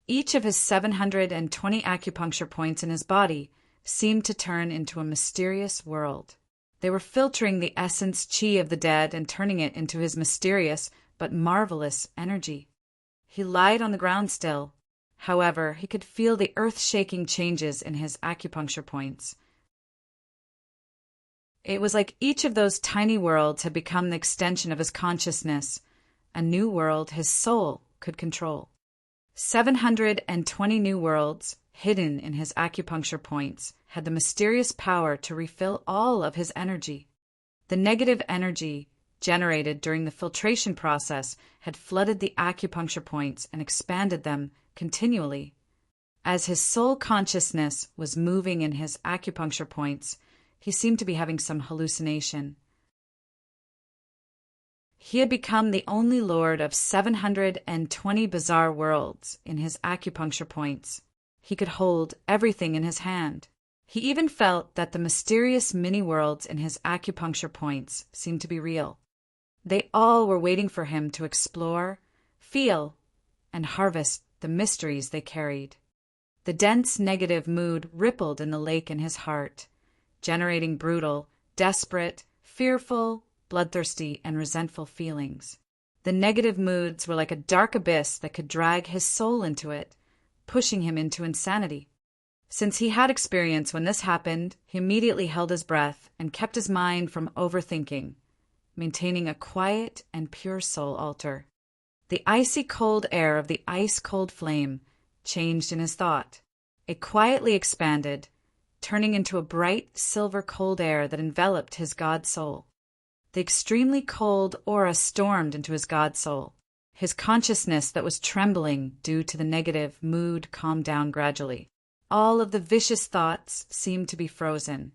Each of his 720 acupuncture points in his body seemed to turn into a mysterious world. They were filtering the essence chi of the dead and turning it into his mysterious but marvelous energy. He lied on the ground still. However, he could feel the earth-shaking changes in his acupuncture points. It was like each of those tiny worlds had become the extension of his consciousness, a new world his soul could control. 720 new worlds, hidden in his acupuncture points, had the mysterious power to refill all of his energy. The negative energy generated during the filtration process had flooded the acupuncture points and expanded them continually. As his soul consciousness was moving in his acupuncture points, he seemed to be having some hallucination. He had become the only lord of 720 bizarre worlds in his acupuncture points. He could hold everything in his hand. He even felt that the mysterious mini-worlds in his acupuncture points seemed to be real. They all were waiting for him to explore, feel, and harvest the mysteries they carried. The dense negative mood rippled in the lake in his heart, generating brutal, desperate, fearful, bloodthirsty, and resentful feelings. The negative moods were like a dark abyss that could drag his soul into it, pushing him into insanity. Since he had experience when this happened, he immediately held his breath and kept his mind from overthinking, maintaining a quiet and pure soul altar. The icy cold air of the ice-cold flame changed in his thought. It quietly expanded, turning into a bright silver cold air that enveloped his god soul. The extremely cold aura stormed into his god soul. His consciousness that was trembling due to the negative mood calmed down gradually. All of the vicious thoughts seemed to be frozen,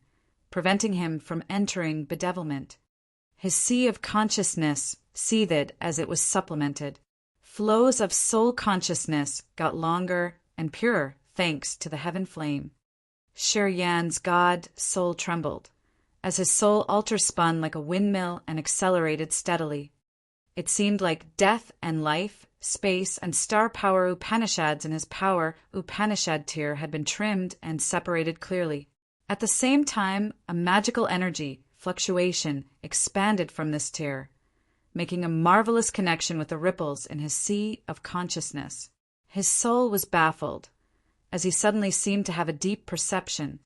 preventing him from entering bedevilment. His sea of consciousness seethed as it was supplemented. Flows of soul consciousness got longer and purer thanks to the heaven flame. Shi god soul trembled, as his soul altar spun like a windmill and accelerated steadily. It seemed like death and life, space, and star power Upanishads in his power Upanishad tier had been trimmed and separated clearly. At the same time, a magical energy, fluctuation, expanded from this tier, making a marvelous connection with the ripples in his sea of consciousness. His soul was baffled, as he suddenly seemed to have a deep perception.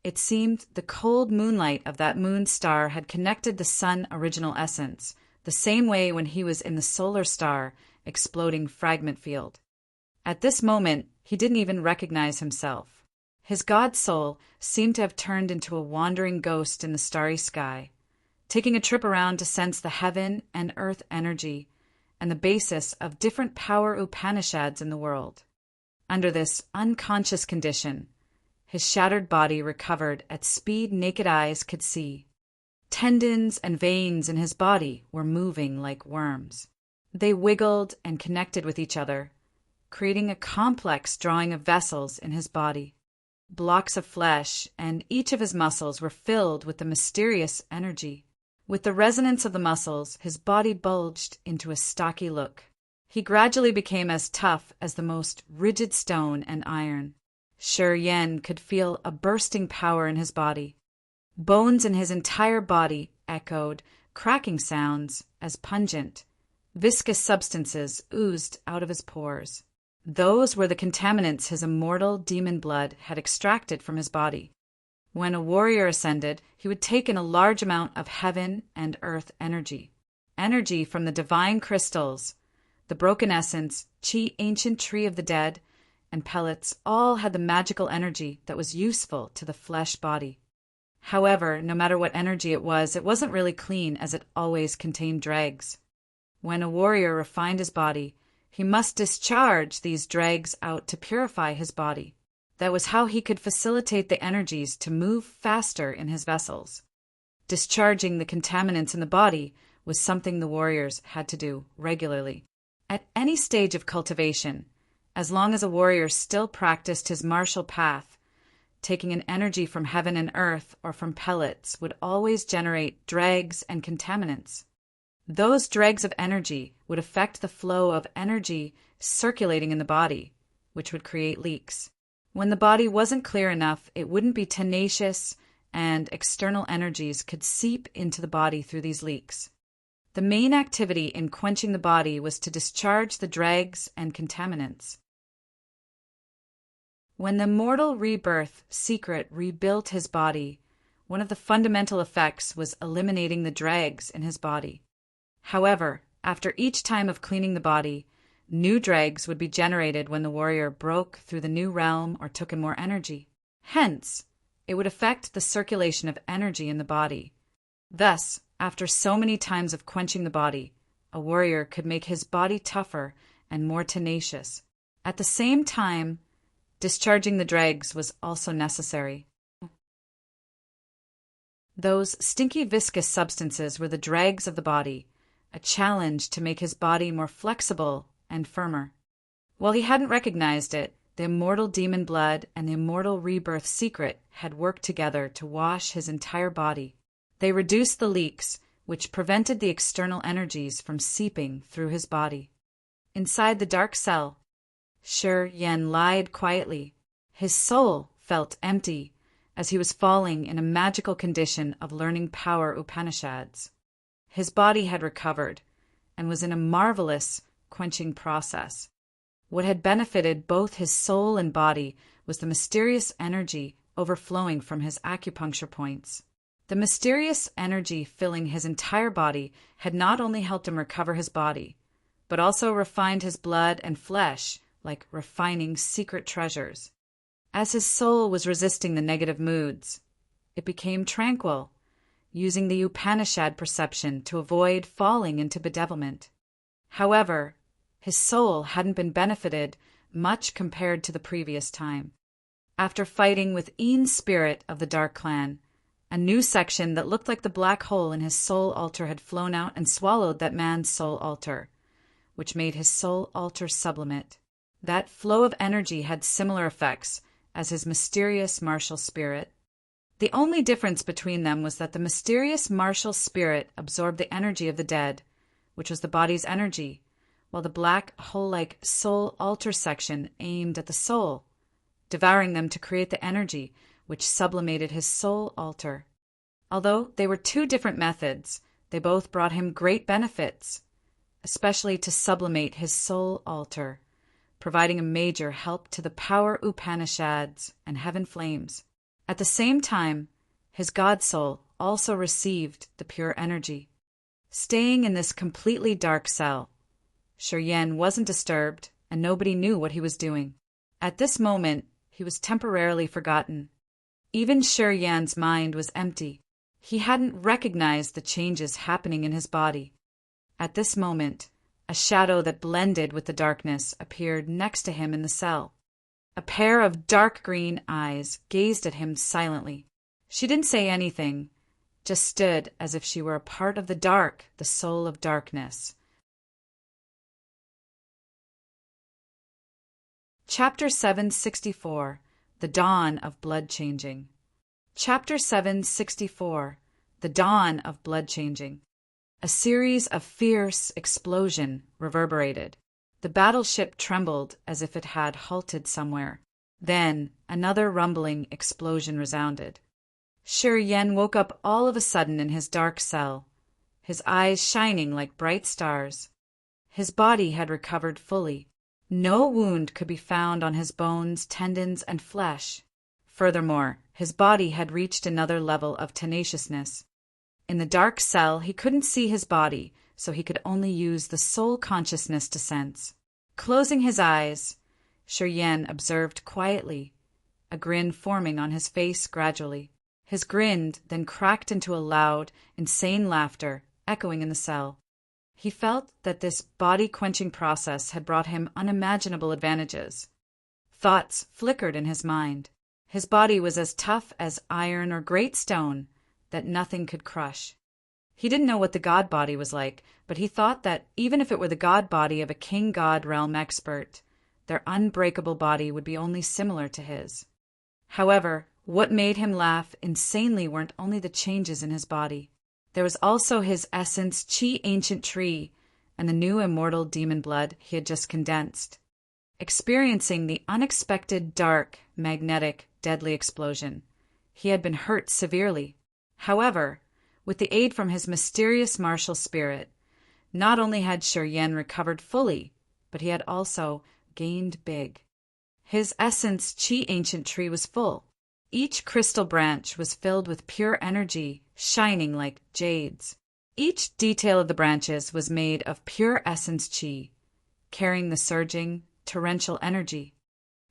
It seemed the cold moonlight of that moon star had connected the sun original essence, the same way when he was in the solar star exploding fragment field. At this moment, he didn't even recognize himself. His god soul seemed to have turned into a wandering ghost in the starry sky, taking a trip around to sense the heaven and earth energy and the basis of different power Upanishads in the world. Under this unconscious condition, his shattered body recovered at speed naked eyes could see. Tendons and veins in his body were moving like worms. They wiggled and connected with each other, creating a complex drawing of vessels in his body. Blocks of flesh and each of his muscles were filled with the mysterious energy. With the resonance of the muscles, his body bulged into a stocky look. He gradually became as tough as the most rigid stone and iron. Shi could feel a bursting power in his body. Bones in his entire body echoed, cracking sounds as pungent, viscous substances oozed out of his pores. Those were the contaminants his immortal demon blood had extracted from his body. When a warrior ascended, he would take in a large amount of heaven and earth energy. Energy from the divine crystals, the broken essence, chi ancient tree of the dead, and pellets all had the magical energy that was useful to the flesh body. However, no matter what energy it wasn't really clean, as it always contained dregs. When a warrior refined his body, he must discharge these dregs out to purify his body. That was how he could facilitate the energies to move faster in his vessels. Discharging the contaminants in the body was something the warriors had to do regularly. At any stage of cultivation, as long as a warrior still practiced his martial path, taking an energy from heaven and earth or from pellets would always generate dregs and contaminants. Those dregs of energy would affect the flow of energy circulating in the body, which would create leaks. When the body wasn't clear enough, it wouldn't be tenacious, and external energies could seep into the body through these leaks. The main activity in quenching the body was to discharge the dregs and contaminants. When the mortal rebirth secret rebuilt his body, one of the fundamental effects was eliminating the dregs in his body. However, after each time of cleaning the body, new dregs would be generated when the warrior broke through the new realm or took in more energy. Hence, it would affect the circulation of energy in the body. Thus, after so many times of quenching the body, a warrior could make his body tougher and more tenacious. At the same time, discharging the dregs was also necessary. Those stinky viscous substances were the dregs of the body, a challenge to make his body more flexible and firmer. While he hadn't recognized it, the immortal demon blood and the immortal rebirth secret had worked together to wash his entire body. They reduced the leaks, which prevented the external energies from seeping through his body. Inside the dark cell, Shi Yan lied quietly. His soul felt empty, as he was falling in a magical condition of learning power Upanishads. His body had recovered, and was in a marvelous quenching process. What had benefited both his soul and body was the mysterious energy overflowing from his acupuncture points. The mysterious energy filling his entire body had not only helped him recover his body, but also refined his blood and flesh like refining secret treasures. As his soul was resisting the negative moods, it became tranquil, using the Upanishad perception to avoid falling into bedevilment. However, his soul hadn't been benefited much compared to the previous time. After fighting with Een spirit of the Dark Clan, a new section that looked like the black hole in his soul altar had flown out and swallowed that man's soul altar, which made his soul altar sublimate. That flow of energy had similar effects as his mysterious martial spirit. The only difference between them was that the mysterious martial spirit absorbed the energy of the dead, which was the body's energy, while the black hole-like soul altar section aimed at the soul, devouring them to create the energy which sublimated his soul altar. Although they were two different methods, they both brought him great benefits, especially to sublimate his soul altar, providing a major help to the power Upanishads and heaven flames. At the same time, his god soul also received the pure energy. Staying in this completely dark cell, Shi Yan wasn't disturbed, and nobody knew what he was doing. At this moment, he was temporarily forgotten. Even Shi Yan's mind was empty. He hadn't recognized the changes happening in his body. At this moment, a shadow that blended with the darkness appeared next to him in the cell. A pair of dark green eyes gazed at him silently. She didn't say anything, just stood as if she were a part of the dark, the soul of darkness. Chapter 764, The Dawn of Blood Changing. Chapter 764, The Dawn of Blood Changing. A series of fierce explosions reverberated. The battleship trembled as if it had halted somewhere. Then another rumbling explosion resounded. Shi Yan woke up all of a sudden in his dark cell, his eyes shining like bright stars. His body had recovered fully. No wound could be found on his bones, tendons, and flesh. Furthermore, his body had reached another level of tenaciousness. In the dark cell, he couldn't see his body, so he could only use the soul consciousness to sense. Closing his eyes, Shi Yan observed quietly, a grin forming on his face gradually. His grin then cracked into a loud, insane laughter, echoing in the cell. He felt that this body-quenching process had brought him unimaginable advantages. Thoughts flickered in his mind. His body was as tough as iron or great stone that nothing could crush. He didn't know what the god body was like, but he thought that even if it were the god body of a king god realm expert, their unbreakable body would be only similar to his. However, what made him laugh insanely weren't only the changes in his body. There was also his essence Qi ancient tree and the new immortal demon blood he had just condensed. Experiencing the unexpected dark, magnetic, deadly explosion, he had been hurt severely. However, with the aid from his mysterious martial spirit, not only had Shi Yan recovered fully, but he had also gained big. His essence Qi ancient tree was full. Each crystal branch was filled with pure energy, shining like jades. Each detail of the branches was made of pure essence Qi, carrying the surging, torrential energy.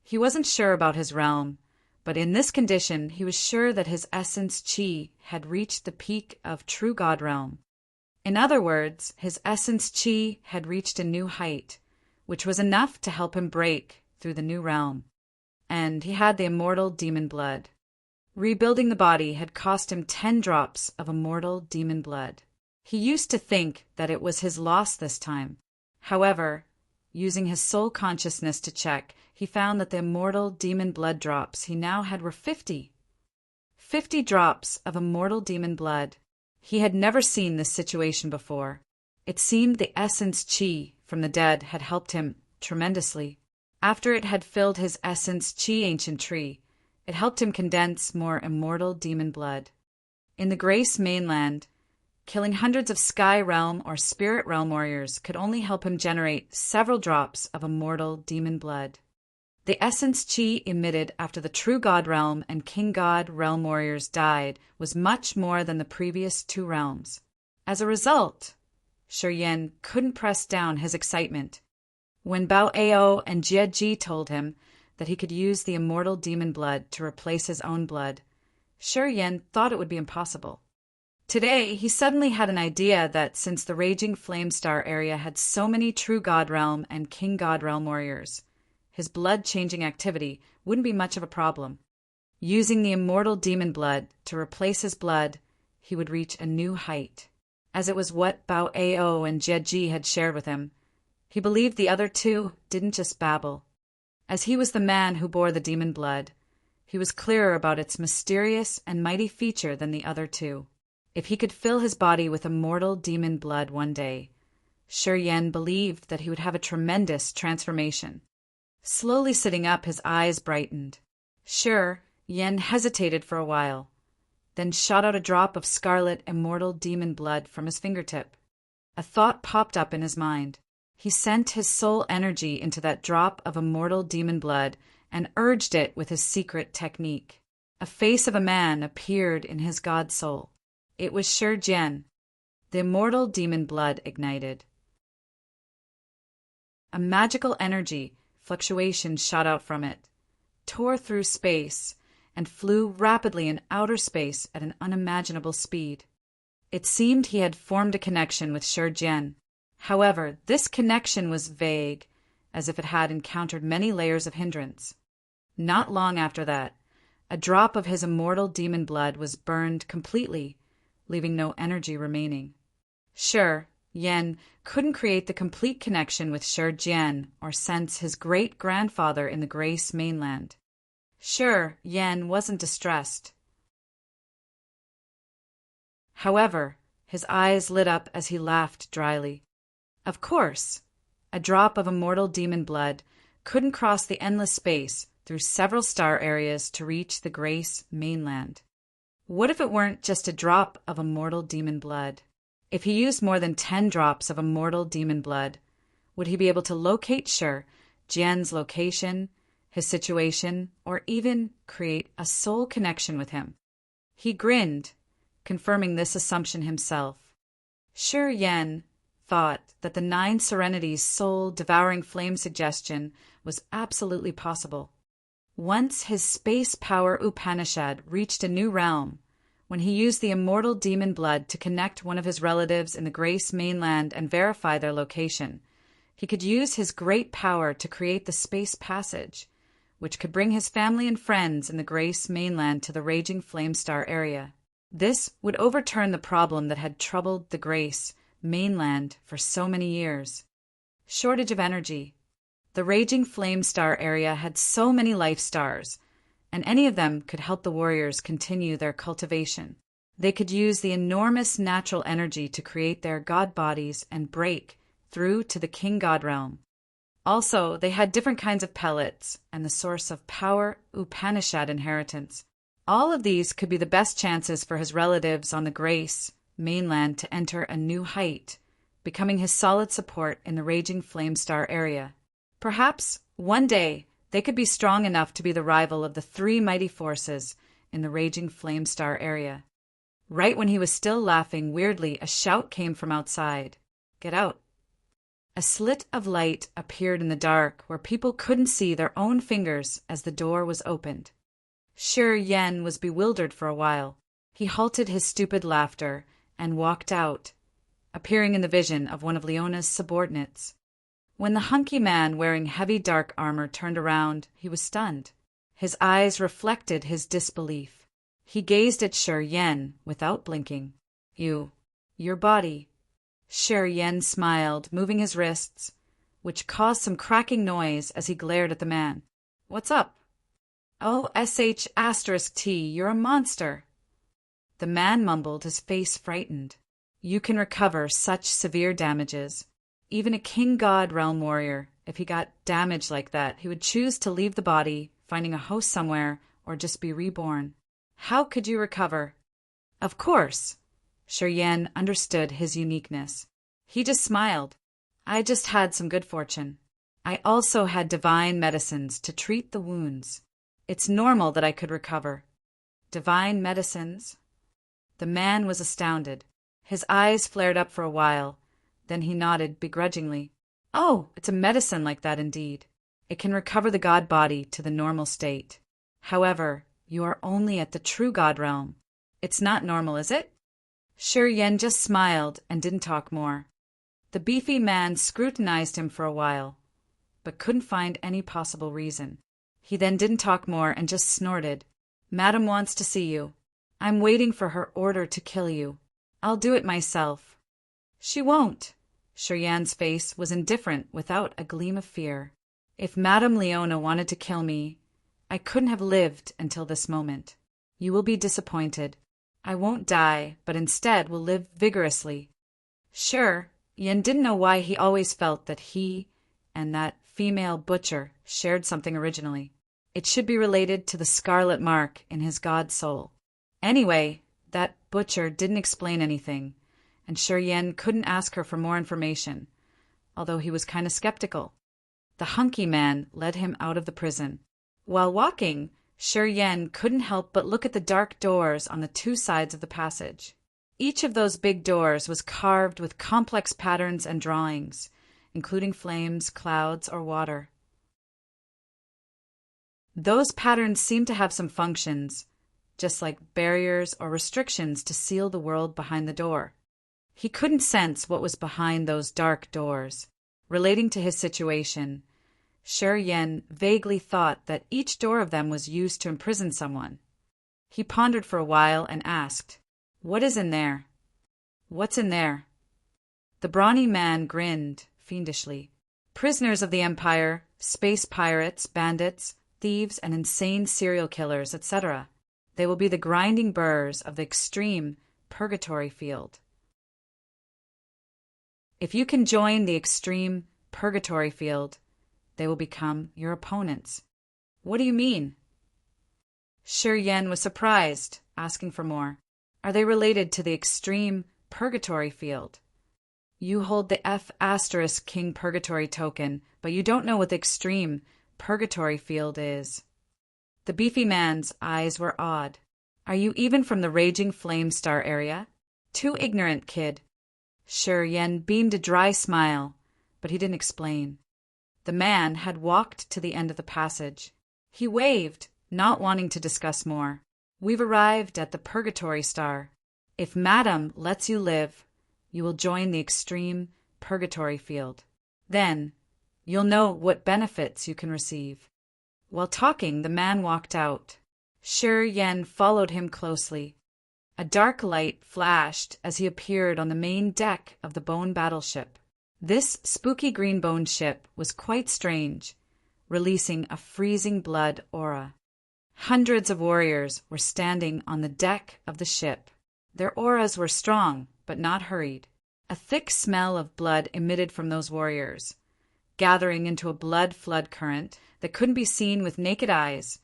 He wasn't sure about his realm, but in this condition he was sure that his essence Qi had reached the peak of true God realm. In other words, his essence Qi had reached a new height, which was enough to help him break through the new realm. And he had the immortal demon blood. Rebuilding the body had cost him 10 drops of immortal demon blood. He used to think that it was his loss this time. However, using his soul consciousness to check, he found that the immortal demon blood drops he now had were 50. 50 drops of immortal demon blood. He had never seen this situation before. It seemed the essence Qi from the dead had helped him tremendously. After it had filled his essence Qi ancient tree, it helped him condense more immortal demon blood. In the Grace mainland, killing hundreds of Sky Realm or Spirit Realm warriors could only help him generate several drops of immortal demon blood. The essence Qi emitted after the True God Realm and King God Realm warriors died was much more than the previous 2 realms. As a result, Shi Yan couldn't press down his excitement. When Bao Ao and Jie Ji told him that he could use the immortal demon blood to replace his own blood, Shi Yan thought it would be impossible. Today, he suddenly had an idea that since the Raging Flame Star area had so many True God Realm and King God Realm warriors, his blood-changing activity wouldn't be much of a problem. Using the immortal demon blood to replace his blood, he would reach a new height. As it was what Bao Ao and Jie Ji had shared with him, he believed the other 2 didn't just babble. As he was the man who bore the demon blood, he was clearer about its mysterious and mighty feature than the other 2. If he could fill his body with immortal demon blood one day, Shi Yan believed that he would have a tremendous transformation. Slowly sitting up, his eyes brightened. Shi Yan hesitated for a while, then shot out a drop of scarlet immortal demon blood from his fingertip. A thought popped up in his mind. He sent his soul energy into that drop of immortal demon blood and urged it with his secret technique. A face of a man appeared in his god soul. It was Shi Jian. The immortal demon blood ignited. A magical energy fluctuation shot out from it, tore through space, and flew rapidly in outer space at an unimaginable speed. It seemed he had formed a connection with Shi Jian. However, this connection was vague, as if it had encountered many layers of hindrance. Not long after that, a drop of his immortal demon blood was burned completely, leaving no energy remaining. Shi Yan couldn't create the complete connection with Shi Jian or sense his great-grandfather in the Grace mainland. Shi Yan wasn't distressed. However, his eyes lit up as he laughed dryly. Of course, a drop of immortal demon blood couldn't cross the endless space through several star areas to reach the Grace mainland. What if it weren't just a drop of immortal demon blood? If he used more than 10 drops of immortal demon blood, would he be able to locate Shi Jian's location, his situation, or even create a soul connection with him? He grinned, confirming this assumption himself. Shi Yan thought that the 9 Serenities soul-devouring flame suggestion was absolutely possible. Once his space power Upanishad reached a new realm, when he used the immortal demon blood to connect one of his relatives in the Grace mainland and verify their location, he could use his great power to create the space passage, which could bring his family and friends in the Grace mainland to the raging flame star area. This would overturn the problem that had troubled the Grace mainland for so many years. Shortage of energy. The raging flame star area had so many life stars, and any of them could help the warriors continue their cultivation. They could use the enormous natural energy to create their god bodies and break through to the king god realm. Also, they had different kinds of pellets and the source of power Upanishad inheritance. All of these could be the best chances for his relatives on the Grace mainland to enter a new height, becoming his solid support in the raging flame star area. Perhaps, one day, they could be strong enough to be the rival of the 3 mighty forces in the raging flame star area. Right when he was still laughing weirdly, a shout came from outside. "Get out." A slit of light appeared in the dark where people couldn't see their own fingers as the door was opened. Shi Yen was bewildered for a while. He halted his stupid laughter and walked out, appearing in the vision of one of Leona's subordinates. When the hunky man wearing heavy dark armor turned around, he was stunned. His eyes reflected his disbelief. He gazed at Shi Yen without blinking. Your body." Shi Yen smiled, moving his wrists, which caused some cracking noise as he glared at the man. "What's up?" "Oh, sh*T, you're a monster." The man mumbled, his face frightened. "You can recover such severe damages. Even a king god realm warrior, if he got damaged like that, he would choose to leave the body, finding a host somewhere, or just be reborn. How could you recover?" "Of course." Shi Yen understood his uniqueness. He just smiled. "I just had some good fortune. I also had divine medicines to treat the wounds. It's normal that I could recover." "Divine medicines?" The man was astounded. His eyes flared up for a while. Then he nodded begrudgingly. "Oh, it's a medicine like that indeed. It can recover the god body to the normal state. However, you are only at the true god realm. It's not normal, is it?" Shi Yen just smiled and didn't talk more. The beefy man scrutinized him for a while, but couldn't find any possible reason. He then didn't talk more and just snorted. "Madam wants to see you. I'm waiting for her order to kill you. I'll do it myself." "She won't." Shi Yen's face was indifferent without a gleam of fear. "If Madame Leona wanted to kill me, I couldn't have lived until this moment. You will be disappointed. I won't die, but instead will live vigorously." Sure, Yen didn't know why he always felt that he and that female butcher shared something originally. It should be related to the scarlet mark in his god soul. Anyway, that butcher didn't explain anything, and Shi Yen couldn't ask her for more information, although he was kind of skeptical. The hunky man led him out of the prison. While walking, Shi Yen couldn't help but look at the dark doors on the 2 sides of the passage. Each of those big doors was carved with complex patterns and drawings, including flames, clouds, or water. Those patterns seemed to have some functions, just like barriers or restrictions to seal the world behind the door. He couldn't sense what was behind those dark doors. Relating to his situation, Shi Yen vaguely thought that each door of them was used to imprison someone. He pondered for a while and asked, "What is in there?" "What's in there?" The brawny man grinned fiendishly. "Prisoners of the Empire, space pirates, bandits, thieves, and insane serial killers, etc. They will be the grinding burrs of the extreme purgatory field. If you can join the extreme purgatory field, they will become your opponents." "What do you mean?" Shi Yen was surprised, asking for more. "Are they related to the extreme purgatory field? You hold the F** King Purgatory token, but you don't know what the extreme purgatory field is." The beefy man's eyes were odd. "Are you even from the Raging Flame Star area?" "Too ignorant, kid." Shi Yen beamed a dry smile, but he didn't explain. The man had walked to the end of the passage. He waved, not wanting to discuss more. We've arrived at the Purgatory Star. If Madam lets you live, you will join the extreme Purgatory field. Then, you'll know what benefits you can receive. While talking, the man walked out. Shi Yen followed him closely. A dark light flashed as he appeared on the main deck of the bone battleship. This spooky green bone ship was quite strange, releasing a freezing blood aura. Hundreds of warriors were standing on the deck of the ship. Their auras were strong, but not hurried. A thick smell of blood emitted from those warriors, gathering into a blood flood current that couldn't be seen with naked eyes,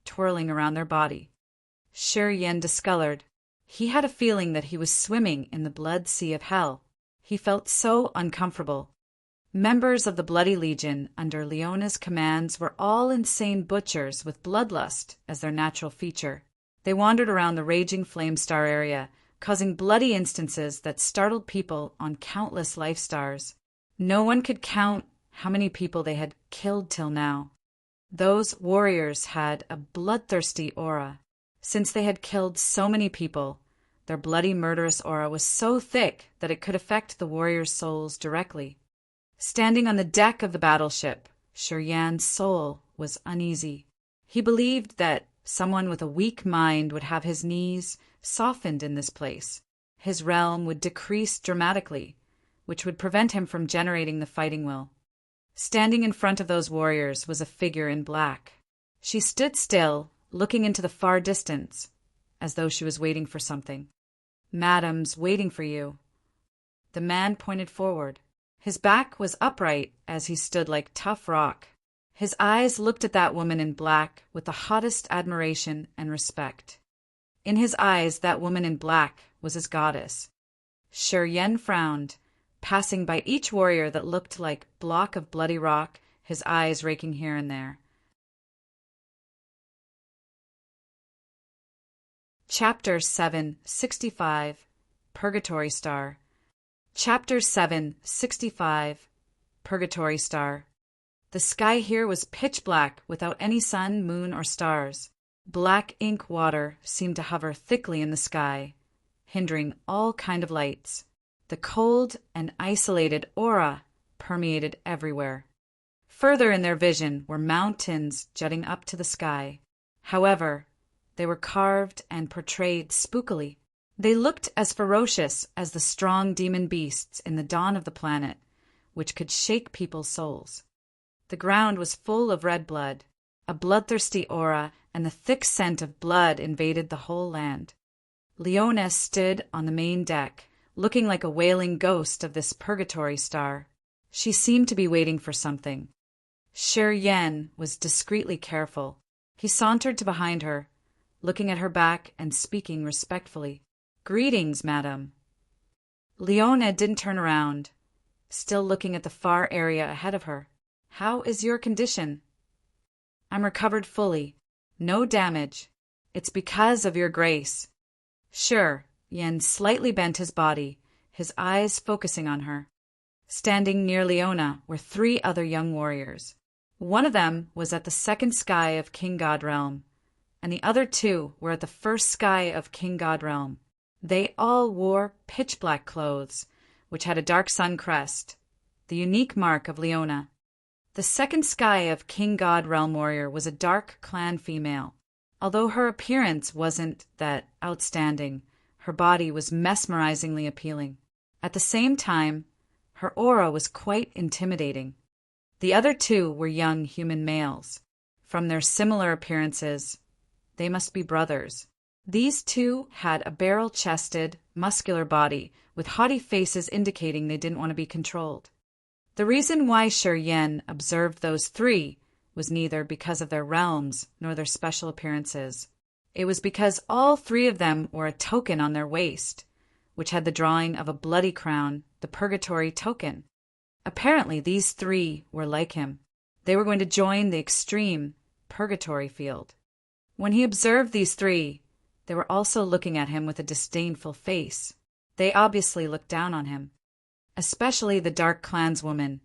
twirling around their body. Shi Yen discolored. He had a feeling that he was swimming in the blood sea of hell. He felt so uncomfortable. Members of the Bloody Legion under Leona's commands were all insane butchers with bloodlust as their natural feature. They wandered around the raging flame star area, causing bloody instances that startled people on countless life stars. No one could count how many people they had killed till now. Those warriors had a bloodthirsty aura. Since they had killed so many people, their bloody murderous aura was so thick that it could affect the warriors' souls directly. Standing on the deck of the battleship, Shi Yan's soul was uneasy. He believed that someone with a weak mind would have his knees softened in this place. His realm would decrease dramatically, which would prevent him from generating the fighting will. Standing in front of those warriors was a figure in black. She stood still, looking into the far distance, as though she was waiting for something. "Madam's waiting for you." The man pointed forward. His back was upright as he stood like tough rock. His eyes looked at that woman in black with the hottest admiration and respect. In his eyes, that woman in black was his goddess. Shi Yen frowned, passing by each warrior that looked like block of bloody rock, his eyes raking here and there. Chapter 765, Purgatory Star. Chapter 765, Purgatory Star. The sky here was pitch black without any sun, moon, or stars. Black ink water seemed to hover thickly in the sky, hindering all kind of lights. The cold and isolated aura permeated everywhere. Further in their vision were mountains jutting up to the sky. However, they were carved and portrayed spookily. They looked as ferocious as the strong demon beasts in the dawn of the planet, which could shake people's souls. The ground was full of red blood. A bloodthirsty aura and the thick scent of blood invaded the whole land. Leona stood on the main deck, looking like a wailing ghost of this purgatory star. She seemed to be waiting for something. Shi Yen was discreetly careful. He sauntered to behind her, looking at her back and speaking respectfully. "Greetings, madam." Leona didn't turn around, still looking at the far area ahead of her. "How is your condition?" "I'm recovered fully. No damage. It's because of your grace." "Sure." Yen slightly bent his body, his eyes focusing on her. Standing near Leona were 3 other young warriors. One of them was at the second sky of King God Realm, and the other 2 were at the first sky of King God Realm. They all wore pitch-black clothes, which had a dark sun crest, the unique mark of Leona. The second sky of King God Realm warrior was a dark clan female. Although her appearance wasn't that outstanding, her body was mesmerizingly appealing. At the same time, her aura was quite intimidating. The other 2 were young human males. From their similar appearances, they must be brothers. These 2 had a barrel-chested, muscular body, with haughty faces indicating they didn't want to be controlled. The reason why Shi Yen observed those 3 was neither because of their realms nor their special appearances. It was because all 3 of them wore a token on their waist, which had the drawing of a bloody crown, the purgatory token. Apparently these 3 were like him. They were going to join the extreme purgatory field. When he observed these 3, they were also looking at him with a disdainful face. They obviously looked down on him. especially the dark clanswoman,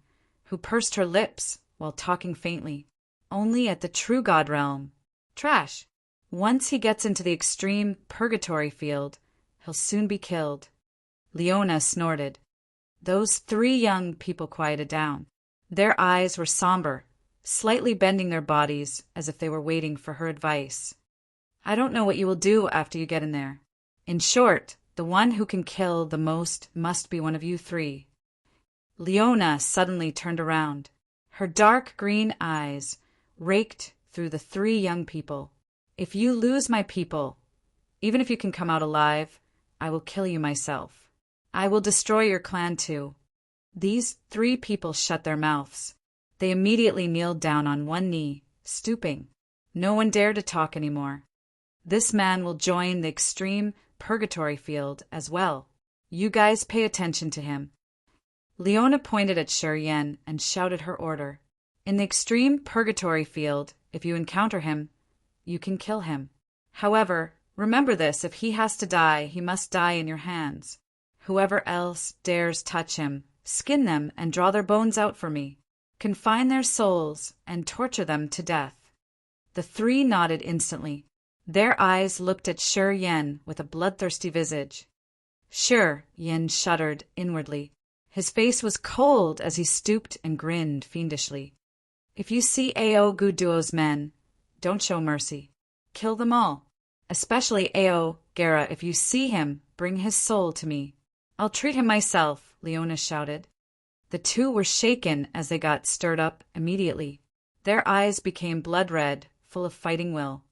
who pursed her lips while talking faintly. Only at the true god realm. Trash. Once he gets into the extreme purgatory field, he'll soon be killed. Leona snorted. Those three young people quieted down. Their eyes were somber, slightly bending their bodies as if they were waiting for her advice. I don't know what you will do after you get in there. In short, the one who can kill the most must be one of you three. Leona suddenly turned around. Her dark green eyes raked through the three young people. If you lose my people, even if you can come out alive, I will kill you myself. I will destroy your clan too. These three people shut their mouths. They immediately kneeled down on one knee, stooping. No one dared to talk anymore. This man will join the extreme purgatory field as well. You guys pay attention to him. Leona pointed at Yen and shouted her order. In the extreme purgatory field, if you encounter him, you can kill him. However, remember this, if he has to die, he must die in your hands. Whoever else dares touch him, skin them and draw their bones out for me. Confine their souls and torture them to death. The three nodded instantly. Their eyes looked at Yen with a bloodthirsty visage. Yen shuddered inwardly. His face was cold as he stooped and grinned fiendishly. If you see Ao Guduo's men, don't show mercy. Kill them all. Especially Ao Gera. If you see him, bring his soul to me. I'll treat him myself, Leona shouted. The two were shaken as they got stirred up immediately. Their eyes became blood-red, full of fighting will.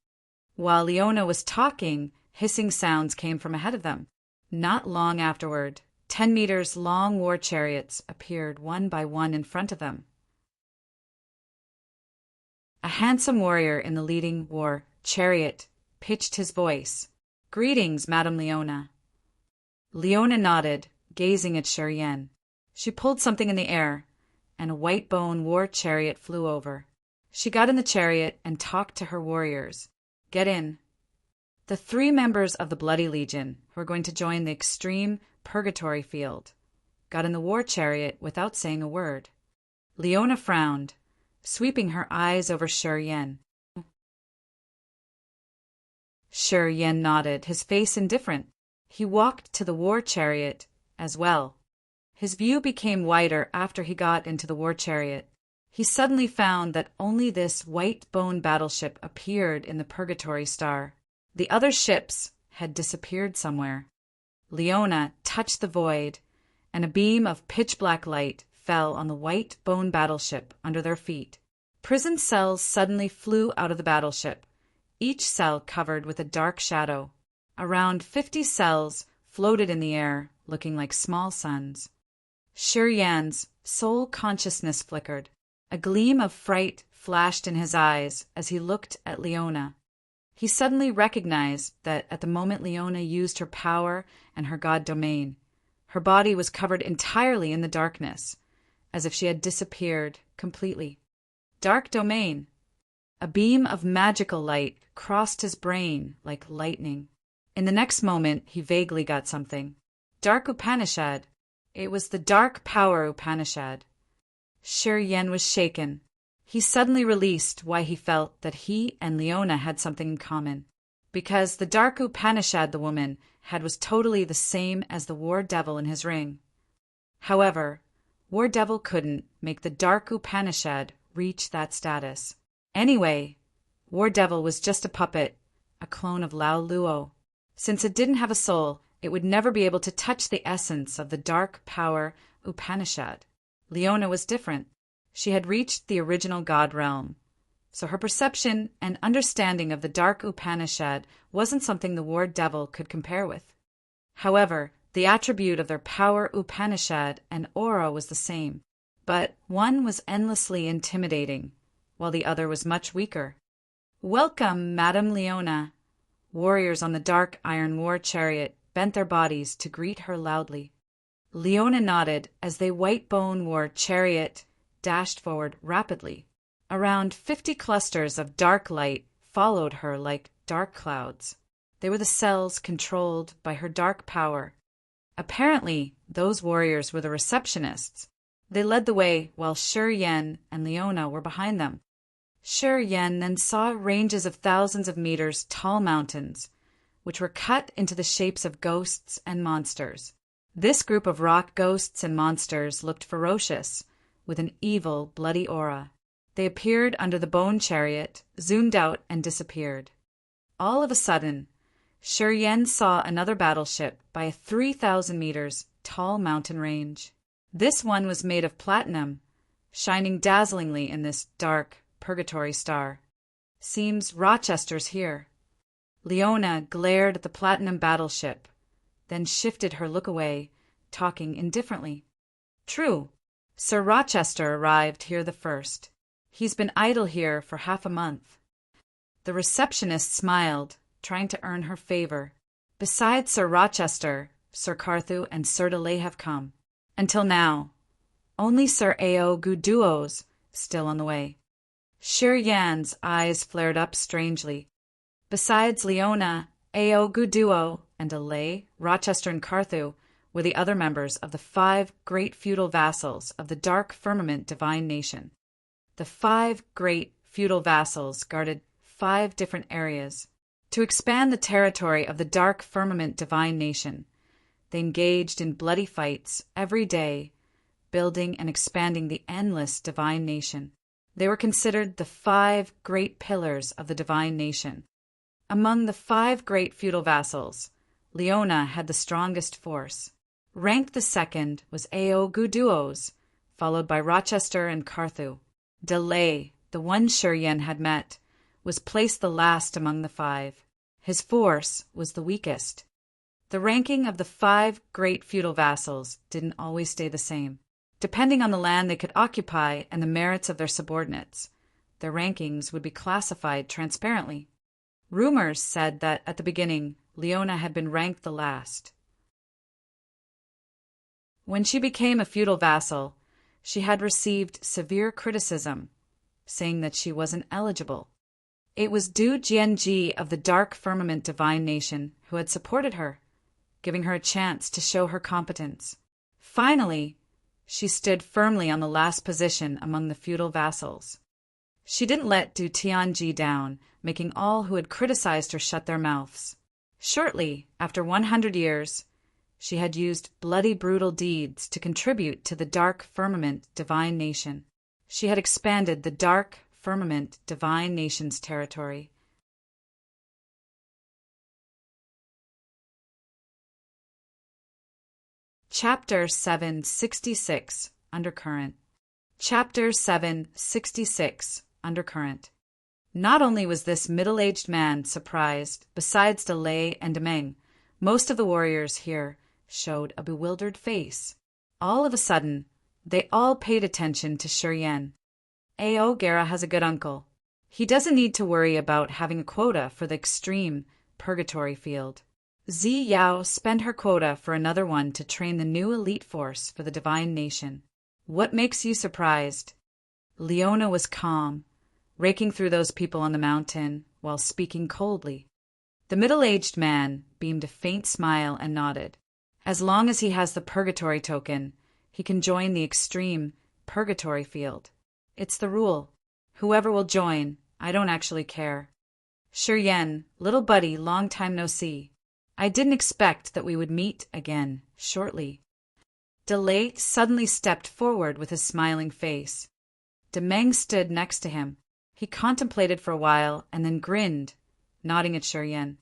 While Leona was talking, hissing sounds came from ahead of them. Not long afterward, 10 meters long war chariots appeared one by one in front of them. A handsome warrior in the leading war chariot pitched his voice. Greetings, Madame Leona. Leona nodded, gazing at Yen. She pulled something in the air, and a white bone war chariot flew over. She got in the chariot and talked to her warriors. Get in. The 3 members of the Bloody Legion, who are going to join the extreme purgatory field, got in the war chariot without saying a word. Leona frowned, sweeping her eyes over Yen. Yen nodded, his face indifferent. He walked to the war chariot as well. His view became wider after he got into the war chariot. He suddenly found that only this white bone battleship appeared in the Purgatory Star. The other ships had disappeared somewhere. Leona touched the void, and a beam of pitch-black light fell on the white bone battleship under their feet. Prison cells suddenly flew out of the battleship, each cell covered with a dark shadow. Around 50 cells floated in the air, looking like small suns. Yen's soul consciousness flickered. A gleam of fright flashed in his eyes as he looked at Leona. He suddenly recognized that at the moment Leona used her power and her god domain, her body was covered entirely in the darkness, as if she had disappeared completely. Dark domain. A beam of magical light crossed his brain like lightning. In the next moment, he vaguely got something. Dark Upanishad. It was the Dark Power Upanishad. Yen was shaken. He suddenly released why he felt that he and Leona had something in common. Because the Dark Upanishad the woman had was totally the same as the War Devil in his ring. However, War Devil couldn't make the Dark Upanishad reach that status. Anyway, War Devil was just a puppet, a clone of Lao Luo. Since it didn't have a soul, it would never be able to touch the essence of the Dark Power Upanishad. Leona was different. She had reached the original God realm, so her perception and understanding of the Dark Upanishad wasn't something the War Devil could compare with. However, the attribute of their power Upanishad and aura was the same, but one was endlessly intimidating, while the other was much weaker. Welcome, Madame Leona. Warriors on the dark iron war chariot bent their bodies to greet her loudly. Leona nodded as the white bone war chariot dashed forward rapidly. Around 50 clusters of dark light followed her like dark clouds. They were the cells controlled by her dark power. Apparently, those warriors were the receptionists. They led the way while Shi Yan and Leona were behind them. Shi Yan then saw ranges of thousands of meters tall mountains, which were cut into the shapes of ghosts and monsters. This group of rock ghosts and monsters looked ferocious, with an evil, bloody aura. They appeared under the bone chariot, zoomed out, and disappeared. All of a sudden, Shi Yan saw another battleship by a 3,000 meters tall mountain range. This one was made of platinum, shining dazzlingly in this dark purgatory star. Seems Rochester's here. Leona glared at the platinum battleship, then shifted her look away, talking indifferently. True, Sir Rochester arrived here the first. He's been idle here for half a month. The receptionist smiled, trying to earn her favor. Besides Sir Rochester, Sir Carthew and Sir Delay have come. Until now, only Sir Ao Guduo's still on the way. Shi Yan's eyes flared up strangely. Besides Leona, Ao Guduo, and Delay, Rochester and Carthew were the other members of the 5 great feudal vassals of the Dark Firmament Divine Nation. The 5 great feudal vassals guarded 5 different areas. To expand the territory of the Dark Firmament Divine Nation, they engaged in bloody fights every day, building and expanding the endless Divine Nation. They were considered the 5 great pillars of the Divine Nation. Among the 5 great feudal vassals, Leona had the strongest force. Ranked the second was Ao Guduo's, followed by Rochester and Carthew. Delay, the one Shi Yan had met, was placed the last among the 5. His force was the weakest. The ranking of the 5 great feudal vassals didn't always stay the same. Depending on the land they could occupy and the merits of their subordinates, their rankings would be classified transparently. Rumors said that at the beginning, Leona had been ranked the last. When she became a feudal vassal, she had received severe criticism, saying that she wasn't eligible. It was Du Jianji of the Dark Firmament Divine Nation who had supported her, giving her a chance to show her competence. Finally, she stood firmly on the last position among the feudal vassals. She didn't let Du Tianji down, making all who had criticized her shut their mouths. Shortly after 100 years, she had used bloody brutal deeds to contribute to the Dark Firmament Divine Nation. She had expanded the Dark Firmament Divine Nation's territory. Chapter 766, Undercurrent. Chapter 766, Undercurrent. Not only was this middle-aged man surprised, besides Delay and Demeng, most of the warriors here showed a bewildered face. All of a sudden, they all paid attention to Shi Yan. Ao Gara has a good uncle. He doesn't need to worry about having a quota for the extreme purgatory field. Zi Yao spent her quota for another one to train the new elite force for the Divine Nation. What makes you surprised? Leona was calm, raking through those people on the mountain while speaking coldly. The middle-aged man beamed a faint smile and nodded. As long as he has the purgatory token, he can join the extreme purgatory field. It's the rule. Whoever will join, I don't actually care. Shi Yan, little buddy, long time no see. I didn't expect that we would meet again shortly. Delay suddenly stepped forward with his smiling face. Demeng stood next to him. He contemplated for a while and then grinned, nodding at Shi Yan.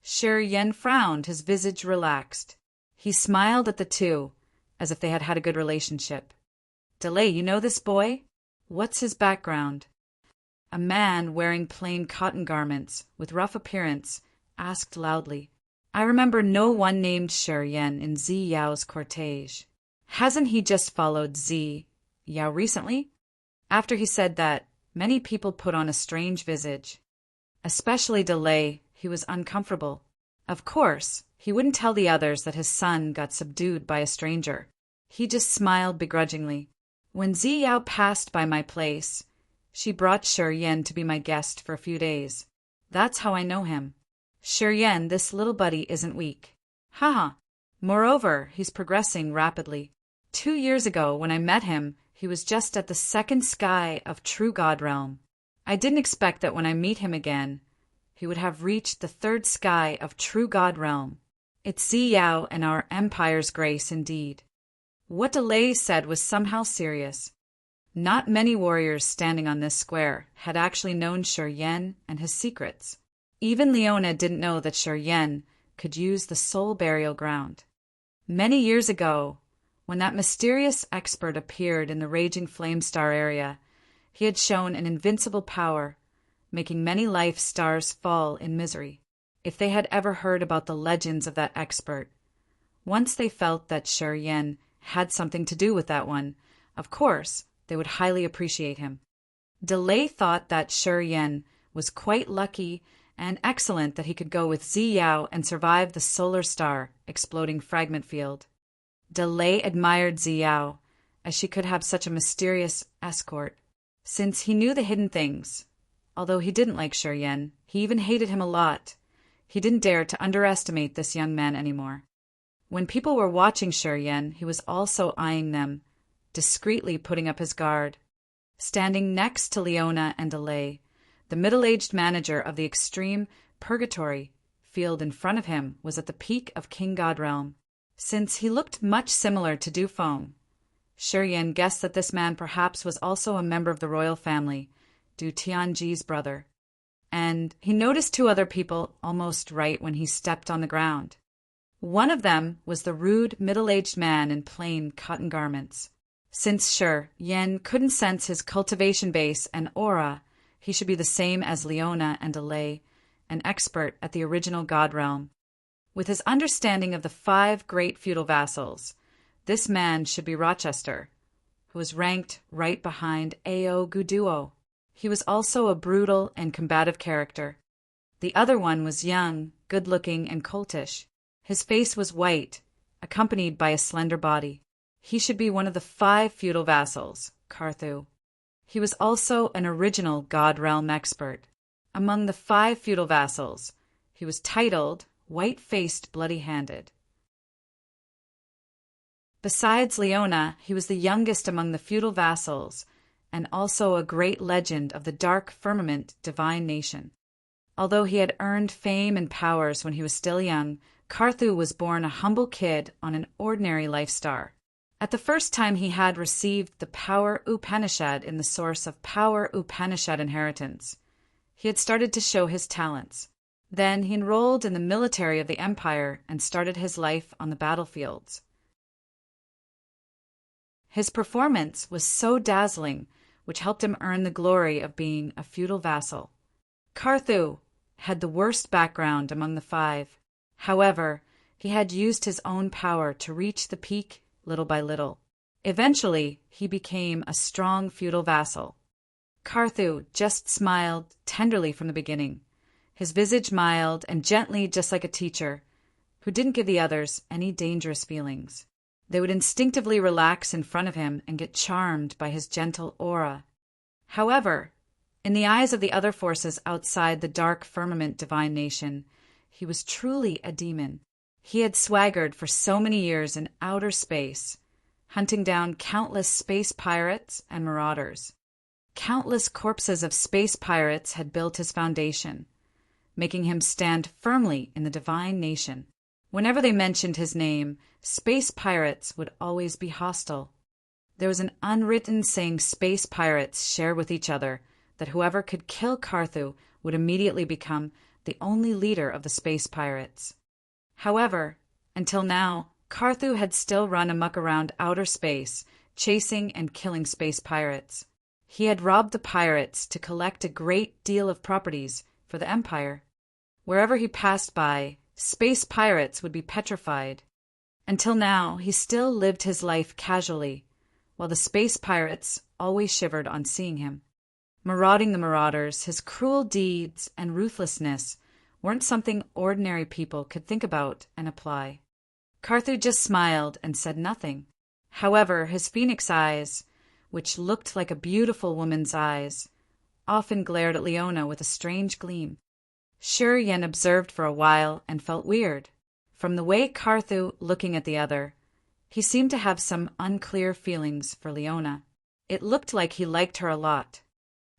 Shi Yan frowned, his visage relaxed. He smiled at the two, as if they had had a good relationship. Delay, you know this boy? What's his background? A man wearing plain cotton garments, with rough appearance, asked loudly. I remember no one named Shi Yan in Zi Yao's cortege. Hasn't he just followed Zi Yao recently? After he said that, many people put on a strange visage. Especially Delay, he was uncomfortable. Of course, he wouldn't tell the others that his son got subdued by a stranger. He just smiled begrudgingly. When Zi Yao passed by my place, she brought Shi Yan to be my guest for a few days. That's how I know him. Shi Yan, this little buddy isn't weak. Haha, Moreover, he's progressing rapidly. 2 years ago, when I met him, he was just at the second sky of True God Realm. I didn't expect that when I meet him again, he would have reached the third sky of True God Realm. It's Ziyao and our Empire's grace indeed. What Delay said was somehow serious. Not many warriors standing on this square had actually known Shi Yan and his secrets. Even Leona didn't know that Shi Yan could use the soul burial ground. Many years ago, when that mysterious expert appeared in the Raging Flame Star area, he had shown an invincible power, making many life stars fall in misery. If they had ever heard about the legends of that expert, once they felt that Shi Yan had something to do with that one, of course, they would highly appreciate him. Delay thought that Shi Yan was quite lucky and excellent that he could go with Ziyao and survive the solar star exploding fragment field. Delay admired Ziyao, as she could have such a mysterious escort. Since he knew the hidden things, although he didn't like Shi Yan, he even hated him a lot. He didn't dare to underestimate this young man anymore. When people were watching Shi Yan, he was also eyeing them, discreetly putting up his guard. Standing next to Leona and Delay, the middle-aged manager of the extreme purgatory field in front of him was at the peak of King God Realm. Since he looked much similar to Du Feng, Shi Yan guessed that this man perhaps was also a member of the royal family, Du Tianji's brother. And he noticed two other people almost right when he stepped on the ground. One of them was the rude, middle-aged man in plain cotton garments. Since Shi Yan couldn't sense his cultivation base and aura, he should be the same as Leona and Delay, an expert at the original God Realm. With his understanding of the 5 great feudal vassals, this man should be Rochester, who was ranked right behind Ao Guduo. He was also a brutal and combative character. The other one was young, good-looking, and coltish. His face was white, accompanied by a slender body. He should be one of the 5 feudal vassals, Carthu. He was also an original God Realm expert. Among the 5 feudal vassals, he was titled White-Faced Bloody-Handed. Besides Leona, he was the youngest among the feudal vassals, and also a great legend of the dark firmament divine nation. Although he had earned fame and powers when he was still young, Carthu was born a humble kid on an ordinary life star. At the first time he had received the Power Upanishad in the source of Power Upanishad inheritance, he had started to show his talents. Then he enrolled in the military of the empire and started his life on the battlefields. His performance was so dazzling, which helped him earn the glory of being a feudal vassal. Carthu had the worst background among the 5. However, he had used his own power to reach the peak little by little. Eventually, he became a strong feudal vassal. Carthu just smiled tenderly from the beginning, his visage mild and gently just like a teacher, who didn't give the others any dangerous feelings. They would instinctively relax in front of him and get charmed by his gentle aura. However, in the eyes of the other forces outside the dark firmament divine nation, he was truly a demon. He had swaggered for so many years in outer space, hunting down countless space pirates and marauders. Countless corpses of space pirates had built his foundation, making him stand firmly in the divine nation. Whenever they mentioned his name, space pirates would always be hostile. There was an unwritten saying space pirates shared with each other that whoever could kill Carthu would immediately become the only leader of the space pirates. However, until now, Carthu had still run amok around outer space, chasing and killing space pirates. He had robbed the pirates to collect a great deal of properties for the Empire. Wherever he passed by, space pirates would be petrified. Until now, he still lived his life casually, while the space pirates always shivered on seeing him. Marauding the marauders, his cruel deeds and ruthlessness weren't something ordinary people could think about and apply. Carthu just smiled and said nothing. However, his phoenix eyes, which looked like a beautiful woman's eyes, often glared at Leona with a strange gleam. Shi Yan observed for a while and felt weird. From the way Carthu looking at the other, he seemed to have some unclear feelings for Leona. It looked like he liked her a lot.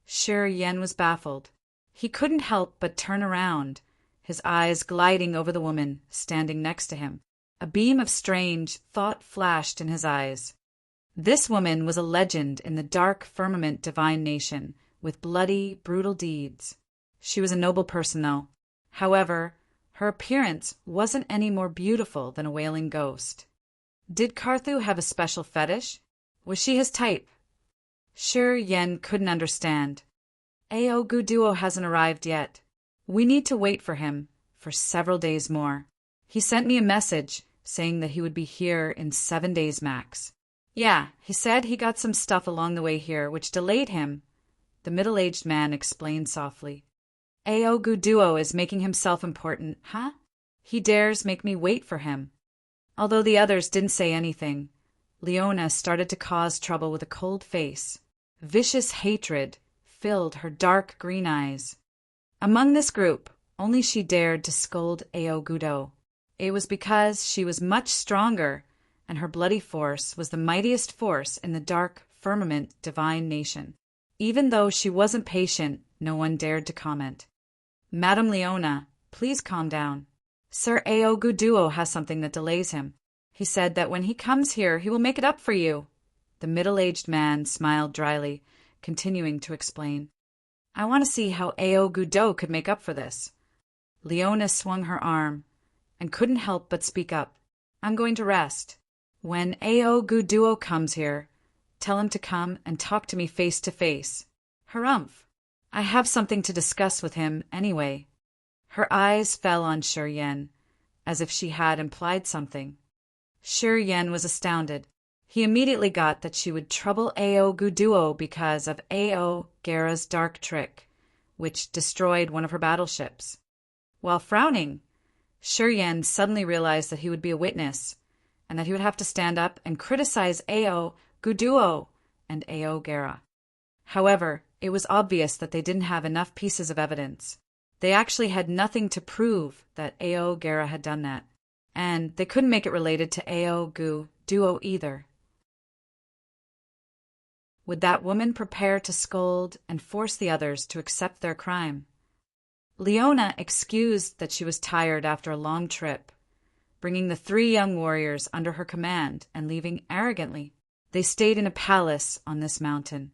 Shi Yen was baffled. He couldn't help but turn around, his eyes gliding over the woman standing next to him. A beam of strange thought flashed in his eyes. This woman was a legend in the dark firmament divine nation, with bloody, brutal deeds. She was a noble person, though. However, her appearance wasn't any more beautiful than a wailing ghost. Did Carthu have a special fetish? Was she his type? Shi Yen couldn't understand. Ao Guduo hasn't arrived yet. We need to wait for him for several days more. He sent me a message saying that he would be here in 7 days max. Yeah, he said he got some stuff along the way here which delayed him, the middle-aged man explained softly. Ao Guduo is making himself important, huh? He dares make me wait for him. Although the others didn't say anything, Leona started to cause trouble with a cold face. Vicious hatred filled her dark green eyes. Among this group, only she dared to scold Ao Gudo. It was because she was much stronger, and her bloody force was the mightiest force in the dark firmament divine nation. Even though she wasn't patient, no one dared to comment. Madame Leona, please calm down. Sir Ao Guduo has something that delays him. He said that when he comes here, he will make it up for you. The middle-aged man smiled dryly, continuing to explain. I want to see how Ao Gudo could make up for this. Leona swung her arm and couldn't help but speak up. I'm going to rest. When Ao Guduo comes here, tell him to come and talk to me face to face. Harumph. I have something to discuss with him anyway. Her eyes fell on Shi Yen, as if she had implied something. Shi Yen was astounded. He immediately got that she would trouble Ao Guduo because of Ao Gera's dark trick, which destroyed one of her battleships. While frowning, Shi Yen suddenly realized that he would be a witness, and that he would have to stand up and criticize Ao Guduo and Ao Gera. However, it was obvious that they didn't have enough pieces of evidence. They actually had nothing to prove that Ao Gera had done that, and they couldn't make it related to Ao Guduo either. Would that woman prepare to scold and force the others to accept their crime? Leona excused that she was tired after a long trip, bringing the 3 young warriors under her command and leaving arrogantly. They stayed in a palace on this mountain.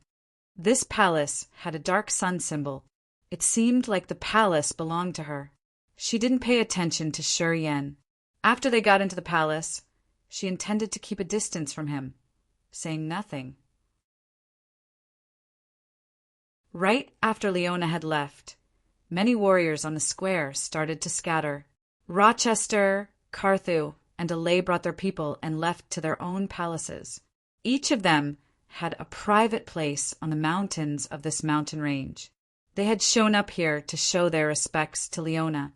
This palace had a dark sun symbol. It seemed like the palace belonged to her. She didn't pay attention to Shi Yen. After they got into the palace, she intended to keep a distance from him, saying nothing. Right after Leona had left, many warriors on the square started to scatter. Rochester, Carthu, and Alay brought their people and left to their own palaces. Each of them had a private place on the mountains of this mountain range. They had shown up here to show their respects to Leona.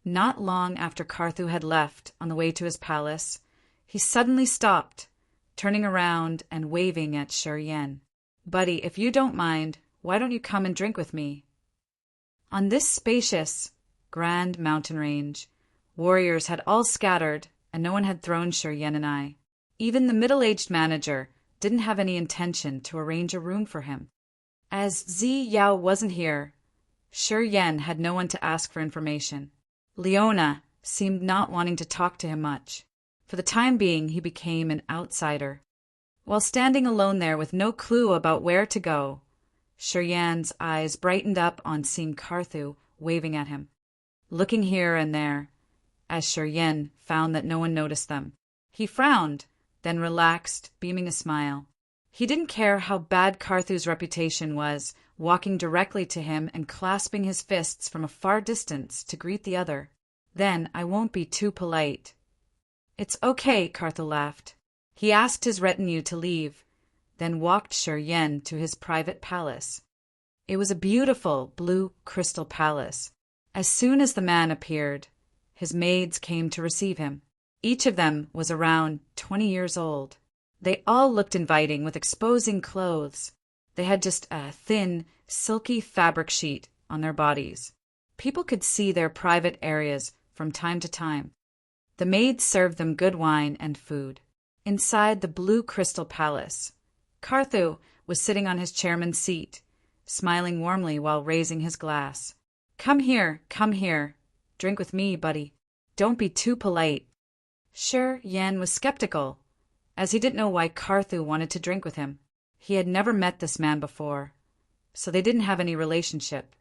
Not long after Carthu had left on the way to his palace, he suddenly stopped, turning around and waving at Shi Yen. Buddy, if you don't mind, why don't you come and drink with me? On this spacious, grand mountain range, warriors had all scattered, and no one had thrown Shi Yen an eye. Even the middle-aged manager didn't have any intention to arrange a room for him. As Zi Yao wasn't here, Shi Yen had no one to ask for information. Leona seemed not wanting to talk to him much. For the time being, he became an outsider. While standing alone there with no clue about where to go, Shi Yen's eyes brightened up on seeing Carthu waving at him, looking here and there, as Shi Yen found that no one noticed them. He frowned, then relaxed, beaming a smile. He didn't care how bad Carthu's reputation was, walking directly to him and clasping his fists from a far distance to greet the other. Then I won't be too polite. It's okay, Carthu laughed. He asked his retinue to leave, then walked Shi Yen to his private palace. It was a beautiful blue crystal palace. As soon as the man appeared, his maids came to receive him. Each of them was around 20 years old. They all looked inviting with exposing clothes. They had just a thin, silky fabric sheet on their bodies. People could see their private areas from time to time. The maids served them good wine and food. Inside the blue crystal palace, Carthu was sitting on his chairman's seat, smiling warmly while raising his glass. Come here, come here. Drink with me, buddy. Don't be too polite. Sure, Yen was skeptical, as he didn't know why Carthu wanted to drink with him. He had never met this man before, so they didn't have any relationship.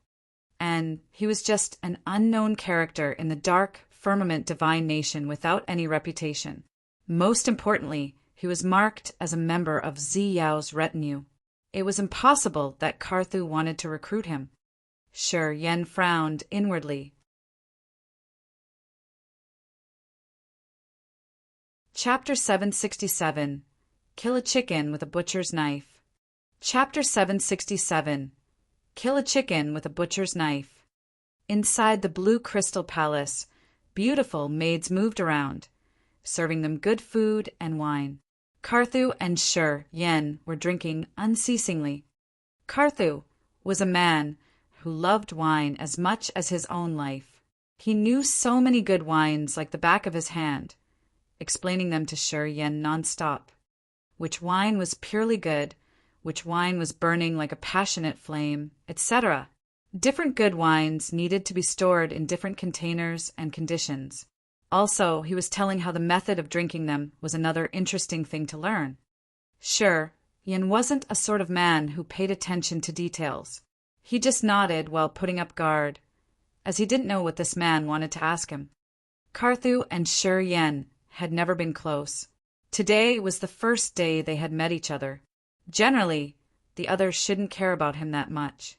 And he was just an unknown character in the dark firmament divine nation without any reputation. Most importantly, he was marked as a member of Ziyao's retinue. It was impossible that Carthu wanted to recruit him. Sure, Yen frowned inwardly. Chapter 767. Kill a chicken with a butcher's knife. Chapter 767. Kill a chicken with a butcher's knife. Inside the blue crystal palace, beautiful maids moved around, serving them good food and wine. Carthu and Sure Yen were drinking unceasingly. Carthu was a man who loved wine as much as his own life. He knew so many good wines like the back of his hand, explaining them to Sure Yen nonstop. Which wine was purely good, which wine was burning like a passionate flame, etc. Different good wines needed to be stored in different containers and conditions. Also, he was telling how the method of drinking them was another interesting thing to learn. Sure, Yen wasn't a sort of man who paid attention to details. He just nodded while putting up guard, as he didn't know what this man wanted to ask him. Carthu and Sure Yen had never been close. Today was the first day they had met each other. Generally, the other shouldn't care about him that much.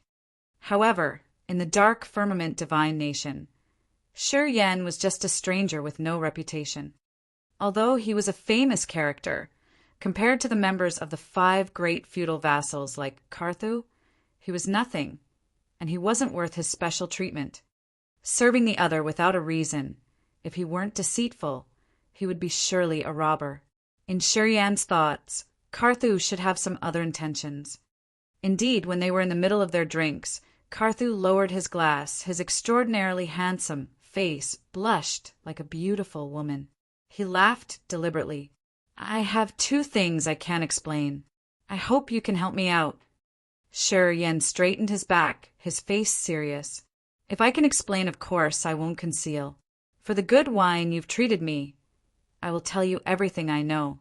However, in the dark firmament divine nation, Sure Yen was just a stranger with no reputation. Although he was a famous character, compared to the members of the 5 great feudal vassals like Carthu, he was nothing, and he wasn't worth his special treatment. Serving the other without a reason, if he weren't deceitful, he would be surely a robber. In Sure Yen's thoughts, Carthu should have some other intentions. Indeed, when they were in the middle of their drinks, Carthu lowered his glass. His extraordinarily handsome face blushed like a beautiful woman. He laughed deliberately. I have 2 things I can't explain. I hope you can help me out. Sure Yen straightened his back, his face serious. If I can explain, of course, I won't conceal. For the good wine you've treated me, I will tell you everything I know.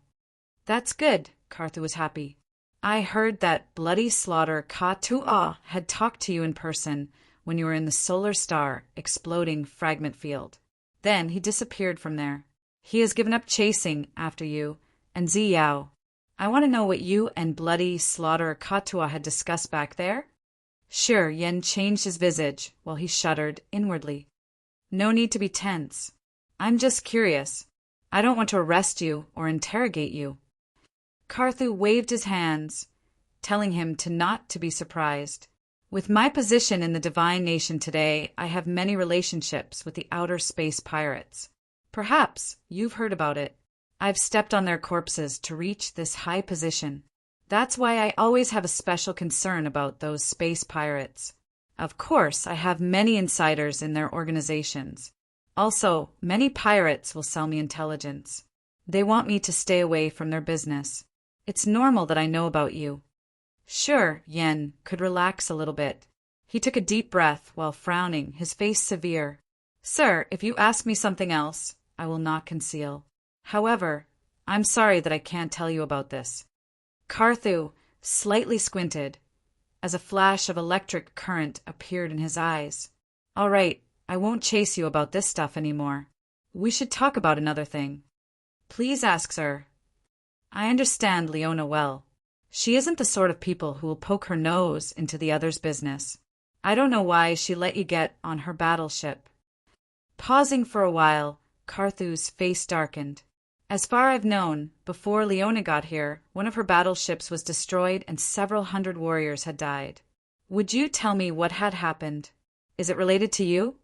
That's good, Carthu was happy. I heard that bloody slaughter Ka-Tu-Ah had talked to you in person when you were in the solar star exploding fragment field. Then he disappeared from there. He has given up chasing after you and Ziyao. I want to know what you and bloody slaughter Ka-Tu-Ah had discussed back there. Sure, Yen changed his visage while he shuddered inwardly. No need to be tense. I'm just curious. I don't want to arrest you or interrogate you. Carthu waved his hands, telling him not to be surprised. With my position in the divine nation today, I have many relationships with the outer space pirates. Perhaps you've heard about it. I've stepped on their corpses to reach this high position. That's why I always have a special concern about those space pirates. Of course, I have many insiders in their organizations. Also, many pirates will sell me intelligence. They want me to stay away from their business. It's normal that I know about you. Sure, Yen could relax a little bit. He took a deep breath while frowning, his face severe. Sir, if you ask me something else, I will not conceal. However, I'm sorry that I can't tell you about this. Carthu slightly squinted as a flash of electric current appeared in his eyes. All right, I won't chase you about this stuff anymore. We should talk about another thing. Please ask, sir. I understand Leona well. She isn't the sort of people who will poke her nose into the other's business. I don't know why she let you get on her battleship. Pausing for a while, Carthu's face darkened. As far I've known, before Leona got here, one of her battleships was destroyed and several hundred warriors had died. Would you tell me what had happened? Is it related to you?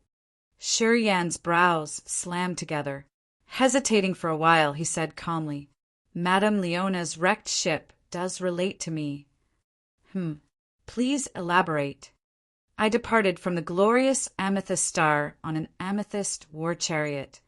Sure Yan's brows slammed together. Hesitating for a while, he said calmly, Madame Leona's wrecked ship does relate to me. Please elaborate. I departed from the glorious amethyst star on an amethyst war chariot.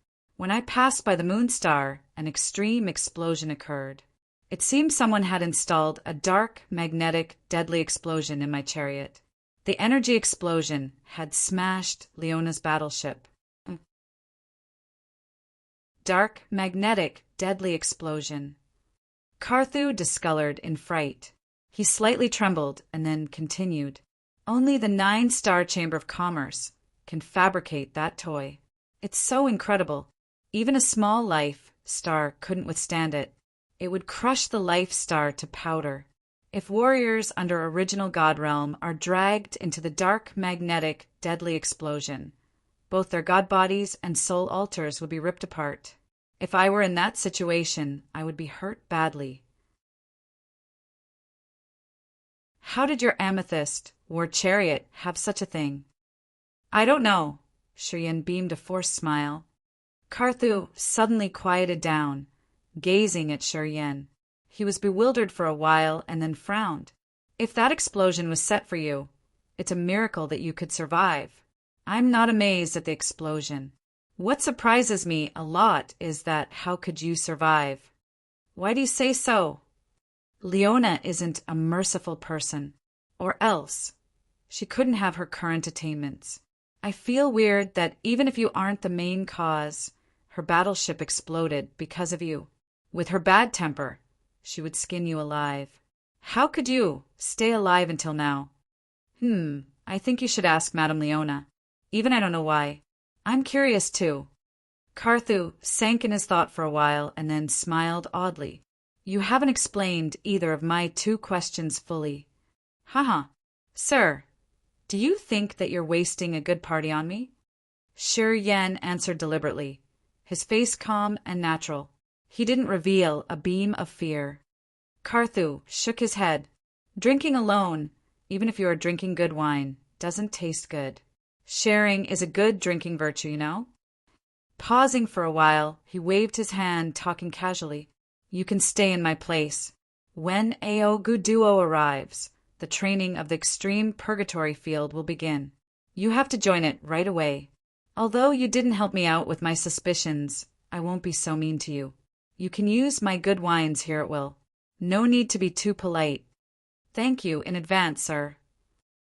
When I passed by the moon star, an extreme explosion occurred. It seemed someone had installed a dark, magnetic, deadly explosion in my chariot. The energy explosion had smashed Leona's battleship. Dark, magnetic, deadly explosion. Carthew discolored in fright. He slightly trembled and then continued. Only the 9-star Chamber of Commerce can fabricate that toy. It's so incredible. Even a small life star couldn't withstand it. It would crush the life star to powder. If warriors under original God realm are dragged into the dark, magnetic, deadly explosion, both their god bodies and soul altars would be ripped apart. If I were in that situation, I would be hurt badly. How did your amethyst, or chariot, have such a thing? I don't know. Shiryen beamed a forced smile. Carthew suddenly quieted down, gazing at Shiryen. He was bewildered for a while and then frowned. If that explosion was set for you, it's a miracle that you could survive. I'm not amazed at the explosion. What surprises me a lot is that how could you survive? Why do you say so? Leona isn't a merciful person. Or else. She couldn't have her current attainments. I feel weird that even if you aren't the main cause, her battleship exploded because of you. With her bad temper, she would skin you alive. How could you stay alive until now? I think you should ask Madame Leona. Even I don't know why. I'm curious too. Carthew sank in his thought for a while and then smiled oddly. You haven't explained either of my 2 questions fully. Haha. Sir, do you think that you're wasting a good party on me? Shiryen answered deliberately, his face calm and natural. He didn't reveal a beam of fear. Carthew shook his head. Drinking alone, even if you are drinking good wine, doesn't taste good. Sharing is a good drinking virtue, you know? Pausing for a while, he waved his hand, talking casually. You can stay in my place. When Ao Guduo arrives, the training of the extreme purgatory field will begin. You have to join it right away. Although you didn't help me out with my suspicions, I won't be so mean to you. You can use my good wines here at will. No need to be too polite. Thank you in advance, sir.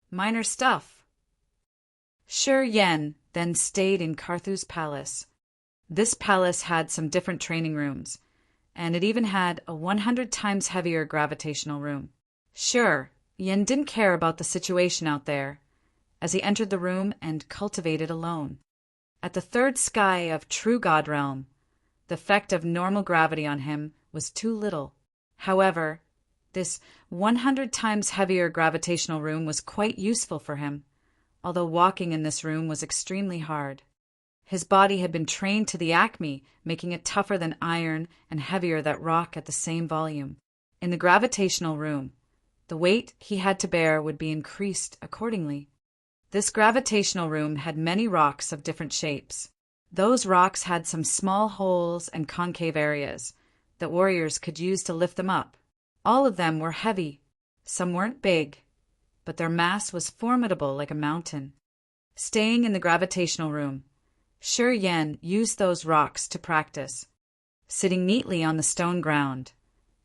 Minor stuff. Shiryen then stayed in Carthew's palace. This palace had some different training rooms, and it even had a 100 times heavier gravitational room. Sure, Yen didn't care about the situation out there, as he entered the room and cultivated alone. At the 3rd sky of true God realm, the effect of normal gravity on him was too little. However, this 100 times heavier gravitational room was quite useful for him, although walking in this room was extremely hard. His body had been trained to the acme, making it tougher than iron and heavier than rock at the same volume. In the gravitational room, the weight he had to bear would be increased accordingly. This gravitational room had many rocks of different shapes. Those rocks had some small holes and concave areas that warriors could use to lift them up. All of them were heavy. Some weren't big, but their mass was formidable like a mountain. Staying in the gravitational room, Shiryen used those rocks to practice. Sitting neatly on the stone ground,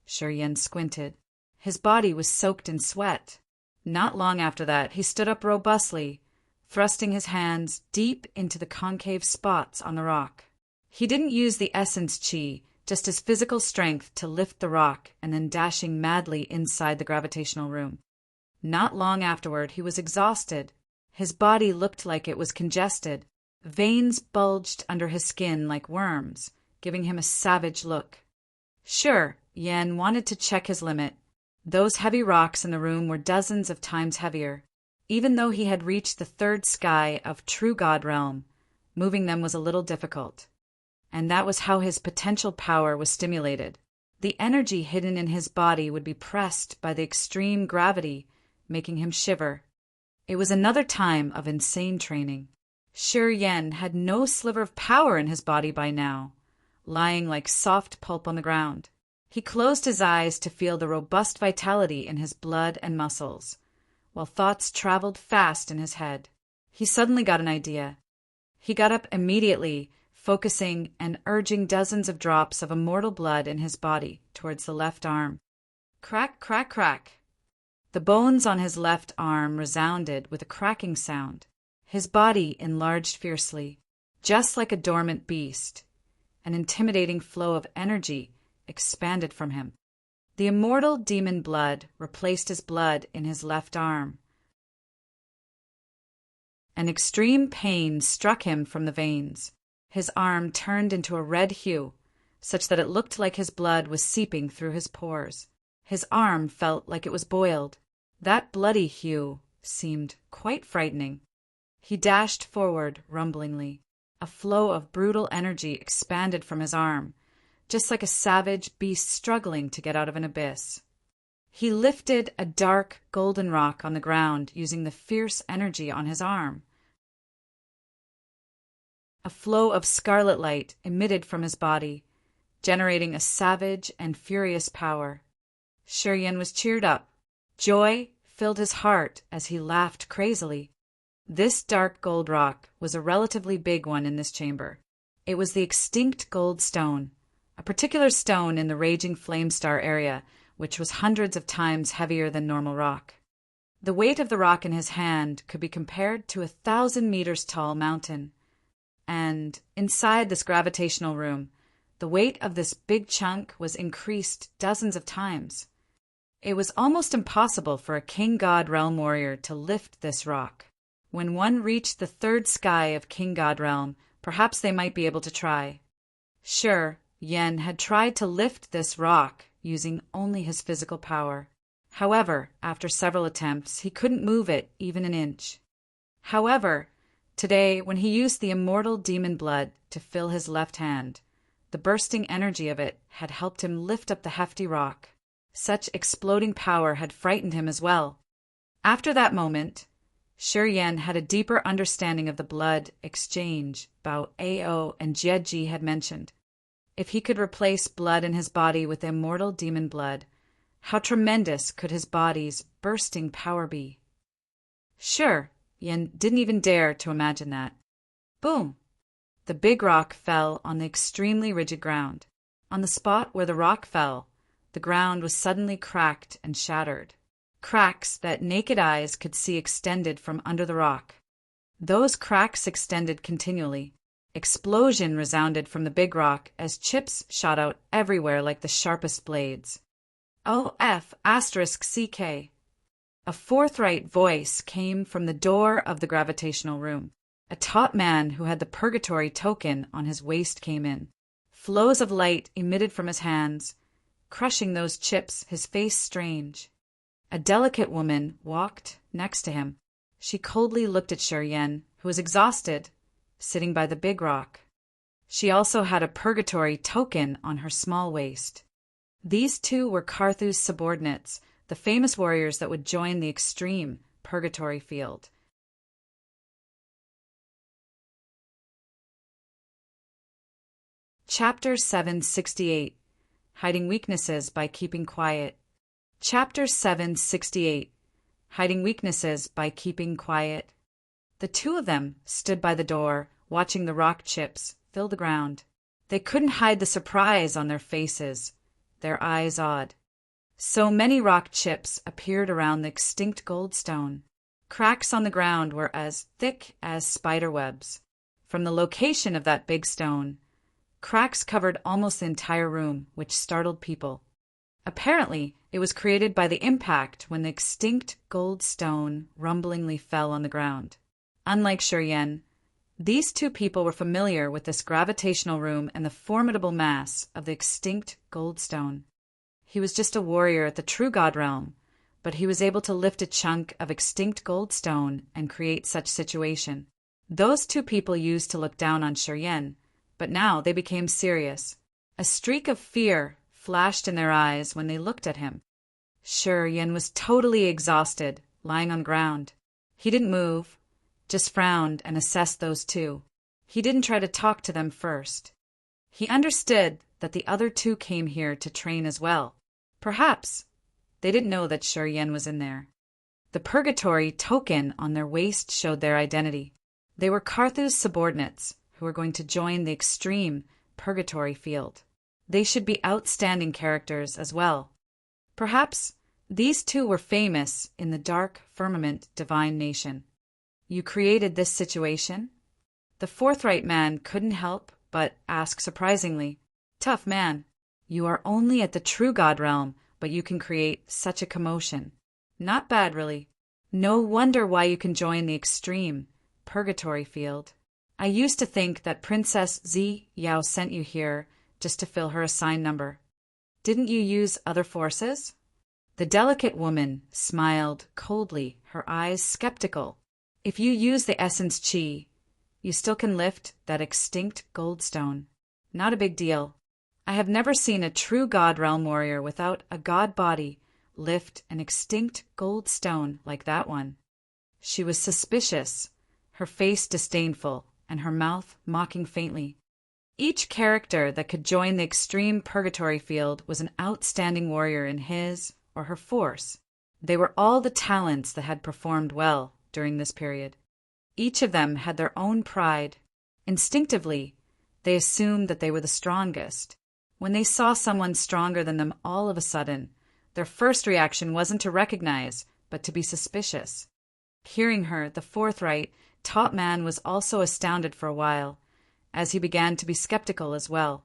Shiryen squinted. His body was soaked in sweat. Not long after that, he stood up robustly, thrusting his hands deep into the concave spots on the rock. He didn't use the essence chi, just his physical strength to lift the rock and then dashing madly inside the gravitational room. Not long afterward, he was exhausted. His body looked like it was congested. Veins bulged under his skin like worms, giving him a savage look. Sure, Yen wanted to check his limit. Those heavy rocks in the room were dozens of times heavier. Even though he had reached the 3rd sky of true God realm, moving them was a little difficult. And that was how his potential power was stimulated. The energy hidden in his body would be pressed by the extreme gravity, making him shiver. It was another time of insane training. Shiryen had no sliver of power in his body by now, lying like soft pulp on the ground. He closed his eyes to feel the robust vitality in his blood and muscles, while thoughts traveled fast in his head. He suddenly got an idea. He got up immediately, focusing and urging dozens of drops of immortal blood in his body towards the left arm. Crack, crack, crack. The bones on his left arm resounded with a cracking sound. His body enlarged fiercely, just like a dormant beast. An intimidating flow of energy expanded from him. The immortal demon blood replaced his blood in his left arm. An extreme pain struck him from the veins. His arm turned into a red hue, such that it looked like his blood was seeping through his pores. His arm felt like it was boiled. That bloody hue seemed quite frightening. He dashed forward rumblingly. A flow of brutal energy expanded from his arm, just like a savage beast struggling to get out of an abyss. He lifted a dark golden rock on the ground using the fierce energy on his arm. A flow of scarlet light emitted from his body, generating a savage and furious power. Shiryan was cheered up. Joy filled his heart as he laughed crazily. This dark gold rock was a relatively big one in this chamber. It was the extinct gold stone, a particular stone in the raging flame star area, which was hundreds of times heavier than normal rock. The weight of the rock in his hand could be compared to a 1,000 meters tall mountain. And inside this gravitational room, the weight of this big chunk was increased dozens of times. It was almost impossible for a King God Realm warrior to lift this rock. When one reached the third sky of King God Realm, perhaps they might be able to try. Sure, Yen had tried to lift this rock using only his physical power. However, after several attempts, he couldn't move it even an inch. However, today, when he used the immortal demon blood to fill his left hand, the bursting energy of it had helped him lift up the hefty rock. Such exploding power had frightened him as well. After that moment, Shiryan had a deeper understanding of the blood exchange Bao Ao and Jieji had mentioned. If he could replace blood in his body with immortal demon blood, how tremendous could his body's bursting power be? Sure, Yen didn't even dare to imagine that. Boom! The big rock fell on the extremely rigid ground. On the spot where the rock fell, the ground was suddenly cracked and shattered. Cracks that naked eyes could see extended from under the rock. Those cracks extended continually. Explosion resounded from the big rock as chips shot out everywhere like the sharpest blades. OF*CK. A forthright voice came from the door of the gravitational room. A top man who had the purgatory token on his waist came in. Flows of light emitted from his hands, crushing those chips, his face strange. A delicate woman walked next to him. She coldly looked at Shiryan, who was exhausted, sitting by the big rock. She also had a purgatory token on her small waist. These two were Karthu's subordinates, the famous warriors that would join the extreme purgatory field. Chapter 768. Hiding Weaknesses by Keeping Quiet. Chapter 768. Hiding Weaknesses by Keeping Quiet. The two of them stood by the door, watching the rock chips fill the ground. They couldn't hide the surprise on their faces, their eyes odd. So many rock chips appeared around the extinct gold stone. Cracks on the ground were as thick as spider webs. From the location of that big stone, cracks covered almost the entire room, which startled people. Apparently, it was created by the impact when the extinct gold stone rumblingly fell on the ground. Unlike Shiryan, these two people were familiar with this gravitational room and the formidable mass of the extinct gold stone. He was just a warrior at the true God realm, but he was able to lift a chunk of extinct gold stone and create such situation. Those two people used to look down on Shiryan, but now they became serious. A streak of fear flashed in their eyes when they looked at him. Shiryan was totally exhausted, lying on the ground. He didn't move, just frowned and assessed those two. He didn't try to talk to them first. He understood that the other two came here to train as well. Perhaps they didn't know that Shiryan was in there. The purgatory token on their waist showed their identity. They were Karthu's subordinates, who are going to join the extreme purgatory field. They should be outstanding characters as well. Perhaps these two were famous in the dark firmament divine nation. You created this situation? The forthright man couldn't help but ask surprisingly. Tough man, you are only at the true God realm, but you can create such a commotion. Not bad, really. No wonder why you can join the extreme purgatory field. I used to think that Princess Zi Yao sent you here just to fill her assigned number. Didn't you use other forces? The delicate woman smiled coldly, her eyes skeptical. If you use the essence qi, you still can lift that extinct gold stone. Not a big deal. I have never seen a true God realm warrior without a God body lift an extinct gold stone like that one. She was suspicious, her face disdainful, and her mouth mocking faintly. Each character that could join the extreme purgatory field was an outstanding warrior in his or her force. They were all the talents that had performed well during this period. Each of them had their own pride. Instinctively, they assumed that they were the strongest. When they saw someone stronger than them all of a sudden, their first reaction wasn't to recognize, but to be suspicious. Hearing her, the forthright, top man was also astounded for a while, as he began to be skeptical as well.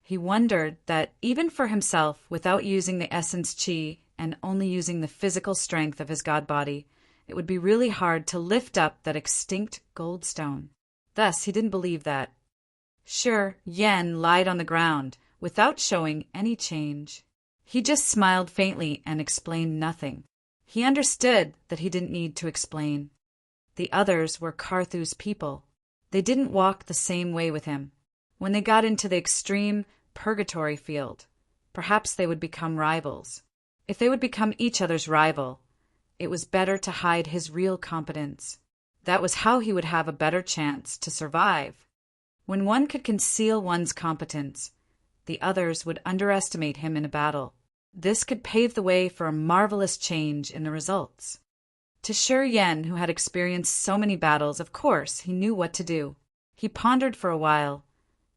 He wondered that even for himself, without using the essence qi and only using the physical strength of his god body, it would be really hard to lift up that extinct gold stone. Thus, he didn't believe that. Sure, Yen lied on the ground, without showing any change. He just smiled faintly and explained nothing. He understood that he didn't need to explain. The others were Carthu's people. They didn't walk the same way with him. When they got into the extreme purgatory field, perhaps they would become rivals. If they would become each other's rival, it was better to hide his real competence. That was how he would have a better chance to survive. When one could conceal one's competence, the others would underestimate him in a battle. This could pave the way for a marvelous change in the results. To Shi Yen, who had experienced so many battles, of course, he knew what to do. He pondered for a while,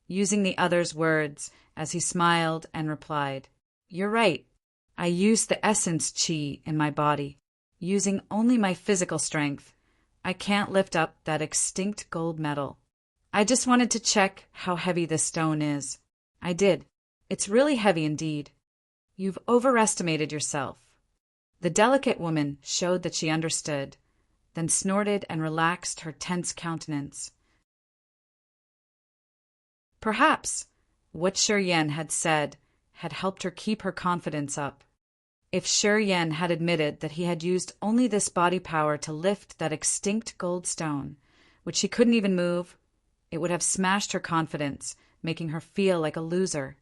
using the other's words as he smiled and replied, "You're right. I used the essence qi in my body. Using only my physical strength, I can't lift up that extinct gold medal. I just wanted to check how heavy this stone is. I did. It's really heavy indeed. You've overestimated yourself." The delicate woman showed that she understood, then snorted and relaxed her tense countenance. Perhaps what Shi Yen had said had helped her keep her confidence up. If Shi Yen had admitted that he had used only this body power to lift that extinct gold stone, which she couldn't even move, it would have smashed her confidence, making her feel like a loser.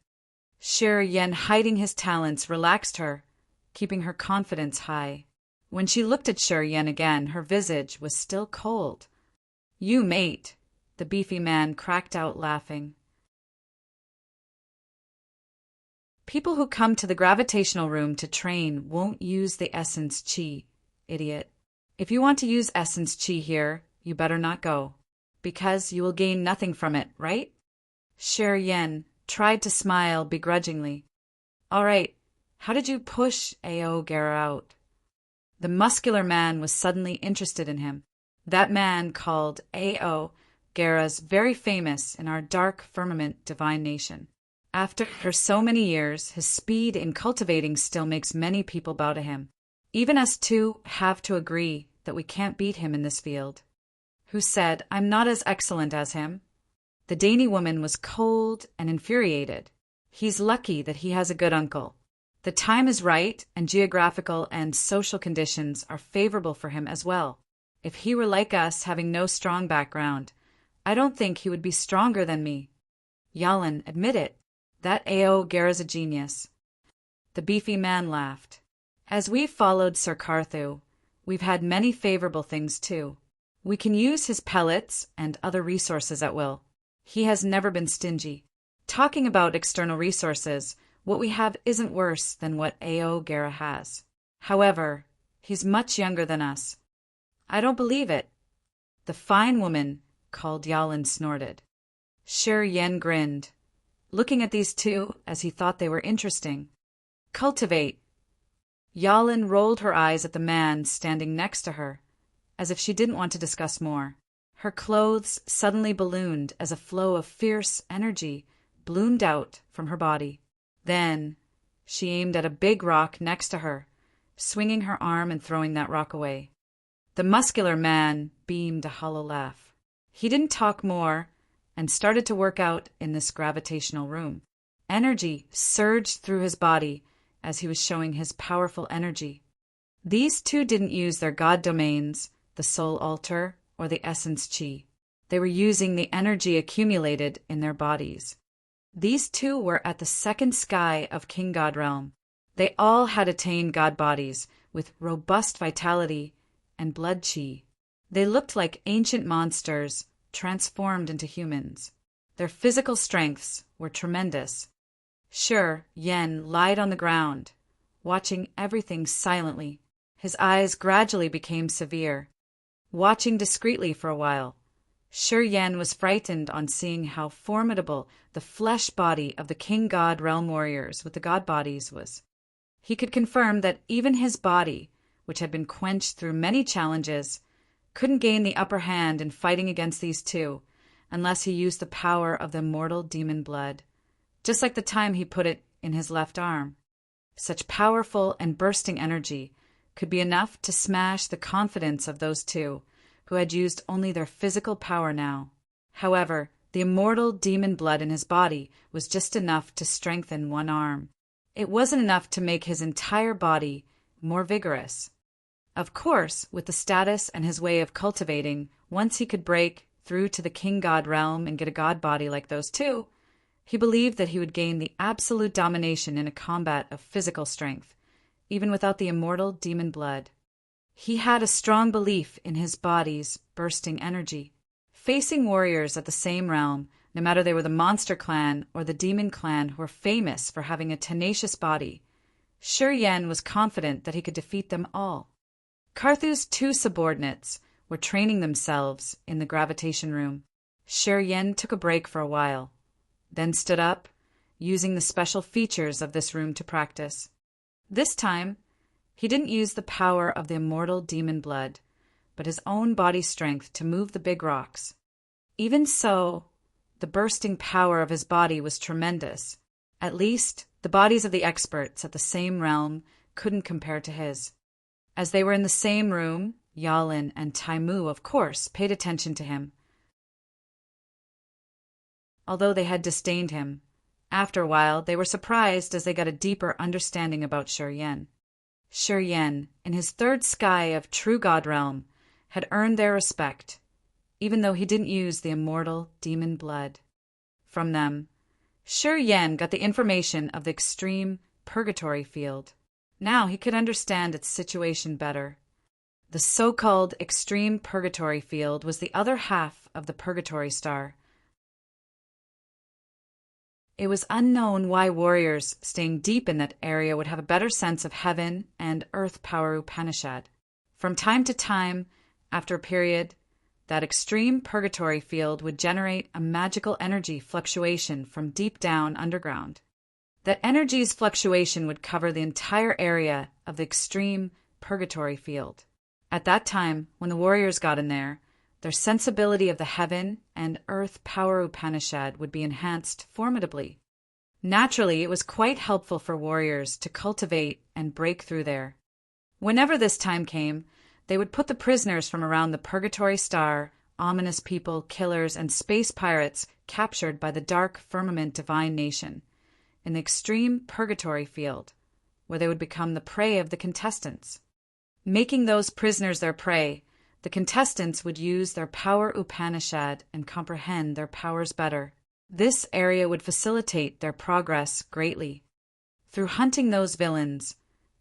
Shi Yen, hiding his talents, relaxed her, keeping her confidence high. When she looked at Shi Yen again, her visage was still cold. "You, mate," the beefy man cracked out laughing. "People who come to the gravitational room to train won't use the essence qi, idiot. If you want to use essence qi here, you better not go, because you will gain nothing from it, right?" Shi Yen tried to smile begrudgingly. "All right, how did you push Ao Gara out?" The muscular man was suddenly interested in him. That man called Ao Gara's very famous in our dark firmament divine nation. After so many years, his speed in cultivating still makes many people bow to him. Even us two have to agree that we can't beat him in this field. Who said, "I'm not as excellent as him"? The Dani woman was cold and infuriated. He's lucky that he has a good uncle. The time is right, and geographical and social conditions are favorable for him as well. If he were like us, having no strong background, I don't think he would be stronger than me. Yalan, admit it. That Ao Gara's a genius. The beefy man laughed. As we've followed Sir Carthu, we've had many favorable things too. We can use his pellets and other resources at will. He has never been stingy. Talking about external resources, what we have isn't worse than what Ao Gara has. However, he's much younger than us. I don't believe it. The fine woman called Yalan snorted. Shi Yan grinned, looking at these two as he thought they were interesting. Cultivate. Yalin rolled her eyes at the man standing next to her, as if she didn't want to discuss more. Her clothes suddenly ballooned as a flow of fierce energy bloomed out from her body. Then she aimed at a big rock next to her, swinging her arm and throwing that rock away. The muscular man beamed a hollow laugh. He didn't talk more and started to work out in this gravitational room. Energy surged through his body as he was showing his powerful energy. These two didn't use their god domains, the soul altar, or the essence chi. They were using the energy accumulated in their bodies. These two were at the second sky of King God realm. They all had attained god bodies with robust vitality and blood chi. They looked like ancient monsters transformed into humans. Their physical strengths were tremendous. Shi Yan lied on the ground, watching everything silently. His eyes gradually became severe. Watching discreetly for a while, Shi Yan was frightened on seeing how formidable the flesh body of the King God realm warriors with the god bodies was. He could confirm that even his body, which had been quenched through many challenges, couldn't gain the upper hand in fighting against these two unless he used the power of the immortal demon blood, just like the time he put it in his left arm. Such powerful and bursting energy could be enough to smash the confidence of those two, who had used only their physical power now. However, the immortal demon blood in his body was just enough to strengthen one arm. It wasn't enough to make his entire body more vigorous. Of course, with the status and his way of cultivating, once he could break through to the King God realm and get a god body like those two, he believed that he would gain the absolute domination in a combat of physical strength, even without the immortal demon blood. He had a strong belief in his body's bursting energy. Facing warriors at the same realm, no matter they were the monster clan or the demon clan who were famous for having a tenacious body, Shi Yan was confident that he could defeat them all. Karthu's two subordinates were training themselves in the gravitation room. Shi Yan took a break for a while, then stood up, using the special features of this room to practice. This time, he didn't use the power of the immortal demon blood, but his own body strength to move the big rocks. Even so, the bursting power of his body was tremendous. At least, the bodies of the experts at the same realm couldn't compare to his. As they were in the same room, Yalin and Taimu, of course, paid attention to him. Although they had disdained him, after a while they were surprised as they got a deeper understanding about Shi Yan. Shi Yan, in his third sky of true God realm, had earned their respect, even though he didn't use the immortal demon blood. From them, Shi Yan got the information of the extreme purgatory field. Now he could understand its situation better. The so-called extreme purgatory field was the other half of the purgatory star. It was unknown why warriors staying deep in that area would have a better sense of heaven and earth power Upanishad. From time to time, after a period, that extreme purgatory field would generate a magical energy fluctuation from deep down underground. That energy's fluctuation would cover the entire area of the extreme purgatory field. At that time, when the warriors got in there, their sensibility of the heaven and earth power Upanishad would be enhanced formidably. Naturally, it was quite helpful for warriors to cultivate and break through there. Whenever this time came, they would put the prisoners from around the purgatory star, ominous people, killers, and space pirates captured by the dark firmament divine nation, in the extreme purgatory field, where they would become the prey of the contestants. Making those prisoners their prey, the contestants would use their power Upanishad and comprehend their powers better. This area would facilitate their progress greatly. Through hunting those villains,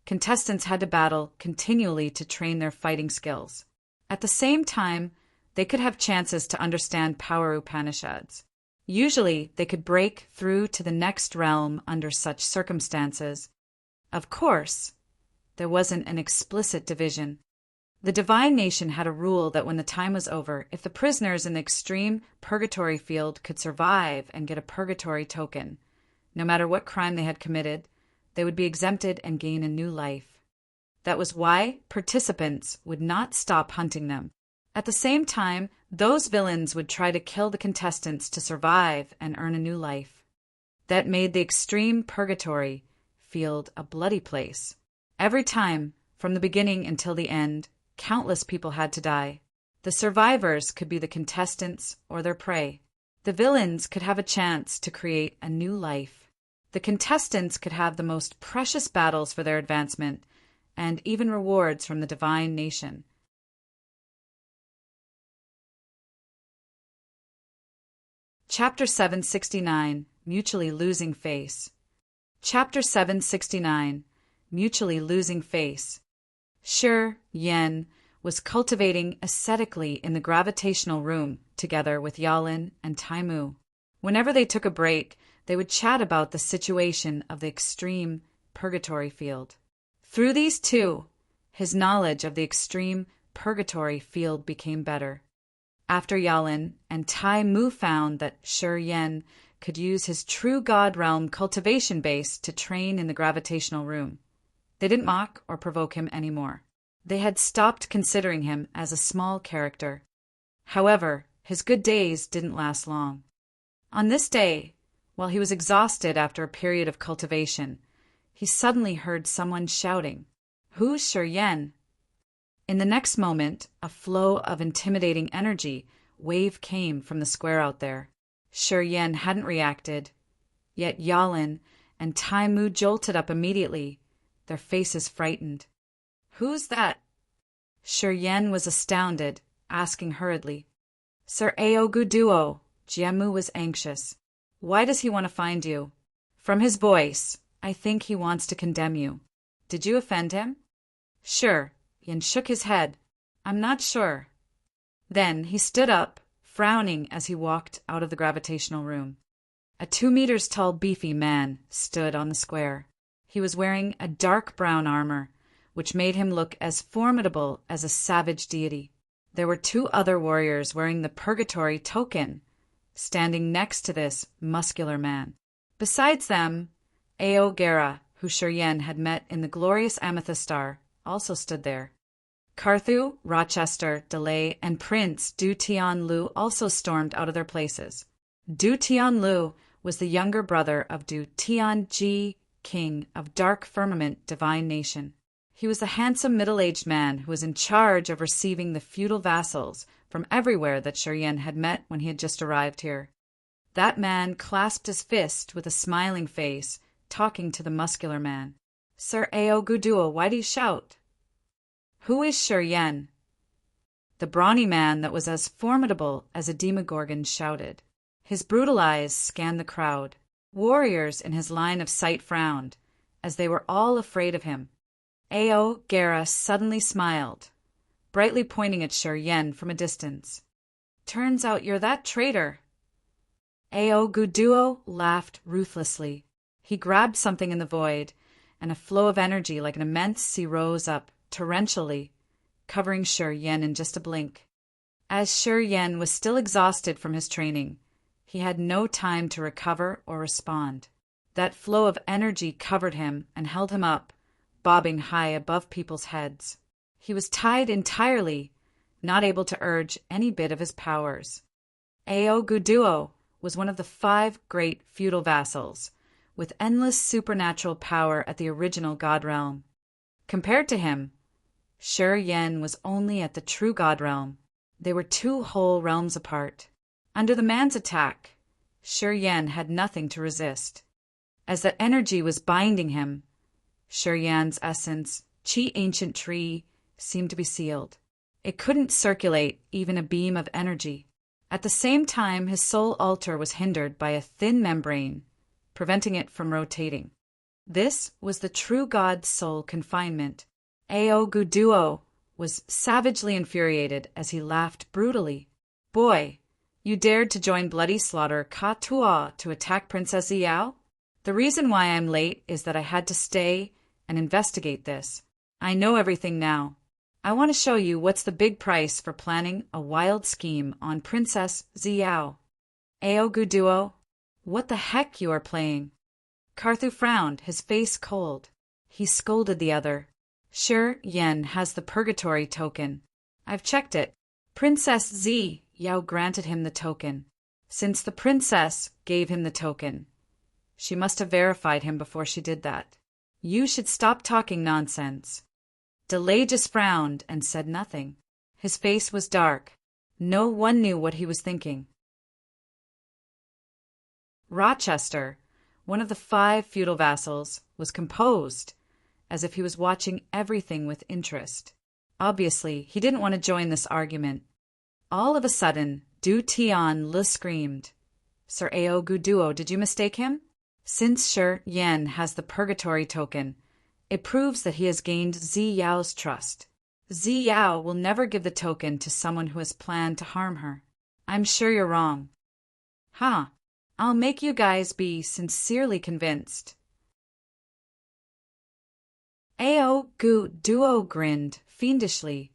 contestants had to battle continually to train their fighting skills. At the same time, they could have chances to understand power Upanishads. Usually, they could break through to the next realm under such circumstances. Of course, there wasn't an explicit division. The divine nation had a rule that when the time was over, if the prisoners in the extreme purgatory field could survive and get a purgatory token, no matter what crime they had committed, they would be exempted and gain a new life. That was why participants would not stop hunting them. At the same time, those villains would try to kill the contestants to survive and earn a new life. That made the extreme purgatory field a bloody place. Every time, from the beginning until the end, countless people had to die. The survivors could be the contestants or their prey. The villains could have a chance to create a new life. The contestants could have the most precious battles for their advancement, and even rewards from the divine nation. Chapter 769, Mutually Losing Face. Chapter 769, Mutually Losing Face. Shi Yan was cultivating ascetically in the gravitational room together with Yalin and Taimu. Whenever they took a break, they would chat about the situation of the extreme purgatory field. Through these two, his knowledge of the extreme purgatory field became better. After Yalin and Taimu found that Shi Yan could use his true God realm cultivation base to train in the gravitational room, they didn't mock or provoke him anymore. They had stopped considering him as a small character. However, his good days didn't last long. On this day, while he was exhausted after a period of cultivation, he suddenly heard someone shouting, "Who's Shi Yan?" In the next moment, a flow of intimidating energy wave came from the square out there. Shi Yan hadn't reacted, yet Yalin and Taimu jolted up immediately, their faces frightened. "Who's that?" Shi Yan was astounded, asking hurriedly. "Sir Aogu Duo." Jianmu was anxious. "Why does he want to find you?" From his voice, "I think he wants to condemn you. Did you offend him?" "Sure." Yan shook his head. "I'm not sure." Then he stood up, frowning as he walked out of the gravitational room. A 2 meters tall beefy man stood on the square. He was wearing a dark brown armor, which made him look as formidable as a savage deity. There were 2 other warriors wearing the purgatory token, standing next to this muscular man. Besides them, Ao Gera, who Shi Yan had met in the glorious Amethyst Star, also stood there. Carthu, Rochester, Delay, and Prince Du Tianlu also stormed out of their places. Du Tianlu was the younger brother of Du Tianji, king of Dark Firmament Divine Nation. He was a handsome middle-aged man who was in charge of receiving the feudal vassals from everywhere that Shi Yan had met when he had just arrived here. That man clasped his fist with a smiling face, talking to the muscular man. "Sir Aogu Duo, why do you shout?" "Who is Shi Yan?" The brawny man that was as formidable as a demogorgon shouted. His brutal eyes scanned the crowd. Warriors in his line of sight frowned, as they were all afraid of him. Ao Gera suddenly smiled, brightly pointing at Shi Yan from a distance. "Turns out you're that traitor." Ao Guduo laughed ruthlessly. He grabbed something in the void, and a flow of energy like an immense sea rose up, torrentially, covering Shi Yan in just a blink. As Shi Yan was still exhausted from his training, he had no time to recover or respond. That flow of energy covered him and held him up, bobbing high above people's heads. He was tied entirely, not able to urge any bit of his powers. Ao Guduo was one of the 5 great feudal vassals, with endless supernatural power at the original God realm. Compared to him, Shi Yan was only at the true God realm. They were 2 whole realms apart. Under the man's attack, Shi Yan had nothing to resist. As that energy was binding him, Shi Yan's essence, Qi ancient tree, seemed to be sealed. It couldn't circulate even a beam of energy. At the same time, his soul altar was hindered by a thin membrane, preventing it from rotating. This was the true God's soul confinement. Ao Guduo was savagely infuriated as he laughed brutally. "Boy, you dared to join bloody slaughter Ka Tua to attack Princess Yao? The reason why I'm late is that I had to stay and investigate this. I know everything now. I want to show you what's the big price for planning a wild scheme on Princess Xiao. Aoguduo, what the heck you are playing? Carthu frowned, his face cold. He scolded the other. Sure, Yen has the purgatory token. I've checked it. Princess Xiao granted him the token. Since the princess gave him the token, she must have verified him before she did that. You should stop talking nonsense. Delay just frowned and said nothing. His face was dark. No one knew what he was thinking. Rochester, one of the 5 feudal vassals, was composed, as if he was watching everything with interest. Obviously, he didn't want to join this argument. All of a sudden, Du Tian Le screamed. Sir Aoguduo, did you mistake him? Since Shi Yen has the purgatory token, it proves that he has gained Ziyao's trust. Ziyao will never give the token to someone who has planned to harm her. I'm sure you're wrong. Huh. I'll make you guys be sincerely convinced. Aoguduo grinned fiendishly,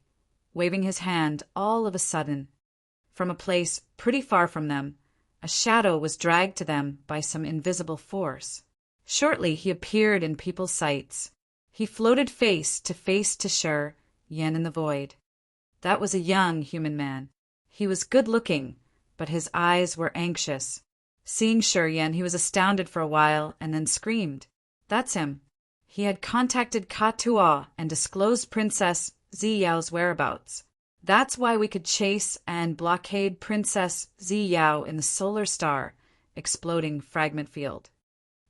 waving his hand all of a sudden. From a place pretty far from them, a shadow was dragged to them by some invisible force. Shortly he appeared in people's sights. He floated face to Shi Yen in the void. That was a young human man. He was good-looking, but his eyes were anxious. Seeing Shi Yen, he was astounded for a while and then screamed. That's him. He had contacted Ka Tuo and disclosed Princess Ziyao's whereabouts. That's why we could chase and blockade Princess Ziyao in the solar star, exploding fragment field.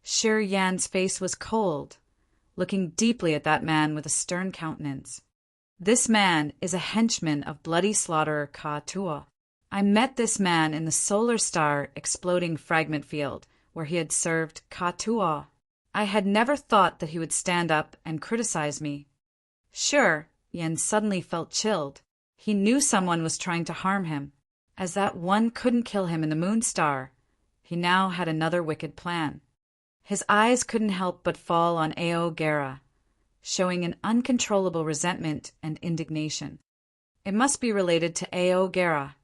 Shi Yan's face was cold, looking deeply at that man with a stern countenance. This man is a henchman of bloody slaughterer Ka Tuo. I met this man in the solar star exploding fragment field, where he had served Ka Tuo. I had never thought that he would stand up and criticize me. Sure, Yen suddenly felt chilled. He knew someone was trying to harm him. As that one couldn't kill him in the moon star, he now had another wicked plan. His eyes couldn't help but fall on Ao Gera, showing an uncontrollable resentment and indignation. It must be related to Ao Gera.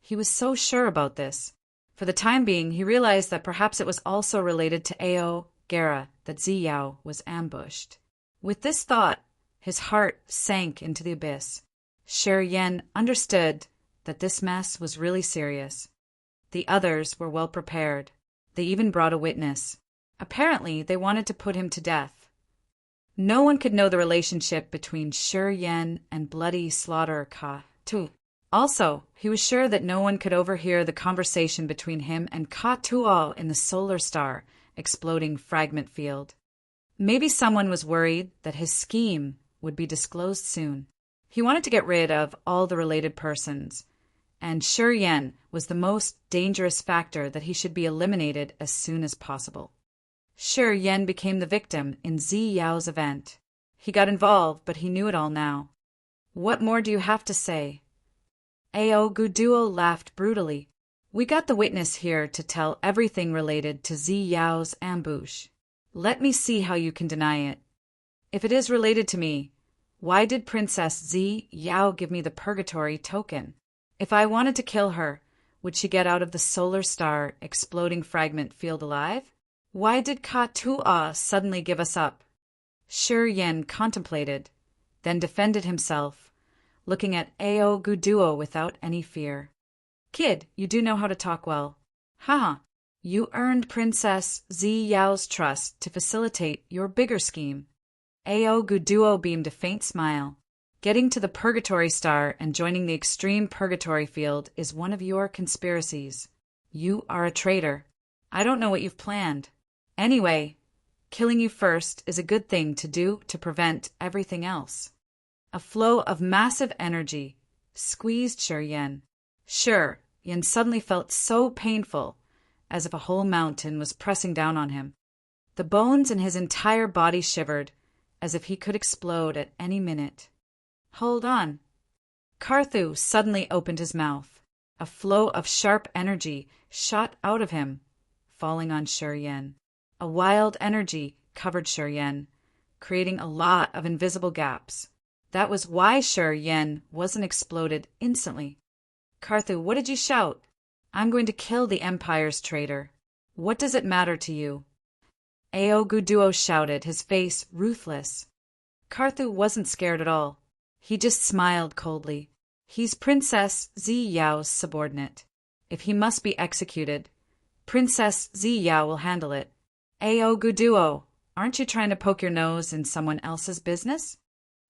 He was so sure about this. For the time being, he realized that perhaps it was also related to Ao Gera that Ziyao was ambushed. With this thought, his heart sank into the abyss. Shi Yen understood that this mess was really serious. The others were well prepared. They even brought a witness. Apparently, they wanted to put him to death. No one could know the relationship between Shi Yen and bloody slaughterer Ka Tuo. Also, he was sure that no one could overhear the conversation between him and Ka Tuo in the solar star exploding fragment field. Maybe someone was worried that his scheme would be disclosed soon. He wanted to get rid of all the related persons, and Shi Yen was the most dangerous factor that he should be eliminated as soon as possible. Shi Yen became the victim in Ziyao's event. He got involved, but he knew it all now. What more do you have to say? Aoguduo laughed brutally. We got the witness here to tell everything related to Ziyao's ambush. Let me see how you can deny it. If it is related to me, why did Princess Ziyao give me the purgatory token? If I wanted to kill her, would she get out of the solar star exploding fragment field alive? Why did Ka Tuo suddenly give us up? Shi Yen contemplated, then defended himself, looking at Aoguduo without any fear. Kid, you do know how to talk well. Haha, you earned Princess Ziyao's trust to facilitate your bigger scheme. Aoguduo beamed a faint smile. Getting to the purgatory star and joining the extreme purgatory field is one of your conspiracies. You are a traitor. I don't know what you've planned. Anyway, killing you first is a good thing to do to prevent everything else. A flow of massive energy squeezed Shi Yen. Sure, Yen suddenly felt so painful, as if a whole mountain was pressing down on him. The bones in his entire body shivered, as if he could explode at any minute. Hold on. Carthu suddenly opened his mouth. A flow of sharp energy shot out of him, falling on Shi Yen. A wild energy covered Shi Yen, creating a lot of invisible gaps. That was why Sure Yen wasn't exploded instantly. Carthu, what did you shout? I'm going to kill the Empire's traitor. What does it matter to you? Ao Guduo shouted, his face ruthless. Carthu wasn't scared at all. He just smiled coldly. He's Princess Zi Yao's subordinate. If he must be executed, Princess Zi Yao will handle it. Ao Guduo, aren't you trying to poke your nose in someone else's business?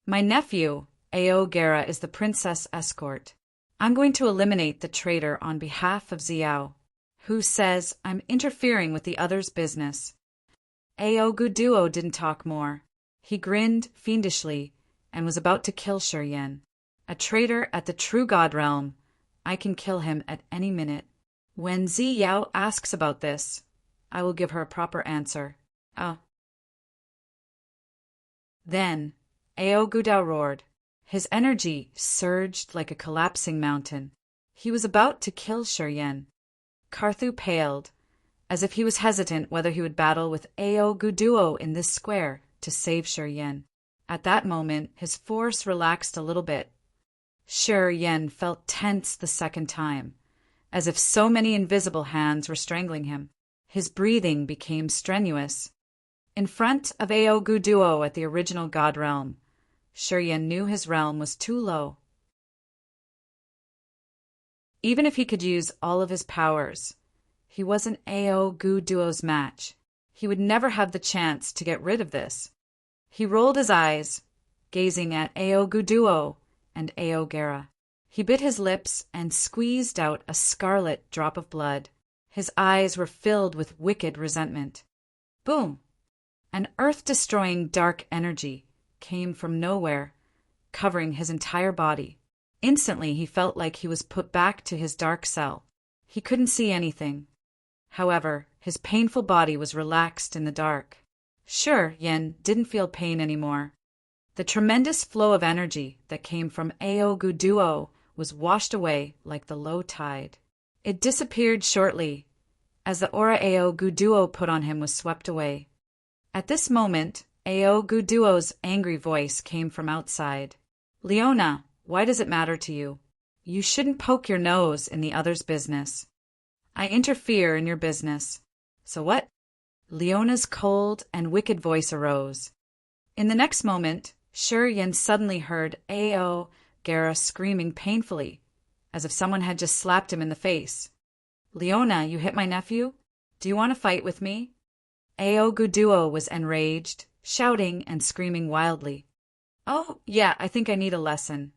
My nephew, Ao Gera, is the princess escort. I'm going to eliminate the traitor on behalf of Xiao, who says I'm interfering with the other's business. Ao Guduo didn't talk more. He grinned fiendishly and was about to kill Shi Yan. A traitor at the true God realm. I can kill him at any minute. When Zi Yao asks about this, I will give her a proper answer. Then, Ao Gudao roared. His energy surged like a collapsing mountain. He was about to kill Shi Yan. Carthu paled, as if he was hesitant whether he would battle with Ao Guduo in this square to save Shi Yan. At that moment, his force relaxed a little bit. Shi Yan felt tense the second time, as if so many invisible hands were strangling him. His breathing became strenuous. In front of Ao Guduo at the original God realm, Shi Yan knew his realm was too low. Even if he could use all of his powers, he wasn't Ao Guduo's match. He would never have the chance to get rid of this. He rolled his eyes, gazing at Ao Guduo and Ao Gera. He bit his lips and squeezed out a scarlet drop of blood. His eyes were filled with wicked resentment. Boom! An earth-destroying dark energy came from nowhere, covering his entire body. Instantly, he felt like he was put back to his dark cell. He couldn't see anything. However, his painful body was relaxed in the dark. Shi Yan didn't feel pain anymore. The tremendous flow of energy that came from Ao Guduo was washed away like the low tide. It disappeared shortly, as the aura Ao Guduo put on him was swept away. At this moment, Ao Guduo's angry voice came from outside. Leona, why does it matter to you? You shouldn't poke your nose in the other's business. I interfere in your business. So what? Leona's cold and wicked voice arose. In the next moment, Shi Yan suddenly heard Ao Gera screaming painfully, as if someone had just slapped him in the face. Leona, you hit my nephew? Do you want to fight with me? Ao Guduo was enraged, shouting and screaming wildly. Oh, yeah, I think I need a lesson.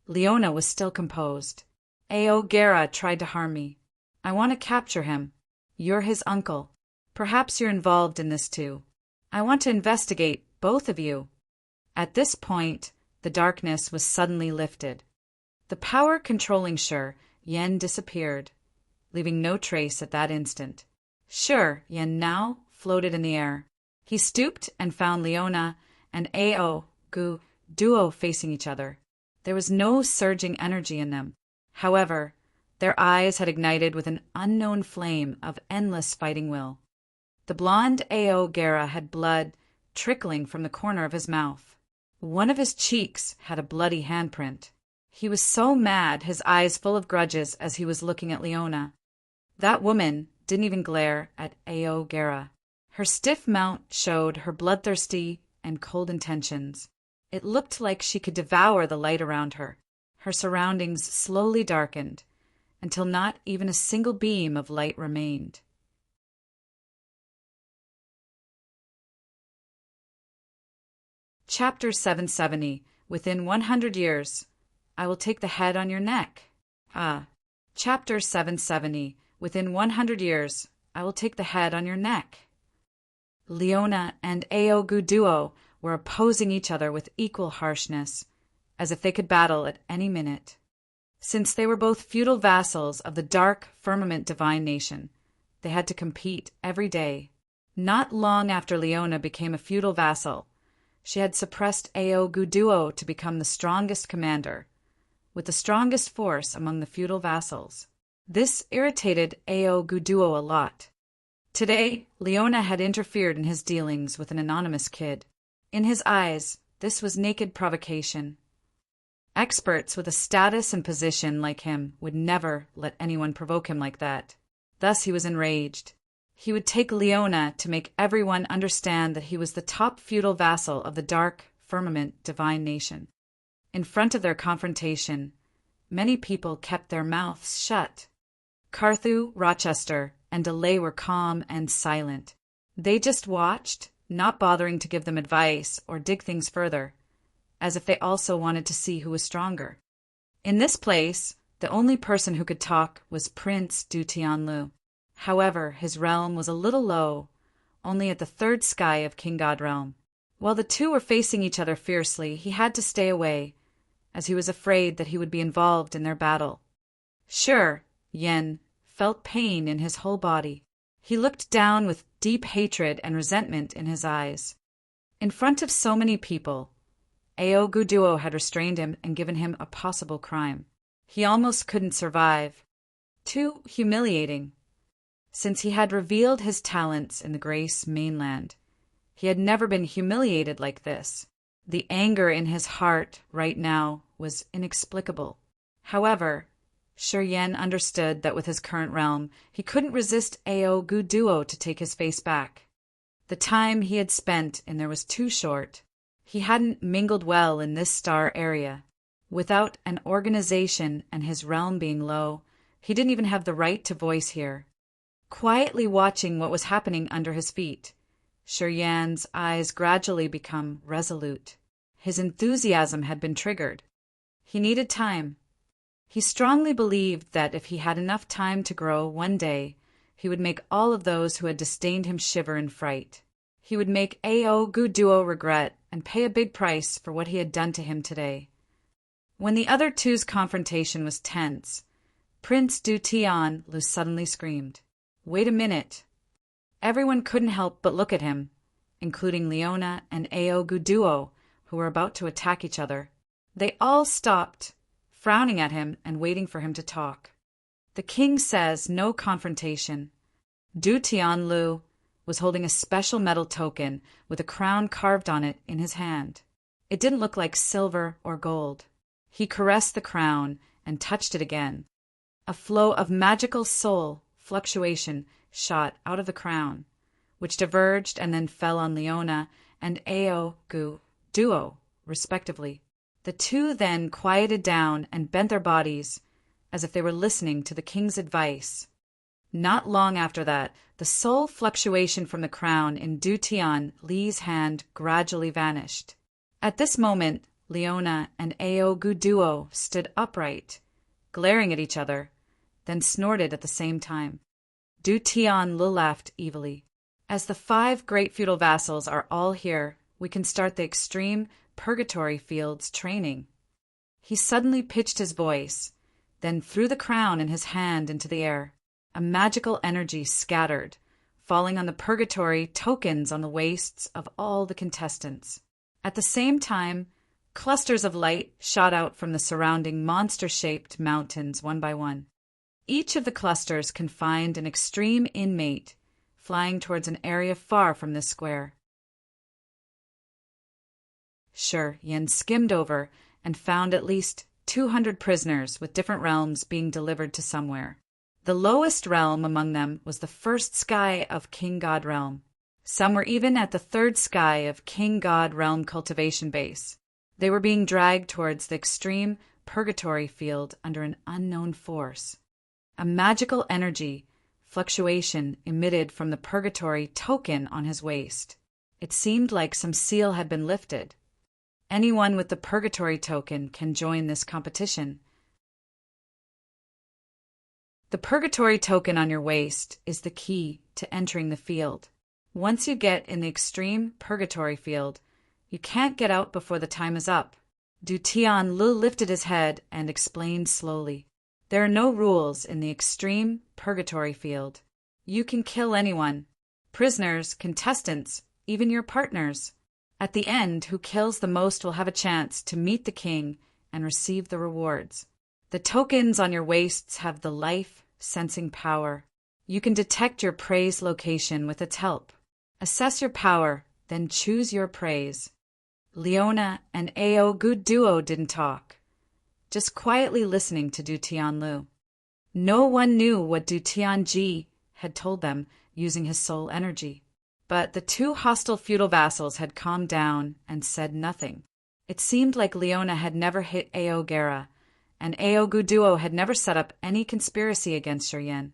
Leona was still composed. Ao Gera tried to harm me. I want to capture him. You're his uncle. Perhaps you're involved in this too. I want to investigate both of you. At this point, the darkness was suddenly lifted. The power controlling Shi Yan disappeared, leaving no trace at that instant. Shi Yan now floated in the air. He stooped and found Leona and Ao Guduo facing each other. There was no surging energy in them. However, their eyes had ignited with an unknown flame of endless fighting will. The blonde Ao Gera had blood trickling from the corner of his mouth. One of his cheeks had a bloody handprint. He was so mad, his eyes full of grudges as he was looking at Leona. That woman didn't even glare at Ao Gera. Her stiff mount showed her bloodthirsty and cold intentions. It looked like she could devour the light around her. Her surroundings slowly darkened, until not even a single beam of light remained. Chapter 770. Within 100 years, I will take the head on your neck. Chapter 770. Within 100 years, I will take the head on your neck. Leona and Ao Guduo were opposing each other with equal harshness, as if they could battle at any minute. Since they were both feudal vassals of the dark firmament divine nation, they had to compete every day. Not long after Leona became a feudal vassal, she had suppressed Ao Guduo to become the strongest commander, with the strongest force among the feudal vassals. This irritated Ao Guduo a lot. Today, Leona had interfered in his dealings with an anonymous kid. In his eyes, This was naked provocation. Experts with a status and position like him would never let anyone provoke him like that. Thus he was enraged. He would take Leona to make everyone understand that he was the top feudal vassal of the dark, firmament, divine nation. In front of their confrontation, many people kept their mouths shut. Carthew, Rochester, and Delay were calm and silent. They just watched, not bothering to give them advice or dig things further, as if they also wanted to see who was stronger. In this place, the only person who could talk was Prince Du Tianlu. However, his realm was a little low, only at the third sky of King God realm. While the two were facing each other fiercely, he had to stay away, as he was afraid that he would be involved in their battle. Sure, Yen felt pain in his whole body. He looked down with deep hatred and resentment in his eyes. In front of so many people, Ao Guduo had restrained him and given him a possible crime. He almost couldn't survive. Too humiliating. Since he had revealed his talents in the Grace mainland, he had never been humiliated like this. The anger in his heart right now was inexplicable. However, Shi Yan understood that with his current realm, he couldn't resist Ao Guduo to take his face back. The time he had spent in there was too short. He hadn't mingled well in this star area. Without an organization and his realm being low, he didn't even have the right to voice here. Quietly watching what was happening under his feet, Shi Yan's eyes gradually become resolute. His enthusiasm had been triggered. He needed time. He strongly believed that if he had enough time to grow one day, he would make all of those who had disdained him shiver in fright. He would make Ao Guduo regret and pay a big price for what he had done to him today. When the other two's confrontation was tense, Prince Du Tianlu suddenly screamed, "Wait a minute!" Everyone couldn't help but look at him, including Leona and Ao Guduo, who were about to attack each other. They all stopped, frowning at him and waiting for him to talk. The king says no confrontation. Du Tianlu was holding a special metal token with a crown carved on it in his hand. It didn't look like silver or gold. He caressed the crown and touched it again. A flow of magical soul fluctuation shot out of the crown, which diverged and then fell on Leona and Ao Guduo, respectively. The two then quieted down and bent their bodies as if they were listening to the king's advice. Not long after that, the soul fluctuation from the crown in Du Tianlu's hand gradually vanished. At this moment, Leona and Ao Guduo stood upright, glaring at each other, then snorted at the same time. Du Tianlu laughed evilly. As the 5 great feudal vassals are all here, we can start the extreme purgatory fields training. He suddenly pitched his voice, then threw the crown in his hand into the air. A magical energy scattered, falling on the purgatory tokens on the waists of all the contestants. At the same time, clusters of light shot out from the surrounding monster-shaped mountains one by one. Each of the clusters confined an extreme inmate, flying towards an area far from this square. Shi Yan skimmed over and found at least 200 prisoners with different realms being delivered to somewhere. The lowest realm among them was the first sky of King God realm. Some were even at the third sky of King God realm cultivation base. They were being dragged towards the extreme purgatory field under an unknown force. A magical energy fluctuation emitted from the purgatory token on his waist. It seemed like some seal had been lifted. Anyone with the purgatory token can join this competition. The purgatory token on your waist is the key to entering the field. Once you get in the extreme purgatory field, you can't get out before the time is up. Du Tianlu lifted his head and explained slowly. There are no rules in the extreme purgatory field. You can kill anyone. Prisoners, contestants, even your partners. At the end, who kills the most will have a chance to meet the king and receive the rewards. The tokens on your waists have the life-sensing power. You can detect your prey's location with its help. Assess your power, then choose your preys. Leona and Ao Guduo didn't talk, just quietly listening to Du Tianlu. No one knew what Du Tianji had told them using his soul energy. But the two hostile feudal vassals had calmed down and said nothing. It seemed like Leona had never hit Ao Gera, and Ao Guduo had never set up any conspiracy against Shiryen.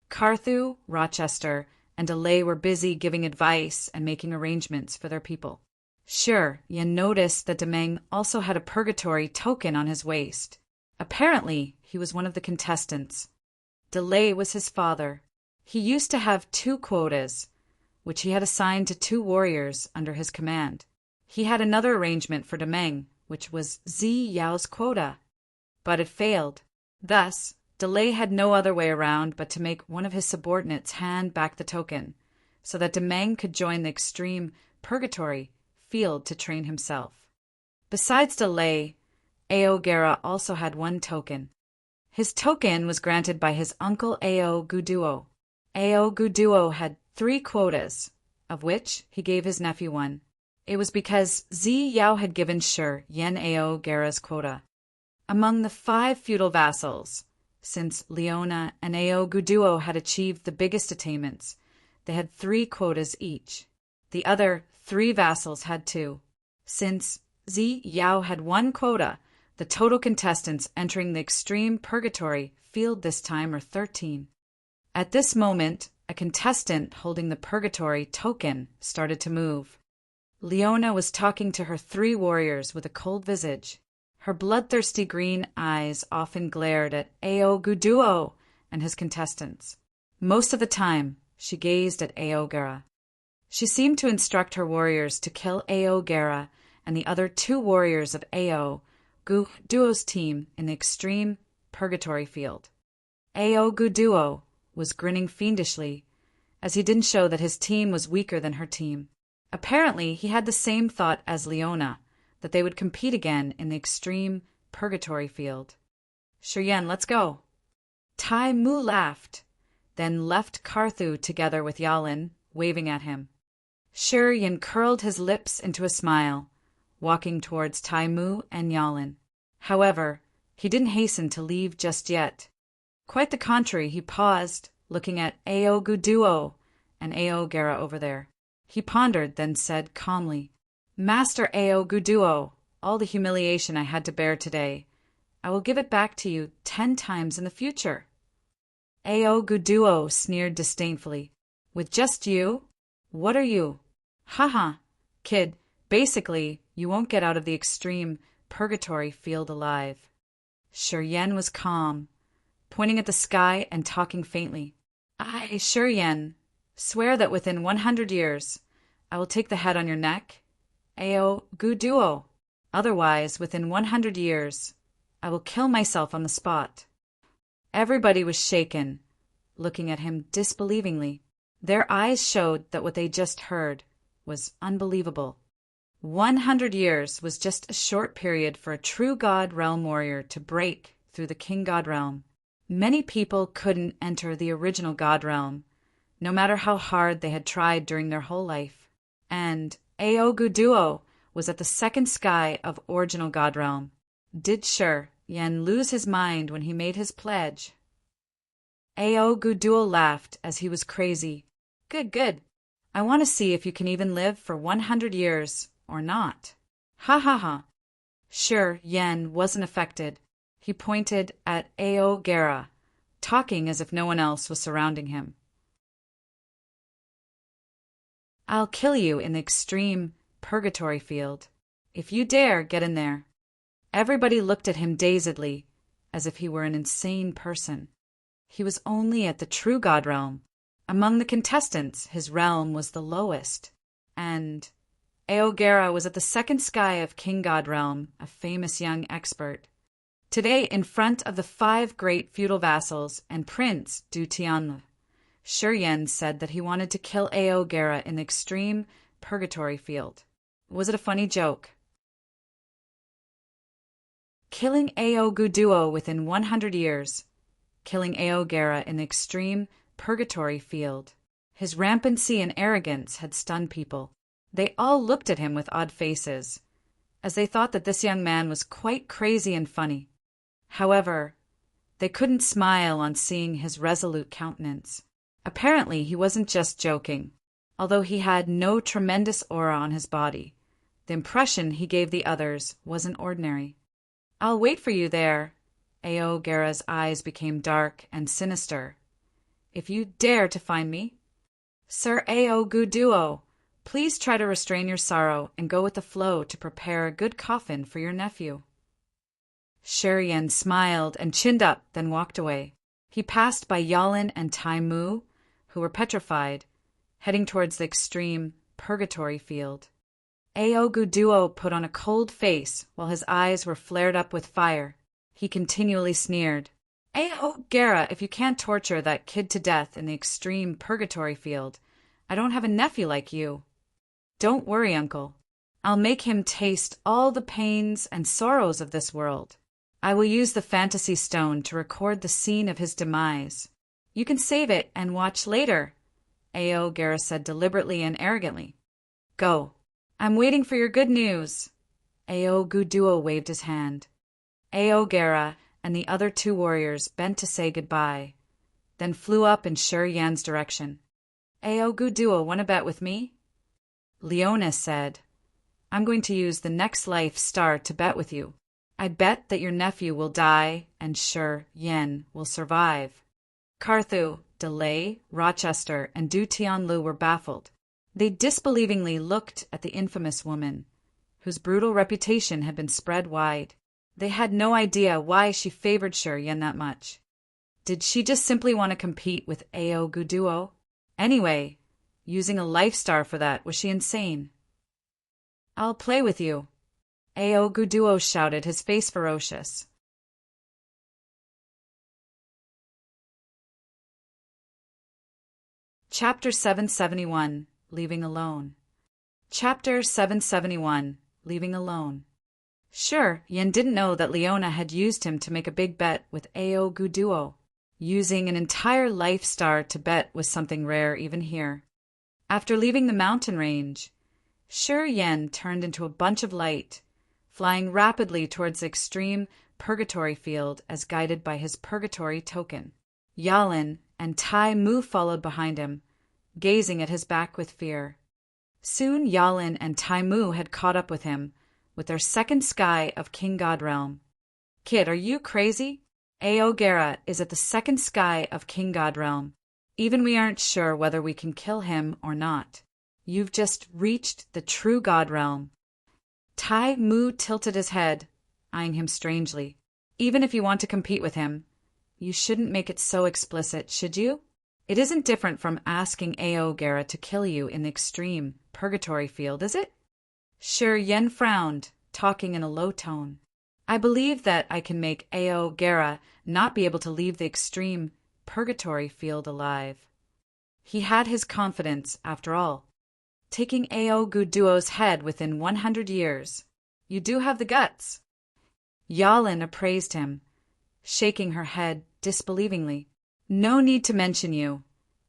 Carthu, Rochester, and Delay were busy giving advice and making arrangements for their people. Sure, Yen noticed that Demeng also had a purgatory token on his waist. Apparently, he was one of the contestants. Delay was his father. He used to have 2 quotas, which he had assigned to 2 warriors under his command. He had another arrangement for Demeng, which was Zi Yao's quota, but it failed. Thus, Delay had no other way around but to make one of his subordinates hand back the token, so that Demeng could join the extreme purgatory field to train himself. Besides Delay, Ao Gera also had 1 token. His token was granted by his uncle Ao Guduo. Ao Guduo had 3 quotas, of which he gave his nephew 1. It was because Zi Yao had given Shi Yen Ao Gera's quota. Among the 5 feudal vassals, since Leona and Ao Guduo had achieved the biggest attainments, they had 3 quotas each. The other 3 vassals had 2. Since Zi Yao had 1 quota, the total contestants entering the extreme purgatory field this time are 13. At this moment, a contestant holding the purgatory token started to move. Leona was talking to her 3 warriors with a cold visage. Her bloodthirsty green eyes often glared at Ao Guduo and his contestants. Most of the time, she gazed at Ao Gera. She seemed to instruct her warriors to kill Ao Gera and the other 2 warriors of Ao Guduo's team in the extreme purgatory field. Ao Guduo was grinning fiendishly, as he didn't show that his team was weaker than her team. Apparently, he had the same thought as Leona, that they would compete again in the extreme purgatory field. Shiryen, let's go. Tai Mu laughed, then left Carthu together with Yalin, waving at him. Shiryen curled his lips into a smile, walking towards Tai Mu and Yalin. However, he didn't hasten to leave just yet. Quite the contrary, he paused, looking at Ao Guduo and Ao Gera over there. He pondered, then said calmly, Master Ao Guduo, all the humiliation I had to bear today, I will give it back to you 10 times in the future. Ao Guduo sneered disdainfully. With just you? What are you? Haha, kid, basically, you won't get out of the extreme purgatory field alive. Shiryen was calm, pointing at the sky and talking faintly. I, Shiryen, swear that within 100 years, I will take the head on your neck, Ao Guduo. Otherwise, within 100 years, I will kill myself on the spot. Everybody was shaken, looking at him disbelievingly. Their eyes showed that what they just heard was unbelievable. 100 years was just a short period for a true God Realm warrior to break through the King God Realm. Many people couldn't enter the original God Realm, no matter how hard they had tried during their whole life. And Ao Guduo was at the second sky of original God Realm. Did Yen lose his mind when he made his pledge? Ao Guduo laughed as he was crazy. Good, good. I want to see if you can even live for 100 years or not. Ha ha ha. Yen wasn't affected. He pointed at Ao Gera, talking as if no one else was surrounding him. I'll kill you in the extreme purgatory field, if you dare get in there. Everybody looked at him dazedly, as if he were an insane person. He was only at the true God Realm. Among the contestants, his realm was the lowest, and Ao Gera was at the second sky of King God Realm, a famous young expert. Today, in front of the 5 great feudal vassals and Prince Du Tianlu, Shiryen said that he wanted to kill Ao Gera in the extreme purgatory field. Was it a funny joke? Killing Ao Guduo within 100 years, killing Ao Gera in the extreme purgatory field. His rampancy and arrogance had stunned people. They all looked at him with odd faces, as they thought that this young man was quite crazy and funny. However, they couldn't smile on seeing his resolute countenance. Apparently, he wasn't just joking. Although he had no tremendous aura on his body, the impression he gave the others wasn't ordinary. "I'll wait for you there." Aogera's eyes became dark and sinister. "If you dare to find me, Sir Aoguduo, please try to restrain your sorrow and go with the flow to prepare a good coffin for your nephew." Shiryen smiled and chinned up, then walked away. He passed by Yalin and Tai Mu, who were petrified, heading towards the extreme purgatory field. Aoguduo put on a cold face while his eyes were flared up with fire. He continually sneered, "Aogera, if you can't torture that kid to death in the extreme purgatory field, I don't have a nephew like you." "Don't worry, uncle. I'll make him taste all the pains and sorrows of this world. I will use the fantasy stone to record the scene of his demise. You can save it and watch later," Aogera said deliberately and arrogantly. "Go. I'm waiting for your good news." Aoguduo waved his hand. Aogera and the other two warriors bent to say goodbye, then flew up in Shiryen's direction. "Aoguduo, want to bet with me?" Leona said, "I'm going to use the next life star to bet with you. I bet that your nephew will die and Shiryen will survive." Carthu, DeLay, Rochester, and Du Tianlu were baffled. They disbelievingly looked at the infamous woman, whose brutal reputation had been spread wide. They had no idea why she favored Shiryen that much. Did she just simply want to compete with Aoguduo? Anyway, using a life star for that, was she insane? "I'll play with you," Aoguduo shouted, his face ferocious. Chapter 771, Leaving Alone. Chapter 771, Leaving Alone. Sure, Yen didn't know that Leona had used him to make a big bet with Aoguduo. Using an entire life star to bet was something rare even here. After leaving the mountain range, Shiryen turned into a bunch of light, flying rapidly towards the extreme purgatory field as guided by his purgatory token. Yalin and Tai Mu followed behind him, gazing at his back with fear. Soon Yalin and Tai Mu had caught up with him, with their second sky of King God Realm. "Kid, are you crazy? Aogera is at the second sky of King God Realm. Even we aren't sure whether we can kill him or not. You've just reached the true God Realm." Tai Mu tilted his head, eyeing him strangely. "Even if you want to compete with him, you shouldn't make it so explicit, should you? It isn't different from asking Aogera to kill you in the extreme purgatory field, is it?" Shiryen frowned, talking in a low tone. "I believe that I can make Aogera not be able to leave the extreme purgatory field alive." He had his confidence, after all. Taking Aoguduo's head within 100 years. You do have the guts. Yalin appraised him, shaking her head disbelievingly. "No need to mention you.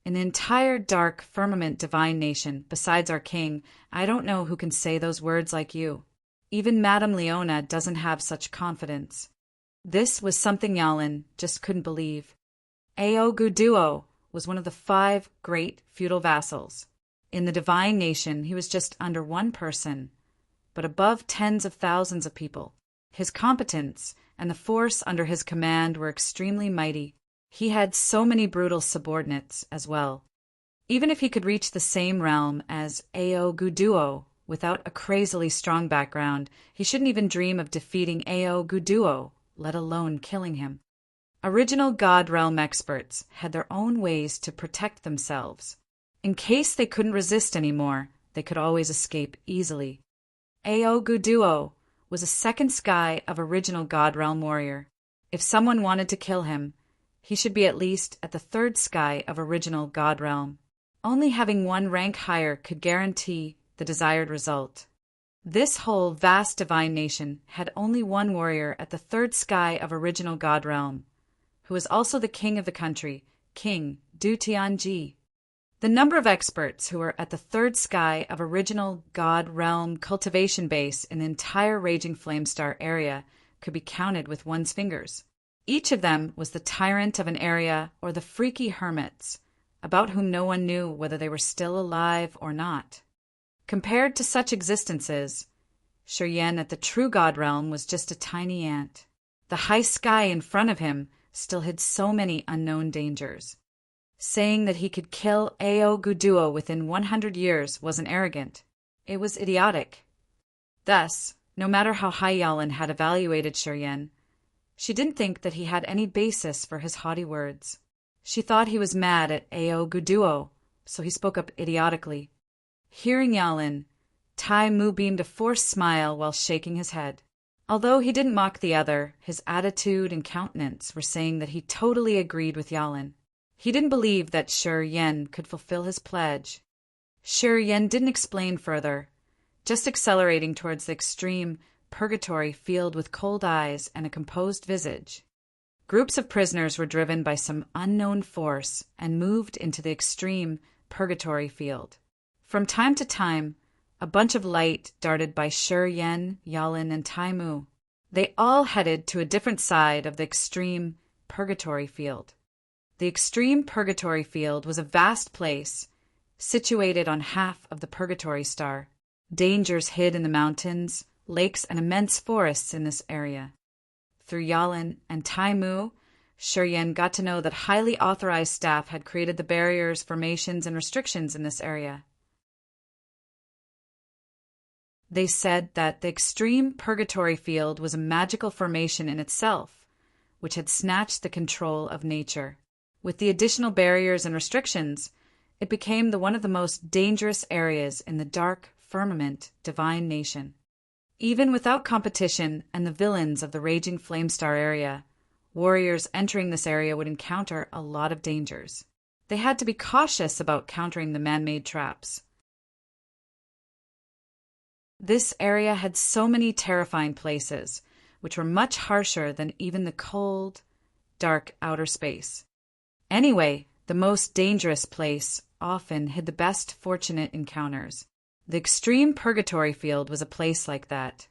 In the entire dark firmament divine nation, besides our king, I don't know who can say those words like you. Even Madame Leona doesn't have such confidence." This was something Yalin just couldn't believe. Aoguduo was one of the 5 great feudal vassals. In the divine nation, he was just under 1 person, but above tens of thousands of people. His competence and the force under his command were extremely mighty. He had so many brutal subordinates as well. Even if he could reach the same realm as Aoguduo without a crazily strong background, he shouldn't even dream of defeating Aoguduo, let alone killing him. Original God Realm experts had their own ways to protect themselves. In case they couldn't resist anymore, they could always escape easily. Aoguduo was a second sky of original God Realm warrior. If someone wanted to kill him, he should be at least at the 3rd sky of original God Realm. Only having 1 rank higher could guarantee the desired result. This whole vast divine nation had only 1 warrior at the 3rd sky of original God Realm, who was also the king of the country, King Du Tianji. The number of experts who were at the third sky of original God realm cultivation base in the entire Raging Flame Star area could be counted with one's fingers. Each of them was the tyrant of an area or the freaky hermits, about whom no one knew whether they were still alive or not. Compared to such existences, Shiryen at the true God realm was just a tiny ant. The high sky in front of him still hid so many unknown dangers. Saying that he could kill Ao Guduo within 100 years wasn't arrogant. It was idiotic. Thus, no matter how high Yalin had evaluated Shiryen, she didn't think that he had any basis for his haughty words. She thought he was mad at Ao Guduo, so he spoke up idiotically. Hearing Yalin, Tai Mu beamed a forced smile while shaking his head. Although he didn't mock the other, his attitude and countenance were saying that he totally agreed with Yalin. He didn't believe that Shiryen could fulfill his pledge. Shiryen didn't explain further, just accelerating towards the extreme purgatory filled with cold eyes and a composed visage. Groups of prisoners were driven by some unknown force and moved into the extreme purgatory field. From time to time, a bunch of light darted by Shiryen, Yalin, and Tai Mu. They all headed to a different side of the extreme purgatory field. The extreme purgatory field was a vast place, situated on half of the purgatory star. Dangers hid in the mountains, lakes, and immense forests in this area. Through Yalin and Tai Mu, Shiryen got to know that highly authorized staff had created the barriers, formations, and restrictions in this area. They said that the extreme purgatory field was a magical formation in itself, which had snatched the control of nature. With the additional barriers and restrictions, it became one of the most dangerous areas in the dark firmament divine nation. Even without competition and the villains of the Raging Flame Star area, warriors entering this area would encounter a lot of dangers. They had to be cautious about countering the man-made traps. This area had so many terrifying places, which were much harsher than even the cold, dark outer space. Anyway, the most dangerous place often hid the best fortunate encounters. The extreme purgatory field was a place like that.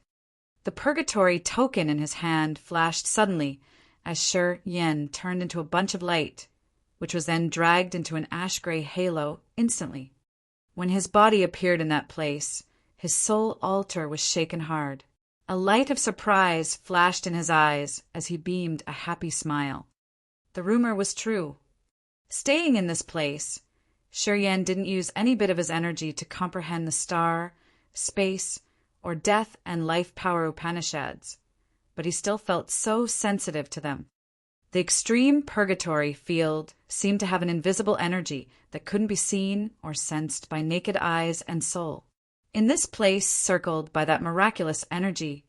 The purgatory token in his hand flashed suddenly as Shiryen turned into a bunch of light, which was then dragged into an ash-gray halo instantly. When his body appeared in that place, his soul altar was shaken hard. A light of surprise flashed in his eyes as he beamed a happy smile. The rumor was true. Staying in this place, Shiryen didn't use any bit of his energy to comprehend the star, space, or death and life power Upanishads, but he still felt so sensitive to them. The extreme purgatory field seemed to have an invisible energy that couldn't be seen or sensed by naked eyes and soul. In this place circled by that miraculous energy,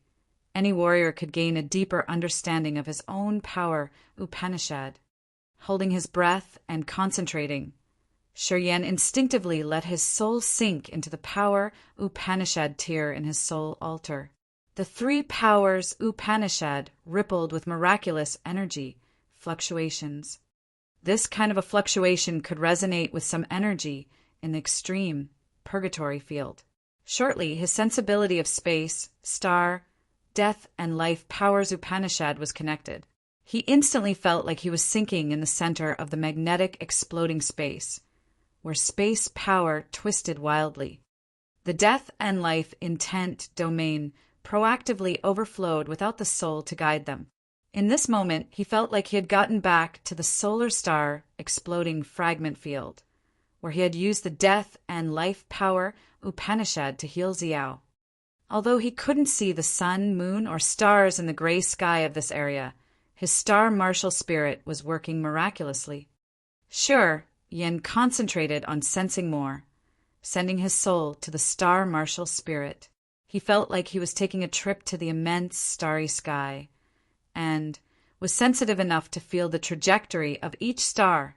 any warrior could gain a deeper understanding of his own power Upanishad. Holding his breath and concentrating, Shiryen instinctively let his soul sink into the power Upanishad tier in his soul altar. The three powers Upanishad rippled with miraculous energy fluctuations. This kind of a fluctuation could resonate with some energy in the extreme purgatory field. Shortly, his sensibility of space, star, death, and life powers Upanishad was connected. He instantly felt like he was sinking in the center of the magnetic exploding space, where space power twisted wildly. The death and life intent domain proactively overflowed without the soul to guide them. In this moment, he felt like he had gotten back to the solar star exploding fragment field, where he had used the death and life power Upanishad to heal Xiao. Although he couldn't see the sun, moon, or stars in the gray sky of this area, his star martial spirit was working miraculously. Sure, Yin concentrated on sensing more, sending his soul to the star martial spirit. He felt like he was taking a trip to the immense starry sky, and was sensitive enough to feel the trajectory of each star.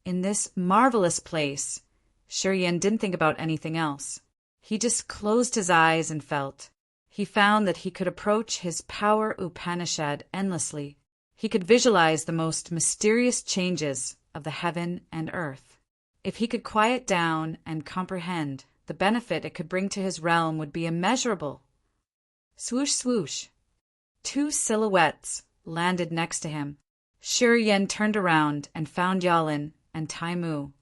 In this marvelous place, Shiryen didn't think about anything else. He just closed his eyes and felt. He found that he could approach his power Upanishad endlessly. He could visualize the most mysterious changes of the heaven and earth. If he could quiet down and comprehend, the benefit it could bring to his realm would be immeasurable. Swoosh, swoosh. Two silhouettes landed next to him. Shiryen turned around and found Yalin and Taimu.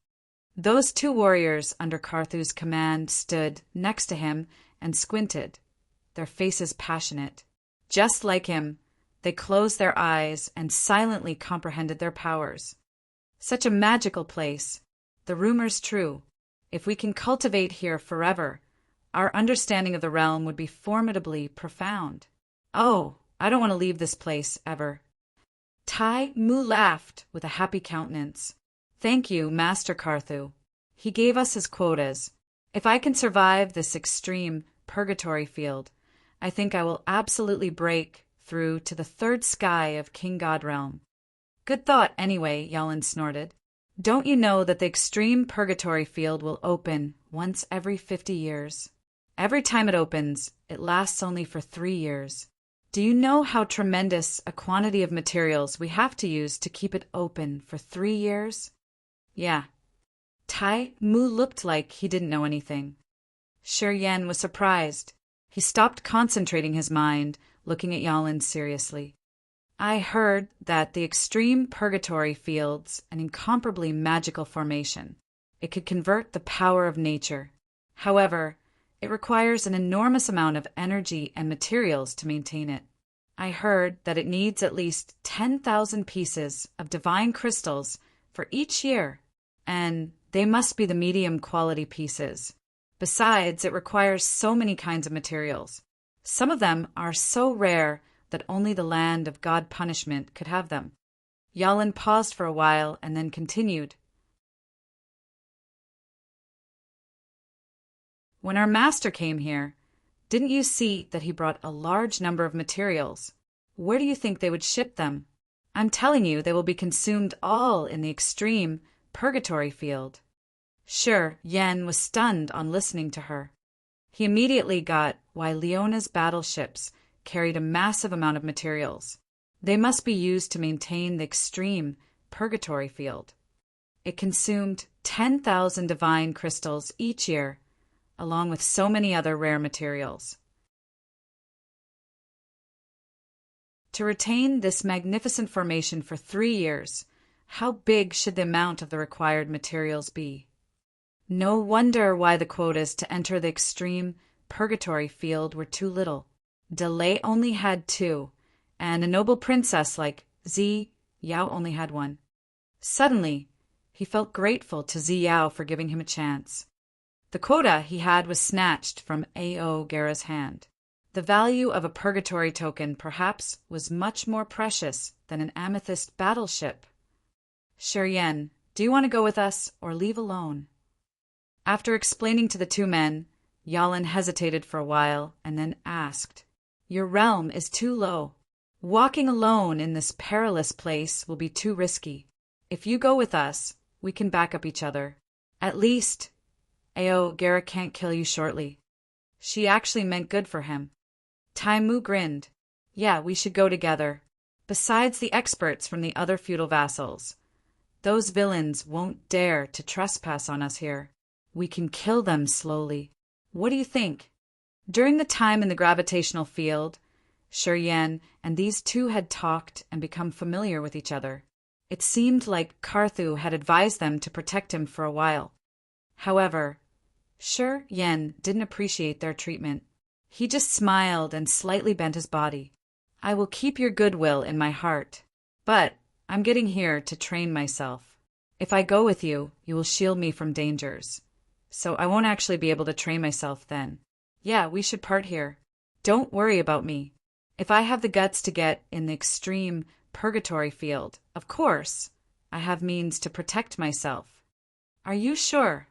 Those two warriors under Karthu's command stood next to him and squinted, their faces passionate. Just like him, they closed their eyes and silently comprehended their powers. Such a magical place. The rumor's true. If we can cultivate here forever, our understanding of the realm would be formidably profound. Oh, I don't want to leave this place ever. Tai Mu laughed with a happy countenance. Thank you, Master Karthu. He gave us his quotas. If I can survive this extreme purgatory field, I think I will absolutely break through to the third sky of King God Realm. Good thought, anyway, Yalin snorted. Don't you know that the extreme purgatory field will open once every 50 years? Every time it opens, it lasts only for 3 years. Do you know how tremendous a quantity of materials we have to use to keep it open for 3 years? Yeah. Tai Mu looked like he didn't know anything. Shiryen was surprised. He stopped concentrating his mind, looking at Yalin seriously. I heard that the extreme purgatory field's an incomparably magical formation. It could convert the power of nature. However, it requires an enormous amount of energy and materials to maintain it. I heard that it needs at least 10,000 pieces of divine crystals for each year, and they must be the medium quality pieces. Besides, it requires so many kinds of materials. Some of them are so rare that only the land of God punishment could have them. Yalin paused for a while and then continued. When our master came here, didn't you see that he brought a large number of materials? Where do you think they would ship them? I'm telling you, they will be consumed all in the extreme purgatory field. Sure, Yen was stunned on listening to her. He immediately got why Leona's battleships carried a massive amount of materials. They must be used to maintain the extreme purgatory field. It consumed 10,000 divine crystals each year, along with so many other rare materials. To retain this magnificent formation for 3 years, how big should the amount of the required materials be? No wonder why the quotas to enter the extreme purgatory field were too little. Delay only had 2, and a noble princess like Zi Yao only had 1. Suddenly, he felt grateful to Zi Yao for giving him a chance. The quota he had was snatched from A.O. Gera's hand. The value of a purgatory token perhaps was much more precious than an amethyst battleship. Shiryen, do you want to go with us or leave alone? After explaining to the 2 men, Yalin hesitated for a while and then asked, Your realm is too low. Walking alone in this perilous place will be too risky. If you go with us, we can back up each other. At least, A.O. Gera can't kill you shortly. She actually meant good for him. Taimu grinned. Yeah, we should go together. Besides the experts from the other feudal vassals. Those villains won't dare to trespass on us here. We can kill them slowly. What do you think? During the time in the gravitational field, Shiryen and these 2 had talked and become familiar with each other. It seemed like Karthu had advised them to protect him for a while. However, Shiryen didn't appreciate their treatment. He just smiled and slightly bent his body. I will keep your goodwill in my heart, but I'm getting here to train myself. If I go with you, you will shield me from dangers. So I won't actually be able to train myself then. Yeah, we should part here. Don't worry about me. If I have the guts to get in the extreme purgatory field, of course, I have means to protect myself. Are you sure?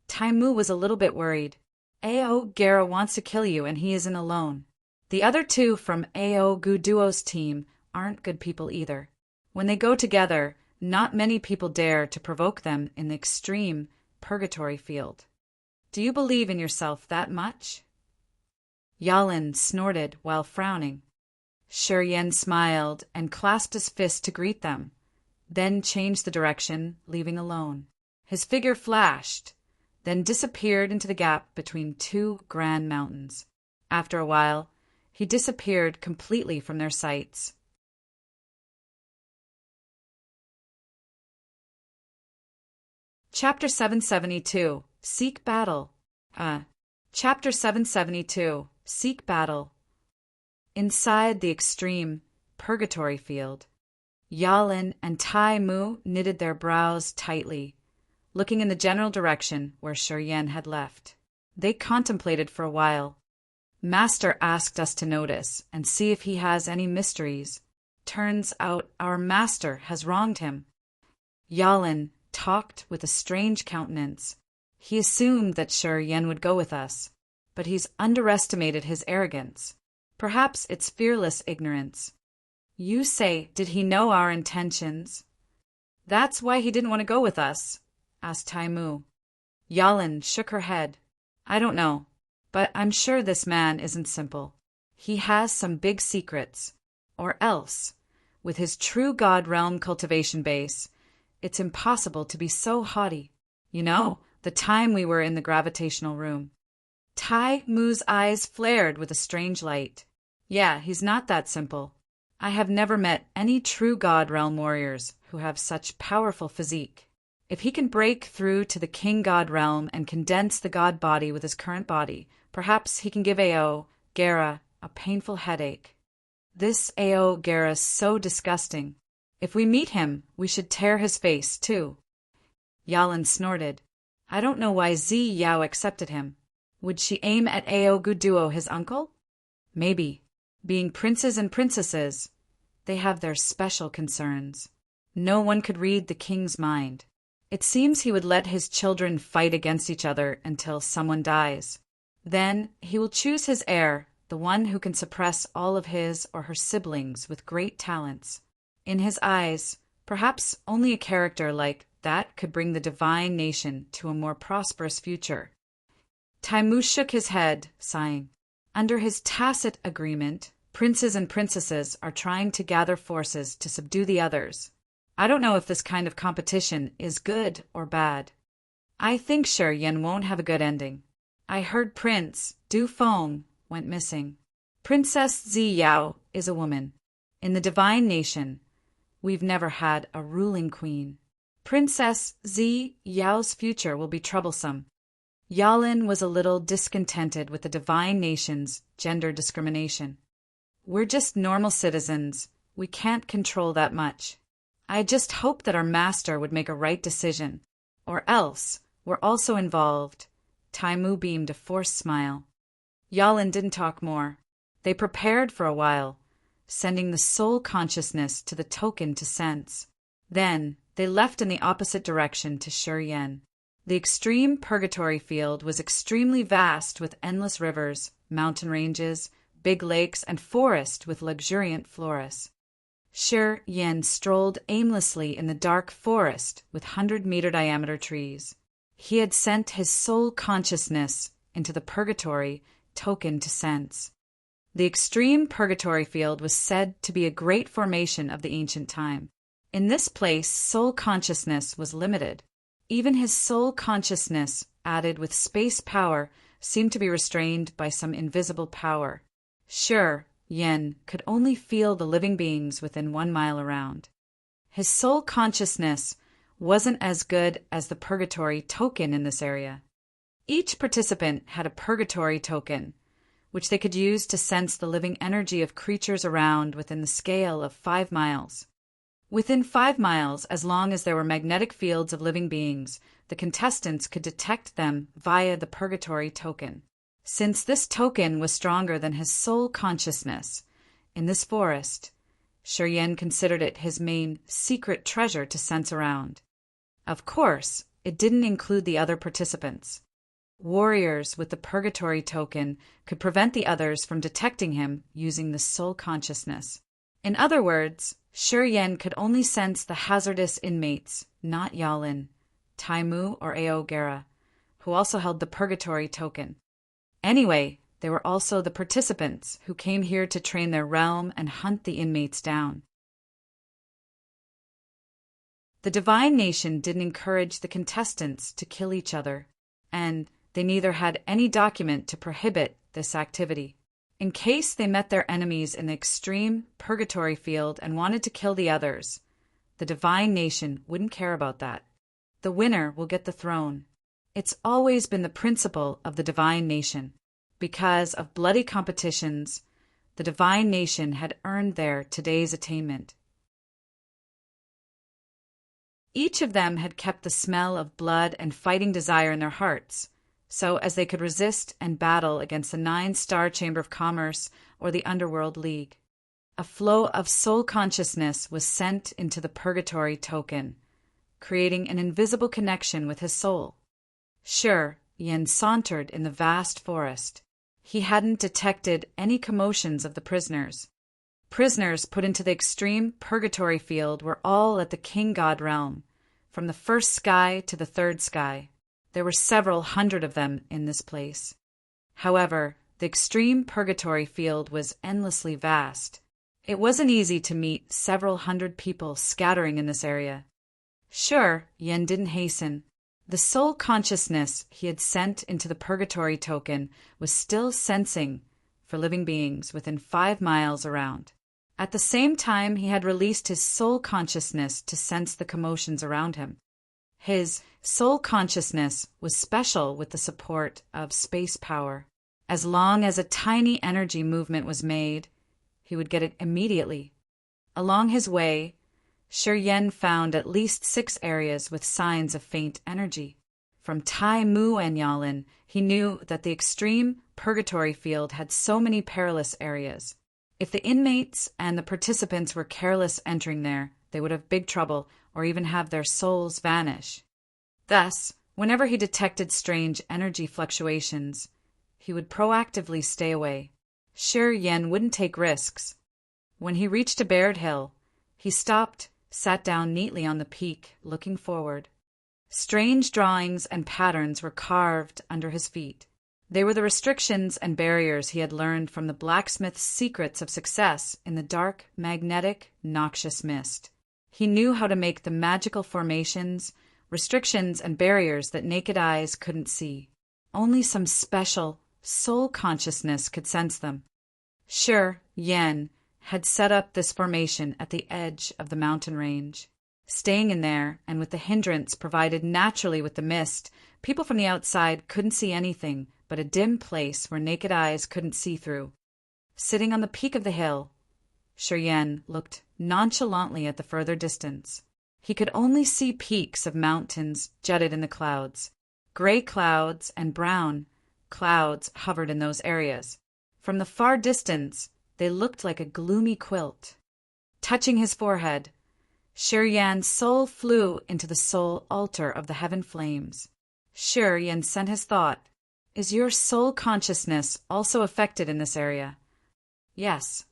Taimu was a little bit worried. A.O. Gera wants to kill you and he isn't alone. The other 2 from A.O. Guduo's team aren't good people either. When they go together, not many people dare to provoke them in the extreme purgatory field. Do you believe in yourself that much? Yalin snorted while frowning. Shiryen smiled and clasped his fist to greet them, then changed the direction, leaving alone. His figure flashed, then disappeared into the gap between two grand mountains. After a while, he disappeared completely from their sights. Chapter 772. Seek Battle. Chapter 772. Seek Battle. Inside the extreme purgatory field, Yalin and Tai Mu knitted their brows tightly, looking in the general direction where Shi Yan had left. They contemplated for a while. Master asked us to notice and see if he has any mysteries. Turns out our master has wronged him. Yalin talked with a strange countenance. He assumed that Shi Yan would go with us, but he's underestimated his arrogance. Perhaps it's fearless ignorance. You say, did he know our intentions? That's why he didn't want to go with us, asked Tai Mu. Yalin shook her head. I don't know, but I'm sure this man isn't simple. He has some big secrets. Or else, with his true God realm cultivation base, it's impossible to be so haughty. You know, the time we were in the gravitational room. Tai Mu's eyes flared with a strange light. Yeah, he's not that simple. I have never met any true God realm warriors who have such powerful physique. If he can break through to the King God realm and condense the God body with his current body, perhaps he can give Ao Gera a painful headache. This Ao Gera's so disgusting. If we meet him, we should tear his face, too. Yalin snorted. I don't know why Zi Yao accepted him. Would she aim at Ao Guduo, his uncle? Maybe. Being princes and princesses, they have their special concerns. No one could read the king's mind. It seems he would let his children fight against each other until someone dies. Then he will choose his heir, the one who can suppress all of his or her siblings with great talents. In his eyes, perhaps only a character like that could bring the divine nation to a more prosperous future. Tai Mu shook his head, sighing. Under his tacit agreement, princes and princesses are trying to gather forces to subdue the others. I don't know if this kind of competition is good or bad. I think Shi Yan won't have a good ending. I heard Prince Du Feng went missing. Princess Zi Yao is a woman. In the divine nation, we've never had a ruling queen. Princess Zi Yao's future will be troublesome. Yalin was a little discontented with the divine nation's gender discrimination. We're just normal citizens. We can't control that much. I just hope that our master would make a right decision. Or else, we're also involved. Tai Mu beamed a forced smile. Yalin didn't talk more. They prepared for a while, sending the soul consciousness to the token to sense. Then, they left in the opposite direction to Shi Yan. The extreme purgatory field was extremely vast with endless rivers, mountain ranges, big lakes, and forest with luxuriant floras. Shi Yan strolled aimlessly in the dark forest with 100-meter diameter trees. He had sent his soul consciousness into the purgatory token to sense. The extreme purgatory field was said to be a great formation of the ancient time. In this place, soul consciousness was limited. Even his soul consciousness, added with space power, seemed to be restrained by some invisible power. Shi Yan could only feel the living beings within 1 mile around. His soul consciousness wasn't as good as the purgatory token in this area. Each participant had a purgatory token, which they could use to sense the living energy of creatures around within the scale of 5 miles. Within 5 miles, as long as there were magnetic fields of living beings, the contestants could detect them via the purgatory token. Since this token was stronger than his soul consciousness, in this forest, Shi Yan considered it his main secret treasure to sense around. Of course, it didn't include the other participants. Warriors with the purgatory token could prevent the others from detecting him using the soul consciousness. In other words, Shi Yan could only sense the hazardous inmates, not Yalin, Tai Mu, or Ao Gera, who also held the purgatory token. Anyway, they were also the participants who came here to train their realm and hunt the inmates down. The divine nation didn't encourage the contestants to kill each other, and they neither had any document to prohibit this activity. In case they met their enemies in the extreme purgatory field and wanted to kill the others, the divine nation wouldn't care about that. The winner will get the throne. It's always been the principle of the divine nation. Because of bloody competitions, the divine nation had earned their today's attainment. Each of them had kept the smell of blood and fighting desire in their hearts, so as they could resist and battle against the 9-star Chamber of Commerce or the Underworld League. A flow of soul consciousness was sent into the purgatory token, creating an invisible connection with his soul. Sure, Yen sauntered in the vast forest. He hadn't detected any commotions of the prisoners. Prisoners put into the extreme purgatory field were all at the king god realm, from the first sky to the third sky. There were several hundred of them in this place. However, the extreme purgatory field was endlessly vast. It wasn't easy to meet several hundred people scattering in this area. Sure, Yen didn't hasten. The soul consciousness he had sent into the purgatory token was still sensing for living beings within 5 miles around. At the same time, he had released his soul consciousness to sense the commotions around him. His soul consciousness was special with the support of space power. As long as a tiny energy movement was made, he would get it immediately. Along his way, Shi Yen found at least 6 areas with signs of faint energy. From Tai Mu and Yalin, he knew that the extreme purgatory field had so many perilous areas. If the inmates and the participants were careless entering there, they would have big trouble or even have their souls vanish. Thus, whenever he detected strange energy fluctuations, he would proactively stay away. Shi Yen wouldn't take risks. When he reached a bared hill, he stopped, sat down neatly on the peak, looking forward. Strange drawings and patterns were carved under his feet. They were the restrictions and barriers he had learned from the blacksmith's secrets of success in the dark, magnetic, noxious mist. He knew how to make the magical formations, restrictions, and barriers that naked eyes couldn't see. Only some special soul consciousness could sense them. Shi Yen had set up this formation at the edge of the mountain range. Staying in there, and with the hindrance provided naturally with the mist, people from the outside couldn't see anything but a dim place where naked eyes couldn't see through. Sitting on the peak of the hill, Shi Yen looked nonchalantly at the further distance. He could only see peaks of mountains jutted in the clouds. Gray clouds and brown clouds hovered in those areas. From the far distance, they looked like a gloomy quilt. Touching his forehead, Shi Yen's soul flew into the soul altar of the heaven flames. Shi Yen sent his thought, "Is your soul consciousness also affected in this area?" Yes.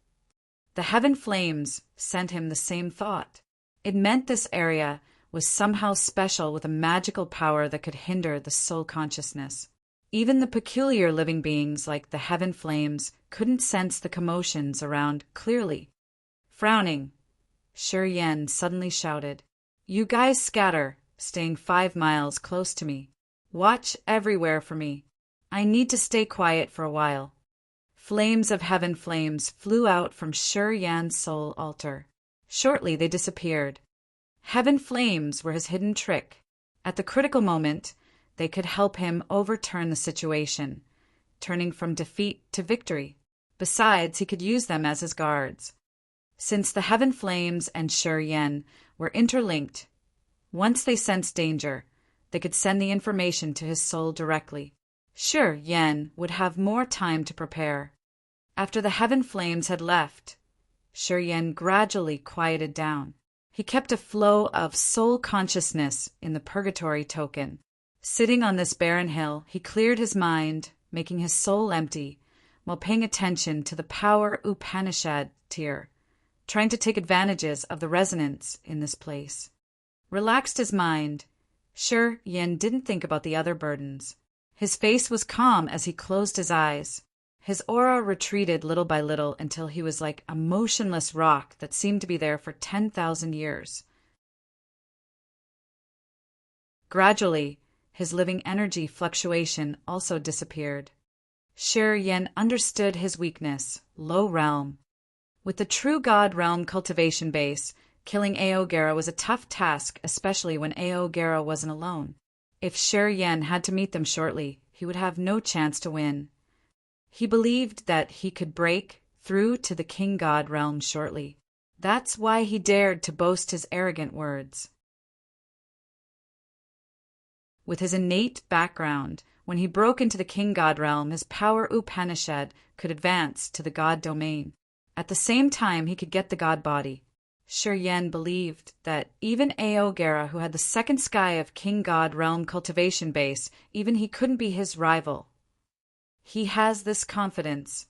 The heaven flames sent him the same thought. It meant this area was somehow special with a magical power that could hinder the soul consciousness. Even the peculiar living beings like the heaven flames couldn't sense the commotions around clearly. Frowning, Shi Yen suddenly shouted, "You guys scatter, staying 5 miles close to me. Watch everywhere for me. I need to stay quiet for a while." Flames of heaven flames flew out from Shi Yan's soul altar. Shortly they disappeared. Heaven flames were his hidden trick. At the critical moment, they could help him overturn the situation, turning from defeat to victory. Besides, he could use them as his guards. Since the heaven flames and Shi Yen were interlinked, once they sensed danger, they could send the information to his soul directly. Shi Yen would have more time to prepare. After the heaven flames had left, Shi Yen gradually quieted down. He kept a flow of soul consciousness in the purgatory token. Sitting on this barren hill, he cleared his mind, making his soul empty, while paying attention to the power Upanishad tier, trying to take advantages of the resonance in this place. Relaxed his mind, Shi Yen didn't think about the other burdens. His face was calm as he closed his eyes. His aura retreated little by little until he was like a motionless rock that seemed to be there for 10,000 years. Gradually, his living energy fluctuation also disappeared. Shi Yan understood his weakness, low realm. With the true God realm cultivation base, killing Aogera was a tough task, especially when Aogera wasn't alone. If Shi Yan had to meet them shortly, he would have no chance to win. He believed that he could break through to the King God realm shortly. That's why he dared to boast his arrogant words. With his innate background, when he broke into the King God realm, his power Upanishad could advance to the God domain. At the same time, he could get the God body. Shi Yan believed that even Aogera, who had the second sky of King God realm cultivation base, even he couldn't be his rival. He has this confidence.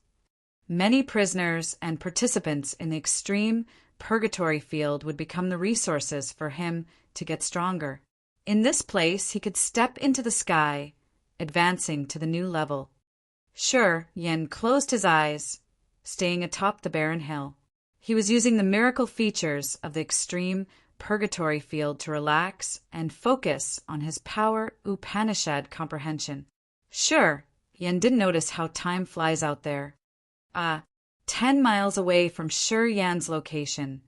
Many prisoners and participants in the extreme purgatory field would become the resources for him to get stronger. In this place, he could step into the sky, advancing to the new level. Shi Yan closed his eyes, staying atop the barren hill. He was using the miracle features of the extreme purgatory field to relax and focus on his power Upanishad comprehension. Shi Yan didn't notice how time flies out there. 10 miles away from Shi Yan's location,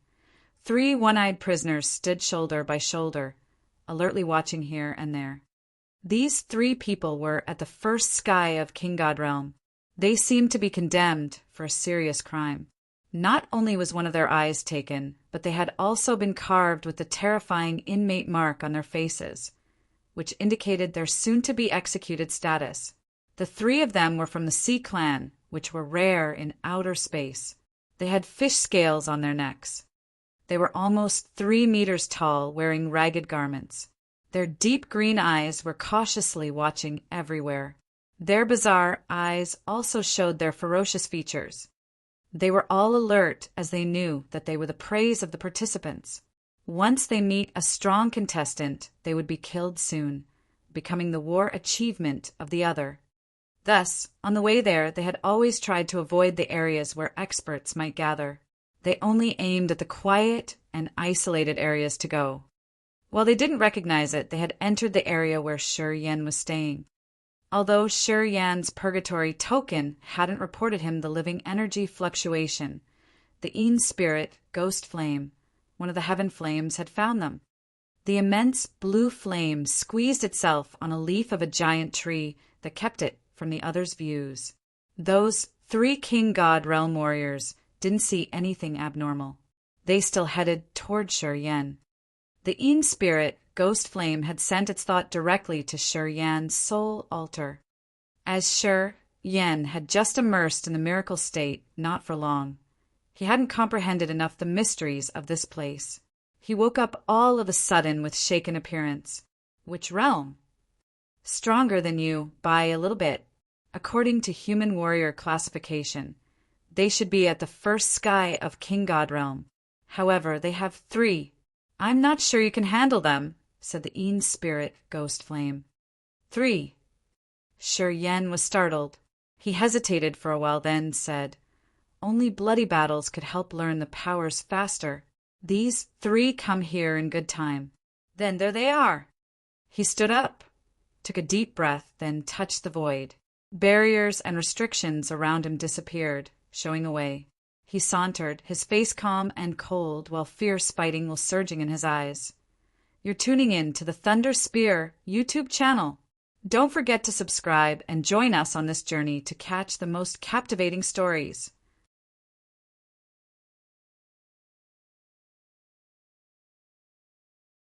3 one-eyed prisoners stood shoulder by shoulder, alertly watching here and there. These 3 people were at the first sky of King God realm. They seemed to be condemned for a serious crime. Not only was one of their eyes taken, but they had also been carved with the terrifying inmate mark on their faces, which indicated their soon-to-be executed status. The 3 of them were from the Sea clan, which were rare in outer space. They had fish scales on their necks. They were almost 3 meters tall, wearing ragged garments. Their deep green eyes were cautiously watching everywhere. Their bizarre eyes also showed their ferocious features. They were all alert as they knew that they were the praise of the participants. Once they meet a strong contestant, they would be killed soon, becoming the war achievement of the other. Thus, on the way there, they had always tried to avoid the areas where experts might gather. They only aimed at the quiet and isolated areas to go. While they didn't recognize it, they had entered the area where Shi Yan was staying. Although Shi Yan's purgatory token hadn't reported him the living energy fluctuation, the Yin spirit, ghost flame, one of the heaven flames, had found them. The immense blue flame squeezed itself on a leaf of a giant tree that kept it from the others' views. Those 3 King God realm warriors didn't see anything abnormal. They still headed toward Shi Yan. The Yin spirit, ghost flame, had sent its thought directly to Shi Yan's soul altar. As Shi Yan had just immersed in the miracle state, not for long. He hadn't comprehended enough the mysteries of this place. He woke up all of a sudden with shaken appearance. Which realm? Stronger than you by a little bit. According to human warrior classification, they should be at the first sky of King God realm. However, they have 3. I'm not sure you can handle them, said the Yin spirit, ghost flame. 3. Shi Yan was startled. He hesitated for a while, then said, only bloody battles could help learn the powers faster. These 3 come here in good time. Then there they are. He stood up, took a deep breath, then touched the void. Barriers and restrictions around him disappeared, showing a way. He sauntered, his face calm and cold, while fierce fighting was surging in his eyes. You're tuning in to the Thunder Spear YouTube channel. Don't forget to subscribe and join us on this journey to catch the most captivating stories.